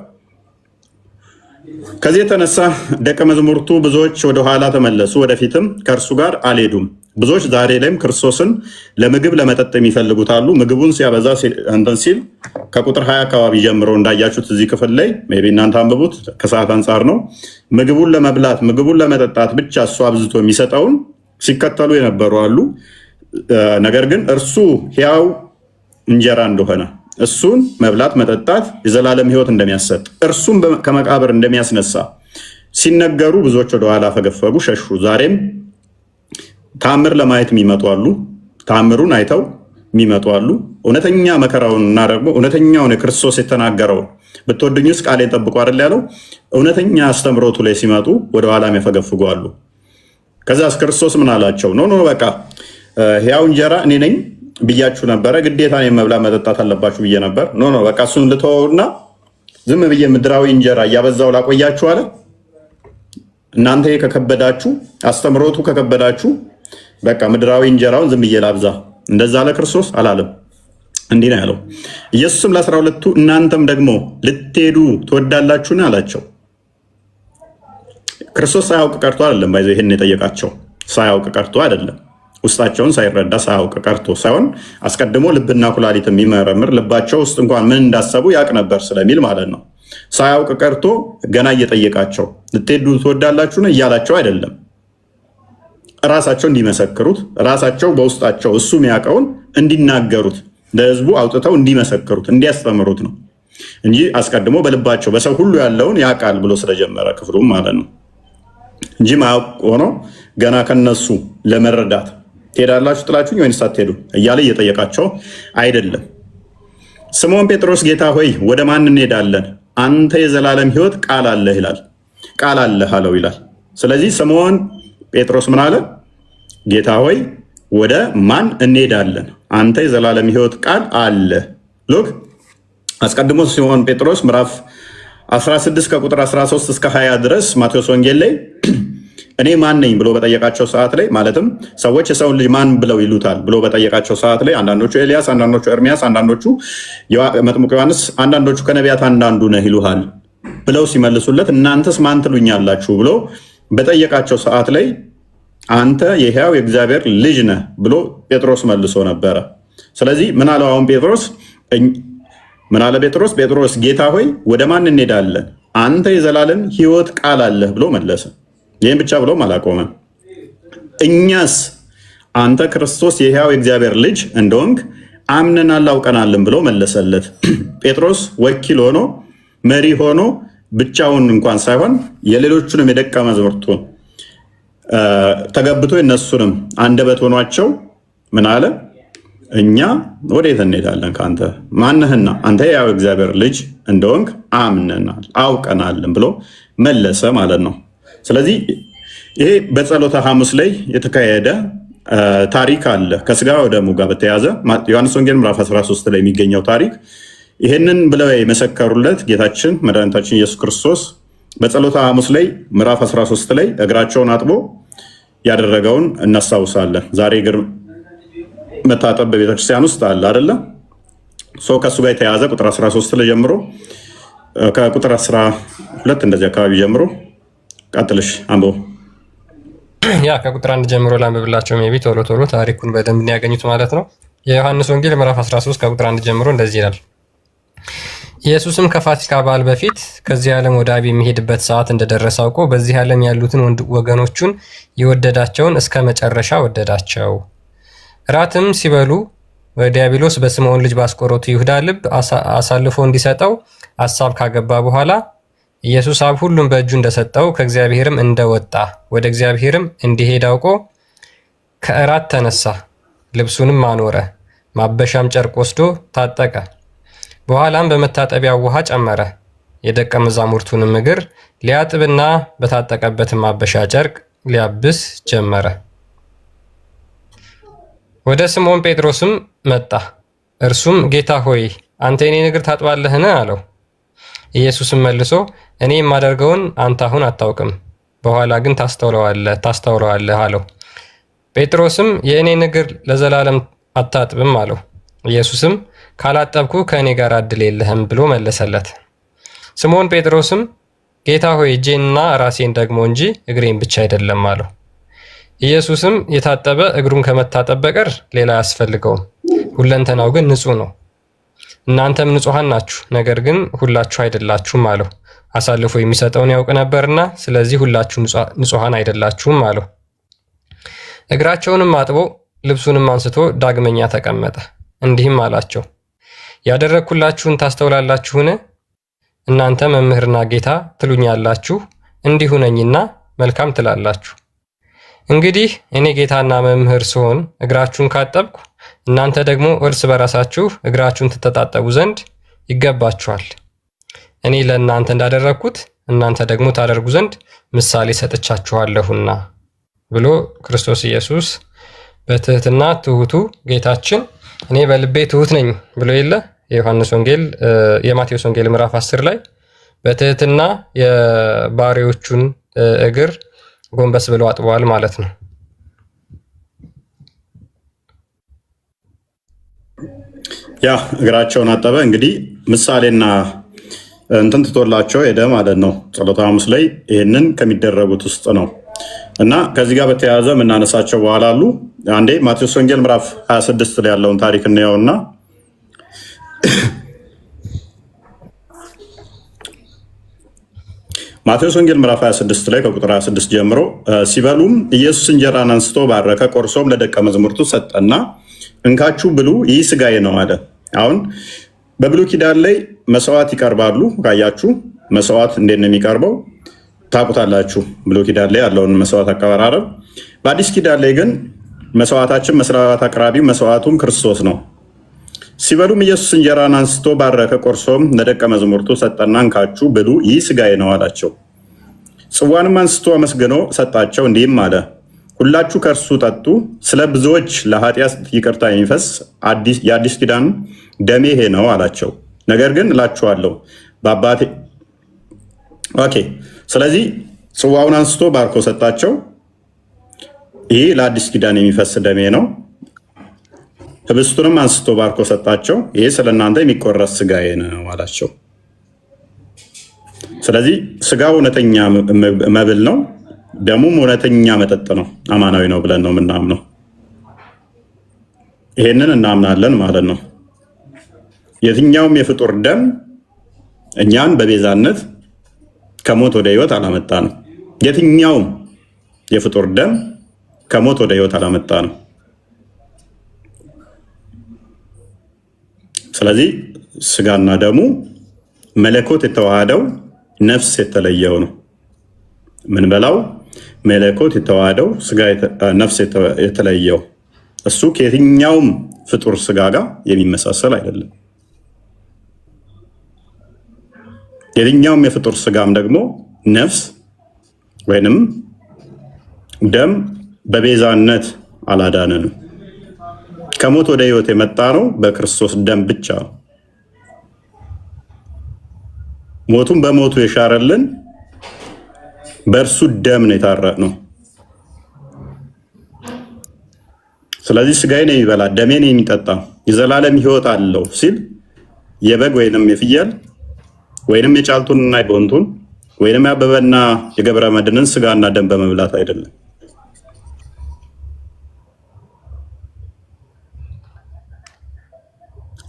ከዚህ የተነሳ ደቀ መዛሙርቱ ብዙዎች ወደኋላ ተመለሱ፣ ወደፊትም ከእርሱ ጋር አልሄዱም። ብዙዎች ዛሬ ላይም ክርስቶስን ለምግብ ለመጠጥ የሚፈልጉት አሉ። ምግቡን ሲያበዛ እንትን ሲል ከቁጥር 20 አካባቢ ጀምሮ እንዳያችሁት እዚህ ክፍል ላይ ሜይ ቢ እናንተ አንብቡት፣ ከሰዓት አንጻር ነው። ምግቡን ለመብላት ምግቡን ለመጠጣት ብቻ እሱ አብዝቶ የሚሰጠውን ሲከተሉ የነበሩ አሉ። ነገር ግን እርሱ ሕያው እንጀራ እንደሆነ እሱን መብላት መጠጣት የዘላለም ሕይወት እንደሚያሰጥ እርሱን ከመቃብር እንደሚያስነሳ ሲነገሩ ብዙዎች ወደኋላ ፈገፈጉ፣ ሸሹ። ዛሬም ተአምር ለማየት የሚመጡ አሉ። ተአምሩን አይተው የሚመጡ አሉ። እውነተኛ መከራውን እና ደግሞ እውነተኛውን የክርስቶስ የተናገረውን ብትወድኙስ ቃሌን ጠብቁ አይደል ያለው። እውነተኛ አስተምሮቱ ላይ ሲመጡ ወደኋላ የሚፈገፍጉ አሉ። ከዛስ ክርስቶስ ምን አላቸው? ኖ በቃ ሕያው እንጀራ እኔ ነኝ ብያችሁ ነበረ፣ ግዴታ እኔን መብላት መጠጣት አለባችሁ ብዬ ነበር። ኖ በቃ እሱን ልተወውና ዝም ብዬ ምድራዊ እንጀራ እያበዛው ላቆያችሁ አለ። እናንተ ከከበዳችሁ፣ አስተምሮቱ ከከበዳችሁ በቃ ምድራዊ እንጀራውን ዝም ብዬ ላብዛ። እንደዛ አለ ክርስቶስ አላለም። እንዲህ ነው ያለው። ኢየሱስም ለ12ቱ እናንተም ደግሞ ልትሄዱ ትወዳላችሁን አላቸው። ክርስቶስ ሳያውቅ ቀርቶ አይደለም ባይዘው ይሄን የጠየቃቸው፣ ሳያውቅ ቀርቶ አይደለም። ውስጣቸውን ሳይረዳ ሳያውቅ ቀርቶ ሳይሆን አስቀድሞ ልብና ኩላሊት የሚመረምር ልባቸው ውስጥ እንኳን ምን እንዳሰቡ ያውቅ ነበር ስለሚል ማለት ነው። ሳያውቅ ቀርቶ ገና እየጠየቃቸው ልትሄዱ ትወዳላችሁን እያላቸው አይደለም። ራሳቸው እንዲመሰክሩት፣ ራሳቸው በውስጣቸው እሱ የሚያውቀውን እንዲናገሩት፣ ለህዝቡ አውጥተው እንዲመሰክሩት፣ እንዲያስተምሩት ነው እንጂ አስቀድሞ በልባቸው በሰው ሁሉ ያለውን ያውቃል ብሎ ስለጀመረ ክፍሉም ማለት ነው እንጂ ማያውቅ ሆኖ ገና ከነሱ ለመረዳት ትሄዳላችሁ ጥላችሁኝ ወይንስ አትሄዱ እያለ እየጠየቃቸው አይደለም። ስምዖን ጴጥሮስ ጌታ ሆይ ወደ ማን እንሄዳለን? አንተ የዘላለም ሕይወት ቃል አለህ ይላል። ቃል አለህ አለው ይላል። ስለዚህ ስምዖን ጴጥሮስ ምን አለ? ጌታ ሆይ ወደ ማን እንሄዳለን? አንተ የዘላለም ሕይወት ቃል አለ። ሉክ አስቀድሞ ሲሞን ጴጥሮስ ምዕራፍ 16 ከቁጥር 13 እስከ 20 ድረስ ማቴዎስ ወንጌል ላይ እኔ ማን ነኝ ብሎ በጠየቃቸው ሰዓት ላይ ማለትም ሰዎች የሰውን ልጅ ማን ብለው ይሉታል ብሎ በጠየቃቸው ሰዓት ላይ አንዳንዶቹ ኤልያስ፣ አንዳንዶቹ ኤርሚያስ፣ አንዳንዶቹ መጥምቁ ዮሐንስ፣ አንዳንዶቹ ከነቢያት አንዳንዱ ነህ ይሉሃል ብለው ሲመልሱለት እናንተስ ማን ትሉኛላችሁ ብሎ በጠየቃቸው ሰዓት ላይ አንተ የሕያው የእግዚአብሔር ልጅ ነህ ብሎ ጴጥሮስ መልሶ ነበረ። ስለዚህ ምን አለው አሁን ጴጥሮስ? ምን አለ ጴጥሮስ? ጴጥሮስ ጌታ ሆይ ወደ ማን እንሄዳለን? አንተ የዘላለም ሕይወት ቃል አለህ ብሎ መለሰ። ይህም ብቻ ብሎም አላቆመም። እኛስ አንተ ክርስቶስ የሕያው የእግዚአብሔር ልጅ እንደሆንክ አምነናል አውቀናልን ብሎ መለሰለት። ጴጥሮስ ወኪል ሆኖ መሪ ሆኖ ብቻውን እንኳን ሳይሆን የሌሎቹንም የደቀ መዛሙርቱን ተገብቶ የነሱንም አንደበት ሆኗቸው ምን አለ? እኛ ወዴት እንሄዳለን ከአንተ ማነህና አንተ የሕያው እግዚአብሔር ልጅ እንደሆንክ አምነናል አውቀናልን ብሎ መለሰ ማለት ነው። ስለዚህ ይሄ በጸሎተ ሐሙስ ላይ የተካሄደ ታሪክ አለ ከስጋ ወደሙ ጋር በተያዘ ዮሐንስ ወንጌል ምዕራፍ 13 ላይ የሚገኘው ታሪክ። ይህንን ብለው የመሰከሩለት ጌታችን መድኃኒታችን ኢየሱስ ክርስቶስ በጸሎተ ሐሙስ ላይ ምዕራፍ 13 ላይ እግራቸውን አጥቦ ያደረገውን እናስታውሳለን። ዛሬ እግር መታጠብ በቤተክርስቲያን ውስጥ አለ አይደለ? ከእሱ ጋር የተያዘ ቁጥር 13 ላይ ጀምሮ ከቁጥር 12 እንደዚህ አካባቢ ጀምሮ ቀጥልሽ አንብቦ ያ ከቁጥር 1 ጀምሮ ላንብብላቸው። ሜይ ቢ ቶሎ ቶሎ ታሪኩን በደንብ እንዲያገኙት ማለት ነው። የዮሐንስ ወንጌል ምዕራፍ 13 ከቁጥር 1 ጀምሮ እንደዚህ ይላል። ኢየሱስም ከፋሲካ በዓል በፊት ከዚህ ዓለም ወደ አብ የሚሄድበት ሰዓት እንደደረሰ አውቆ በዚህ ዓለም ያሉትን ወገኖቹን የወደዳቸውን እስከ መጨረሻ ወደዳቸው። እራትም ሲበሉ ዲያብሎስ በስምዖን ልጅ በአስቆሮቱ ይሁዳ ልብ አሳልፎ እንዲሰጠው አሳብ ካገባ በኋላ ኢየሱስ አብ ሁሉም በእጁ እንደሰጠው ከእግዚአብሔርም እንደወጣ ወደ እግዚአብሔርም እንዲሄድ አውቆ ከእራት ተነሳ፣ ልብሱንም አኖረ፣ ማበሻም ጨርቅ ወስዶ ታጠቀ። በኋላም በመታጠቢያው ውሃ ጨመረ። የደቀ መዛሙርቱንም እግር ሊያጥብና በታጠቀበትም ማበሻ ጨርቅ ሊያብስ ጀመረ። ወደ ስምዖን ጴጥሮስም መጣ። እርሱም ጌታ ሆይ አንተ የኔን እግር ታጥባለህን? አለው። ኢየሱስም መልሶ እኔ የማደርገውን አንተ አሁን አታውቅም፣ በኋላ ግን ታስተውለዋለህ አለው። ጴጥሮስም የእኔን እግር ለዘላለም አታጥብም አለው። ኢየሱስም ካላጠብኩ ከእኔ ጋር ዕድል የለህም ብሎ መለሰለት። ስምዖን ጴጥሮስም ጌታ ሆይ እጄንና ራሴን ደግሞ እንጂ እግሬን ብቻ አይደለም አለው። ኢየሱስም የታጠበ እግሩን ከመታጠብ በቀር ሌላ አያስፈልገውም፣ ሁለንተናው ግን ንጹሕ ነው። እናንተም ንጹሐን ናችሁ፣ ነገር ግን ሁላችሁ አይደላችሁም አለው። አሳልፎ የሚሰጠውን ያውቅ ነበርና ስለዚህ ሁላችሁ ንጹሐን አይደላችሁም አለው። እግራቸውንም አጥቦ ልብሱንም አንስቶ ዳግመኛ ተቀመጠ። እንዲህም አላቸው፣ ያደረግኩላችሁን ታስተውላላችሁን? እናንተ መምህርና ጌታ ትሉኛላችሁ፣ እንዲሁ ነኝና መልካም ትላላችሁ። እንግዲህ እኔ ጌታና መምህር ስሆን እግራችሁን ካጠብኩ፣ እናንተ ደግሞ እርስ በራሳችሁ እግራችሁን ትተጣጠቡ ዘንድ ይገባችኋል። እኔ ለእናንተ እንዳደረግኩት እናንተ ደግሞ ታደርጉ ዘንድ ምሳሌ ሰጥቻችኋለሁና ብሎ ክርስቶስ ኢየሱስ በትህትና ትሁቱ ጌታችን እኔ በልቤ ትሁት ነኝ ብሎ የለ የማቴዎስ ወንጌል ምዕራፍ 10 ላይ በትህትና የባሪያዎቹን እግር ጎንበስ ብሎ አጥበዋል ማለት ነው። ያ እግራቸውን አጠበ። እንግዲህ ምሳሌና እንትን ትቶላቸው ሄደ ማለት ነው። ጸሎተ ሐሙስ ላይ ይህንን ከሚደረጉት ውስጥ ነው እና ከዚህ ጋር በተያያዘ የምናነሳቸው በኋላ አሉ። አንዴ ማቴዎስ ወንጌል ምዕራፍ 26 ላይ ያለውን ታሪክ እናየውና ማቴዎስ ወንጌል ምዕራፍ 26 ላይ ከቁጥር 26 ጀምሮ ሲበሉም ኢየሱስ እንጀራን አንስቶ ባረከ፣ ቆርሶም ለደቀ መዛሙርቱ ሰጠና እንካችሁ ብሉ፣ ይህ ስጋዬ ነው አለ። አሁን በብሉይ ኪዳን ላይ መስዋዕት ይቀርባሉ። ካያችሁ መስዋዕት እንዴት ነው የሚቀርበው ታውቁታላችሁ። ብሉይ ኪዳን ላይ ያለውን መስዋዕት አቀራረብ። በአዲስ ኪዳን ላይ ግን መስዋዕታችን መስዋዕት አቅራቢው መስዋዕቱም ክርስቶስ ነው። ሲበሉም ኢየሱስ እንጀራን አንስቶ ባረከ፣ ቆርሶም ለደቀ መዛሙርቱ ሰጠና እንካችሁ ብሉ፣ ይህ ስጋዬ ነው አላቸው። ጽዋንም አንስቶ አመስግኖ ሰጣቸው፣ እንዲህም አለ፣ ሁላችሁ ከእርሱ ጠጡ፣ ስለ ብዙዎች ለኃጢአት ይቅርታ የሚፈስ የአዲስ ኪዳን ደሜ ይሄ ነው አላቸው። ነገር ግን እላችኋለሁ በአባቴ ስለዚህ ጽዋውን አንስቶ ባርኮ ሰጣቸው። ይህ ለአዲስ ኪዳን የሚፈስ ደሜ ነው። ህብስቱንም አንስቶ ባርኮ ሰጣቸው። ይህ ስለ እናንተ የሚቆረስ ስጋዬ ነው አላቸው። ስለዚህ ስጋው እውነተኛ መብል ነው፣ ደሙም እውነተኛ መጠጥ ነው፣ አማናዊ ነው ብለን ነው የምናምነው። ይሄንን እናምናለን ማለት ነው። የትኛውም የፍጡር ደም እኛን በቤዛነት ከሞት ወደ ህይወት አላመጣ ነው። የትኛውም የፍጡር ደም ከሞት ወደ ህይወት አላመጣ ነው። ስለዚህ ስጋና ደሙ መለኮት የተዋሃደው ነፍስ የተለየው ነው። ምን በላው መለኮት የተዋሃደው ስጋ ነፍስ የተለየው እሱ ከየትኛውም ፍጡር ስጋ ጋር የሚመሳሰል አይደለም። የትኛውም የፍጡር ስጋም ደግሞ ነፍስ ወይንም ደም በቤዛነት አላዳነንም። ከሞት ወደ ህይወት የመጣ ነው በክርስቶስ ደም ብቻ ነው። ሞቱን በሞቱ የሻረልን በእርሱ ደም ነው የታረቅነው። ስለዚህ ስጋዬን የሚበላ ደሜን የሚጠጣ የዘላለም ህይወት አለው ሲል የበግ ወይንም የፍየል ወይንም የጫልቱንና የቦንቱን ወይንም የአበበና የገብረ መድንን ስጋና ደም በመብላት አይደለም።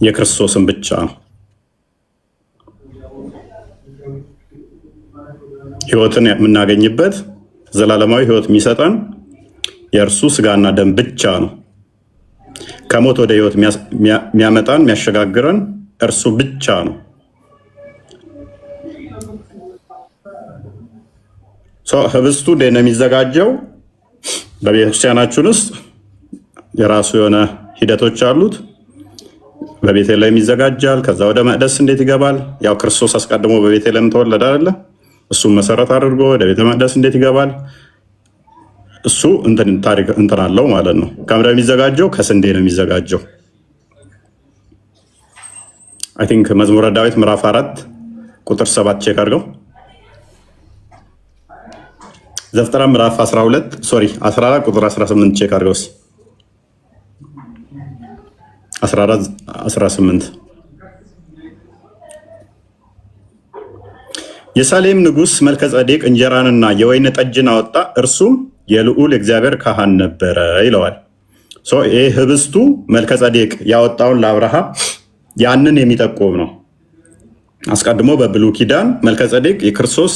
የክርስቶስን ብቻ ነው። ህይወትን የምናገኝበት ዘላለማዊ ህይወት የሚሰጠን የእርሱ ስጋና ደም ብቻ ነው። ከሞት ወደ ህይወት የሚያመጣን የሚያሸጋግረን እርሱ ብቻ ነው። ህብስቱ እንዴት ነው የሚዘጋጀው? በቤተክርስቲያናችን ውስጥ የራሱ የሆነ ሂደቶች አሉት። በቤተልሔም ይዘጋጃል። ከዛ ወደ መቅደስ እንዴት ይገባል? ያው ክርስቶስ አስቀድሞ በቤተልሔም ተወለደ አይደለ? እሱም መሰረት አድርጎ ወደ ቤተ መቅደስ እንዴት ይገባል? እሱ እንትን አለው ማለት ነው። ከምንድን ነው የሚዘጋጀው? ከስንዴ ነው የሚዘጋጀው። አይ ቲንክ መዝሙረ ዳዊት ምዕራፍ 4 ቁጥር 7 ቼክ አድርገው። ዘፍጥረት ምዕራፍ 14 ቁጥር 18 ቼክ አድርገው። 14:18 የሳሌም ንጉሥ መልከጸዴቅ እንጀራንና የወይን ጠጅን አወጣ፣ እርሱም የልዑል እግዚአብሔር ካህን ነበረ ይለዋል። ይህ ህብስቱ መልከጸዴቅ ያወጣውን ለአብርሃም ያንን የሚጠቁም ነው። አስቀድሞ በብሉይ ኪዳን መልከጸዴቅ የክርስቶስ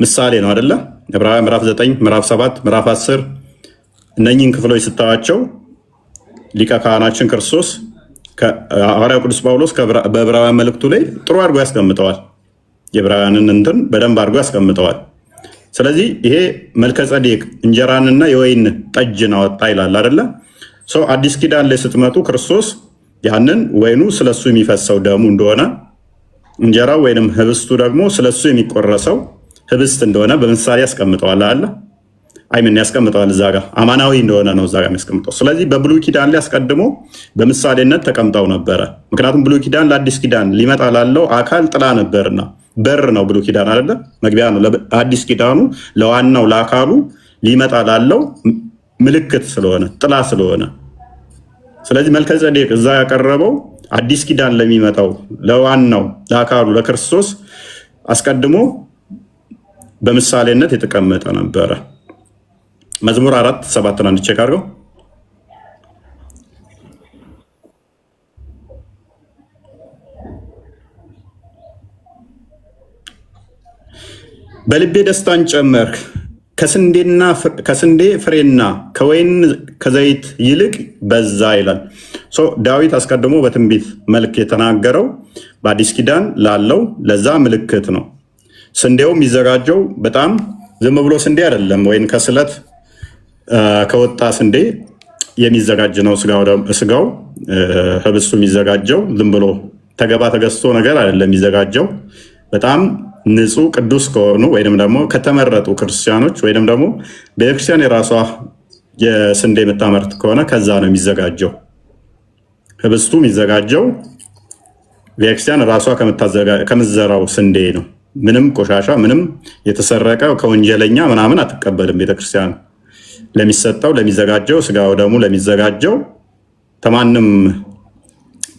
ምሳሌ ነው አይደለ? ዕብራውያን ምዕራፍ 9 ምዕራፍ 7 ምዕራፍ 10 እነኚህን ክፍሎች ስታዋቸው ሊቀ ካህናችን ክርስቶስ ሐዋርያው ቅዱስ ጳውሎስ በዕብራውያን መልእክቱ ላይ ጥሩ አድርጎ ያስቀምጠዋል። የዕብራውያንን እንትን በደንብ አድርጎ ያስቀምጠዋል። ስለዚህ ይሄ መልከጸዴቅ እንጀራንና የወይን ጠጅን አወጣ ይላል አይደለ? አዲስ ኪዳን ላይ ስትመጡ ክርስቶስ ያንን ወይኑ ስለሱ የሚፈሰው ደሙ እንደሆነ፣ እንጀራው ወይንም ህብስቱ ደግሞ ስለሱ የሚቆረሰው ህብስት እንደሆነ በምሳሌ ያስቀምጠዋል አለ አይምን ያስቀምጠዋል። እዛ ጋር አማናዊ እንደሆነ ነው እዛ ጋር የሚያስቀምጠው። ስለዚህ በብሉይ ኪዳን ላይ አስቀድሞ በምሳሌነት ተቀምጠው ነበረ። ምክንያቱም ብሉይ ኪዳን ለአዲስ ኪዳን ሊመጣ ላለው አካል ጥላ ነበርና፣ በር ነው ብሉይ ኪዳን አይደለ? መግቢያ ነው ለአዲስ ኪዳኑ ለዋናው ለአካሉ ሊመጣ ላለው ምልክት ስለሆነ ጥላ ስለሆነ፣ ስለዚህ መልከጸዴቅ እዛ ያቀረበው አዲስ ኪዳን ለሚመጣው ለዋናው ለአካሉ ለክርስቶስ አስቀድሞ በምሳሌነት የተቀመጠ ነበረ። መዝሙር 4:7 አንድ ቼክ አድርገው። በልቤ ደስታን ጨመርክ፣ ከስንዴ ፍሬና ከወይን ከዘይት ይልቅ በዛ ይላል። ዳዊት አስቀድሞ በትንቢት መልክ የተናገረው በአዲስ ኪዳን ላለው ለዛ ምልክት ነው። ስንዴው የሚዘጋጀው በጣም ዝም ብሎ ስንዴ አይደለም፣ ወይም ከስለት ከወጣ ስንዴ የሚዘጋጅ ነው። ስጋው ህብስቱ የሚዘጋጀው ዝም ብሎ ተገባ ተገዝቶ ነገር አይደለም የሚዘጋጀው። በጣም ንጹህ ቅዱስ ከሆኑ ወይም ደግሞ ከተመረጡ ክርስቲያኖች ወይም ደግሞ ቤተክርስቲያን የራሷ የስንዴ የምታመርት ከሆነ ከዛ ነው የሚዘጋጀው። ህብስቱ የሚዘጋጀው ቤተክርስቲያን ራሷ ከምትዘራው ስንዴ ነው። ምንም ቆሻሻ ምንም የተሰረቀ ከወንጀለኛ ምናምን አትቀበልም ቤተክርስቲያን። ለሚሰጠው ለሚዘጋጀው ስጋው ደግሞ ለሚዘጋጀው ተማንም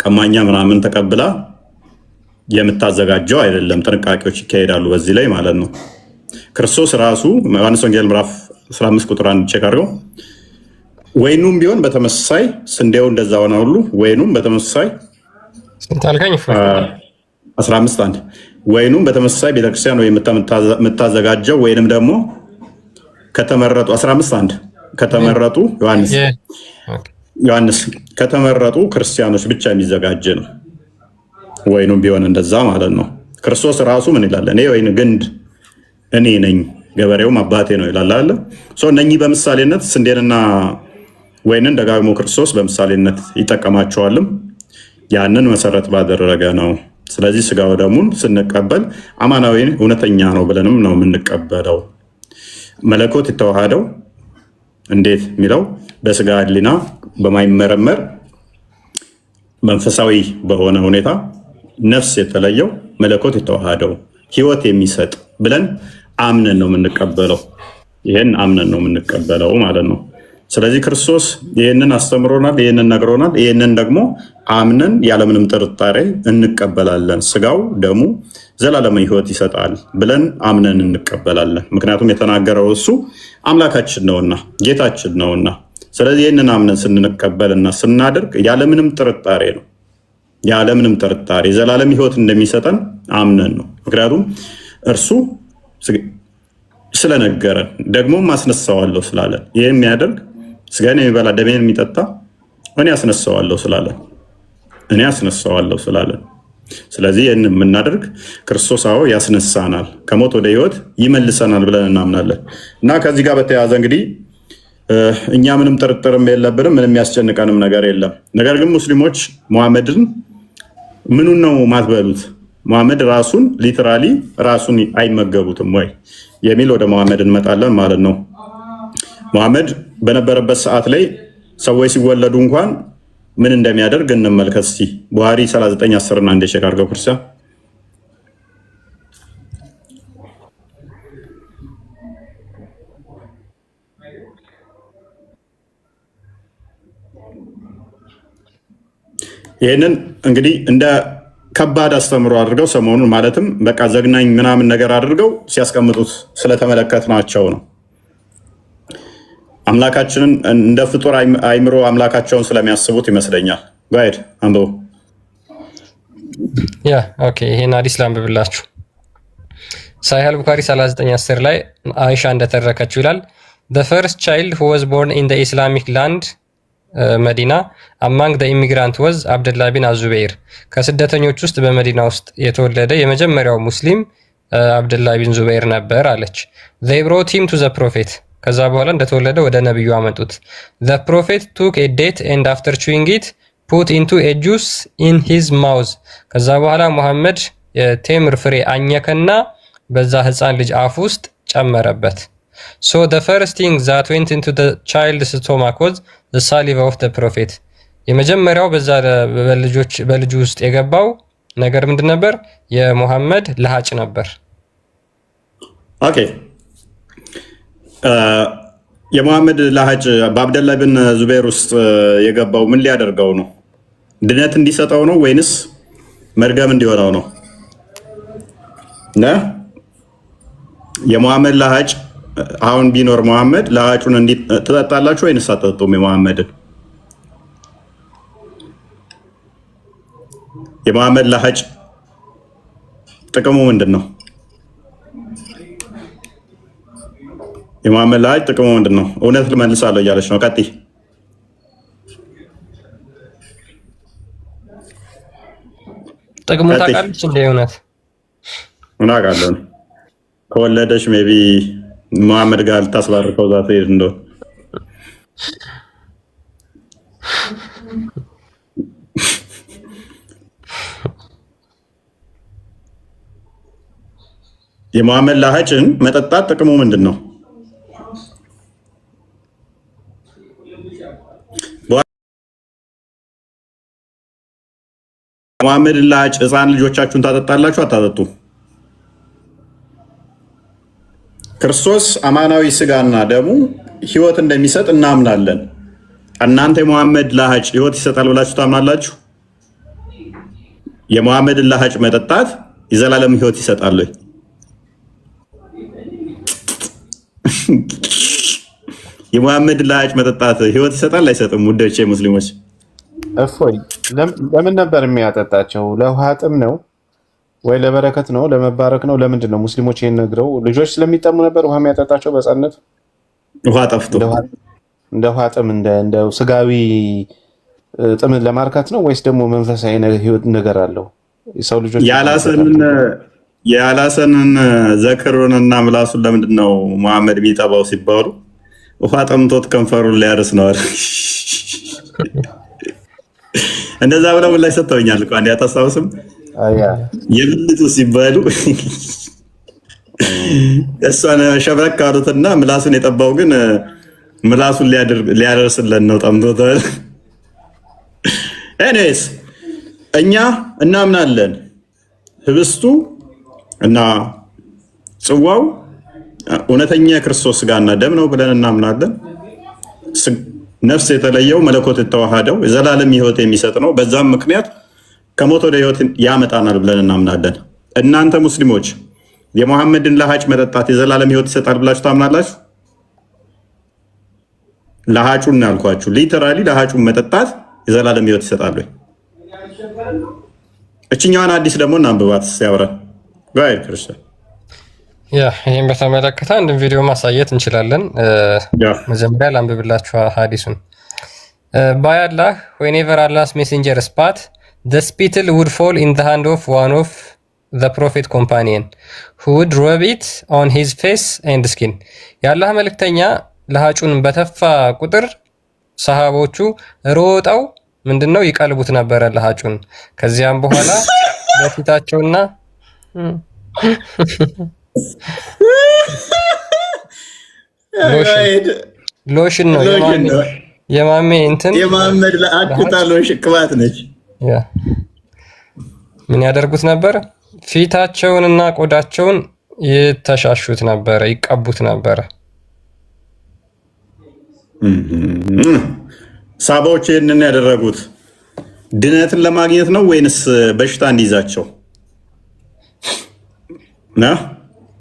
ቀማኛ ምናምን ተቀብላ የምታዘጋጀው አይደለም። ጥንቃቄዎች ይካሄዳሉ በዚህ ላይ ማለት ነው። ክርስቶስ ራሱ ዮሐንስ ወንጌል ምዕራፍ 15 ቁጥር 1 ቼክ አድርገው። ወይኑም ቢሆን በተመሳሳይ ስንዴው እንደዛ ሆነ ሁሉ ወይኑም በተመሳሳይ 15:1 ወይኑም በተመሳሳይ ቤተክርስቲያን ወይ የምታዘጋጀው ወይንም ደግሞ ከተመረጡ 15:1 ከተመረጡ ዮሐንስ ከተመረጡ ክርስቲያኖች ብቻ የሚዘጋጅ ነው። ወይኑም ቢሆን እንደዛ ማለት ነው። ክርስቶስ ራሱ ምን ይላል? እኔ ወይን ግንድ እኔ ነኝ፣ ገበሬውም አባቴ ነው ይላል አለ። እነኚህ በምሳሌነት ስንዴንና ወይንን ደጋግሞ ክርስቶስ በምሳሌነት ይጠቀማቸዋልም። ያንን መሰረት ባደረገ ነው። ስለዚህ ስጋው ደሙን ስንቀበል አማናዊ እውነተኛ ነው ብለንም ነው የምንቀበለው። መለኮት የተዋሃደው እንዴት የሚለው በስጋ ሕሊና በማይመረመር መንፈሳዊ በሆነ ሁኔታ ነፍስ የተለየው መለኮት የተዋሃደው ህይወት የሚሰጥ ብለን አምነን ነው የምንቀበለው። ይህን አምነን ነው የምንቀበለው ማለት ነው። ስለዚህ ክርስቶስ ይህንን አስተምሮናል፣ ይህንን ነግሮናል። ይህንን ደግሞ አምነን ያለምንም ጥርጣሬ እንቀበላለን። ስጋው ደሙ ዘላለማዊ ህይወት ይሰጣል ብለን አምነን እንቀበላለን። ምክንያቱም የተናገረው እሱ አምላካችን ነውና ጌታችን ነውና። ስለዚህ ይህንን አምነን ስንቀበልና ስናደርግ ያለምንም ጥርጣሬ ነው ያለምንም ጥርጣሬ ዘላለም ህይወት እንደሚሰጠን አምነን ነው። ምክንያቱም እርሱ ስለነገረን ደግሞም አስነሳዋለሁ ስላለን ይህ የሚያደርግ ስጋዬን የሚበላ ደሜን የሚጠጣ እኔ አስነሳዋለሁ ስላለን ስለዚህ ይህን የምናደርግ ክርስቶስ ያስነሳናል፣ ከሞት ወደ ህይወት ይመልሰናል ብለን እናምናለን። እና ከዚህ ጋር በተያያዘ እንግዲህ እኛ ምንም ጥርጥርም የለብንም፣ ምንም ያስጨንቀንም ነገር የለም። ነገር ግን ሙስሊሞች ሙሐመድን ምኑን ነው ማትበሉት? መሐመድ ራሱን ሊትራሊ ራሱን አይመገቡትም ወይ የሚል ወደ መሐመድ እንመጣለን ማለት ነው። መሐመድ በነበረበት ሰዓት ላይ ሰዎች ሲወለዱ እንኳን ምን እንደሚያደርግ እንመልከት እስቲ። ቡሃሪ 39:10 እና እንደ ሸክ አድርገው ክርስቲያን ይህንን እንግዲህ እንደ ከባድ አስተምሮ አድርገው ሰሞኑን ማለትም በቃ ዘግናኝ ምናምን ነገር አድርገው ሲያስቀምጡት ስለተመለከትናቸው ነው። አምላካችንን እንደ ፍጡር አይምሮ አምላካቸውን ስለሚያስቡት ይመስለኛል። ጋይድ አንዶ ኦኬ፣ ይሄን ሐዲስ ላንብብላችሁ። ሳሂህ አል-ቡኻሪ 39:10 ላይ አይሻ እንደተረከችው ይላል the first child who was born in the Islamic land መዲና among the immigrant was አብደላህ ቢን አዙበይር ከስደተኞች ውስጥ በመዲና ውስጥ የተወለደ የመጀመሪያው ሙስሊም አብደላህ ቢን ዙበይር ነበር አለች። they brought him to the prophet ከዛ በኋላ እንደተወለደ ወደ ነብዩ አመጡት። the prophet took a date and after chewing it put into a juice in his mouth ከዛ በኋላ መሐመድ የቴምር ፍሬ አኘከና በዛ ህፃን ልጅ አፍ ውስጥ ጨመረበት። so the first thing that went into the child's stomach was the saliva of the prophet የመጀመሪያው በዛ በልጁ ውስጥ የገባው ነገር ምንድን ነበር? የሙሐመድ ለሃጭ ነበር። ኦኬ የሙሐመድ ለሃጭ በአብደላህ ብን ዙበይር ውስጥ የገባው ምን ሊያደርገው ነው? ድነት እንዲሰጠው ነው ወይንስ መርገም እንዲሆነው ነው? የሙሐመድ ለሃጭ አሁን ቢኖር ሙሐመድ ለሃጩን ትጠጣላችሁ ወይንስ አትጠጡም? የሙሐመድ ለሃጭ ጥቅሙ ምንድን ነው? የሙሐመድ ለሃጭ ጥቅሙ ምንድን ነው? እውነት ልመልሳለሁ እያለች ነው። ቀጥይ። ጥቅሙ ታውቃለች እንደ እውነት ምን አውቃለሁ። ከወለደች ሜይ ቢ መሐመድ ጋር ልታስባርከው ዛት ሄድ እንደው የሙሐመድ ለሃጭን መጠጣት ጥቅሙ ምንድን ነው? ሙሐመድ ለሃጭ ህፃን ልጆቻችሁን ታጠጣላችሁ አታጠጡ? ክርስቶስ አማናዊ ስጋና ደሙ ህይወት እንደሚሰጥ እናምናለን። እናንተ የሙሐመድ ለሃጭ ህይወት ይሰጣል ብላችሁ ታምናላችሁ? የሙሐመድን ለሃጭ መጠጣት የዘላለም ህይወት ይሰጣል ወይ? የሙሐመድን ለሃጭ መጠጣት ህይወት ይሰጣል አይሰጥም? ውዶቼ ሙስሊሞች እፎይ ለምን ነበር የሚያጠጣቸው? ለውሃ ጥም ነው ወይ ለበረከት ነው? ለመባረክ ነው? ለምንድን ነው ሙስሊሞች ይሄን ነግረው? ልጆች ስለሚጠሙ ነበር ውሃ የሚያጠጣቸው በሕፃንነት? ውሃ ጠፍቶ እንደ ውሃ ጥም እንደ ስጋዊ ጥምን ለማርካት ነው ወይስ ደግሞ መንፈሳዊ ህይወት ነገር አለው? የሰው ልጆች ያላሰንን ዘክሩንና ምላሱን ለምንድን ነው መሐመድ ቢጠባው ሲባሉ ውሃ ጠምቶት ከንፈሩን ሊያርስ ነው አይደል? እንደዛ ብለው ምን ላይ ሰጥተውኛል እኮ አንዴ አታስታውስም? የብልቱ ሲባሉ እሷን ሸብረክ አሉትና ምላሱን የጠባው ግን ምላሱን ሊያደርስለን ነው ጠምቶታል። ኤኒዌይስ እኛ እናምናለን ህብስቱ እና ጽዋው እውነተኛ የክርስቶስ ስጋና ደም ነው ብለን እናምናለን። ነፍስ የተለየው መለኮት የተዋሃደው የዘላለም ህይወት የሚሰጥ ነው። በዛም ምክንያት ከሞት ወደ ህይወት ያመጣናል ብለን እናምናለን። እናንተ ሙስሊሞች የሙሐመድን ለሃጭ መጠጣት የዘላለም ህይወት ይሰጣል ብላችሁ ታምናላችሁ? ለሃጩን ነው ያልኳችሁ። ሊተራሊ ለሃጩን መጠጣት የዘላለም ህይወት ይሰጣል ወይ? እችኛዋን አዲስ ደግሞ እናንብባት ሲያወራ ጋር ክርስቲያን ይህን በተመለከተ አንድ ቪዲዮ ማሳየት እንችላለን። መጀመሪያ ላንብብላችሁ ሀዲሱን። by Allah, whenever Allah's messenger spat, the spittle would fall in the hand of one of the prophet companion, who would rub it on his face and skin. የአላህ መልእክተኛ ለሃጩን በተፋ ቁጥር ሰሃቦቹ ሮጠው ምንድነው ይቀልቡት ነበረ ለሃጩን። ከዚያም በኋላ በፊታቸውና ሎሽን ነው የማሜ እንትን የማመድ ለአክታ ሎሽን ቅባት ነች። ምን ያደርጉት ነበር? ፊታቸውንና ቆዳቸውን ይተሻሹት ነበረ፣ ይቀቡት ነበረ። ሳባዎች ይህንን ያደረጉት ድነትን ለማግኘት ነው ወይንስ በሽታ እንዲይዛቸው ነው?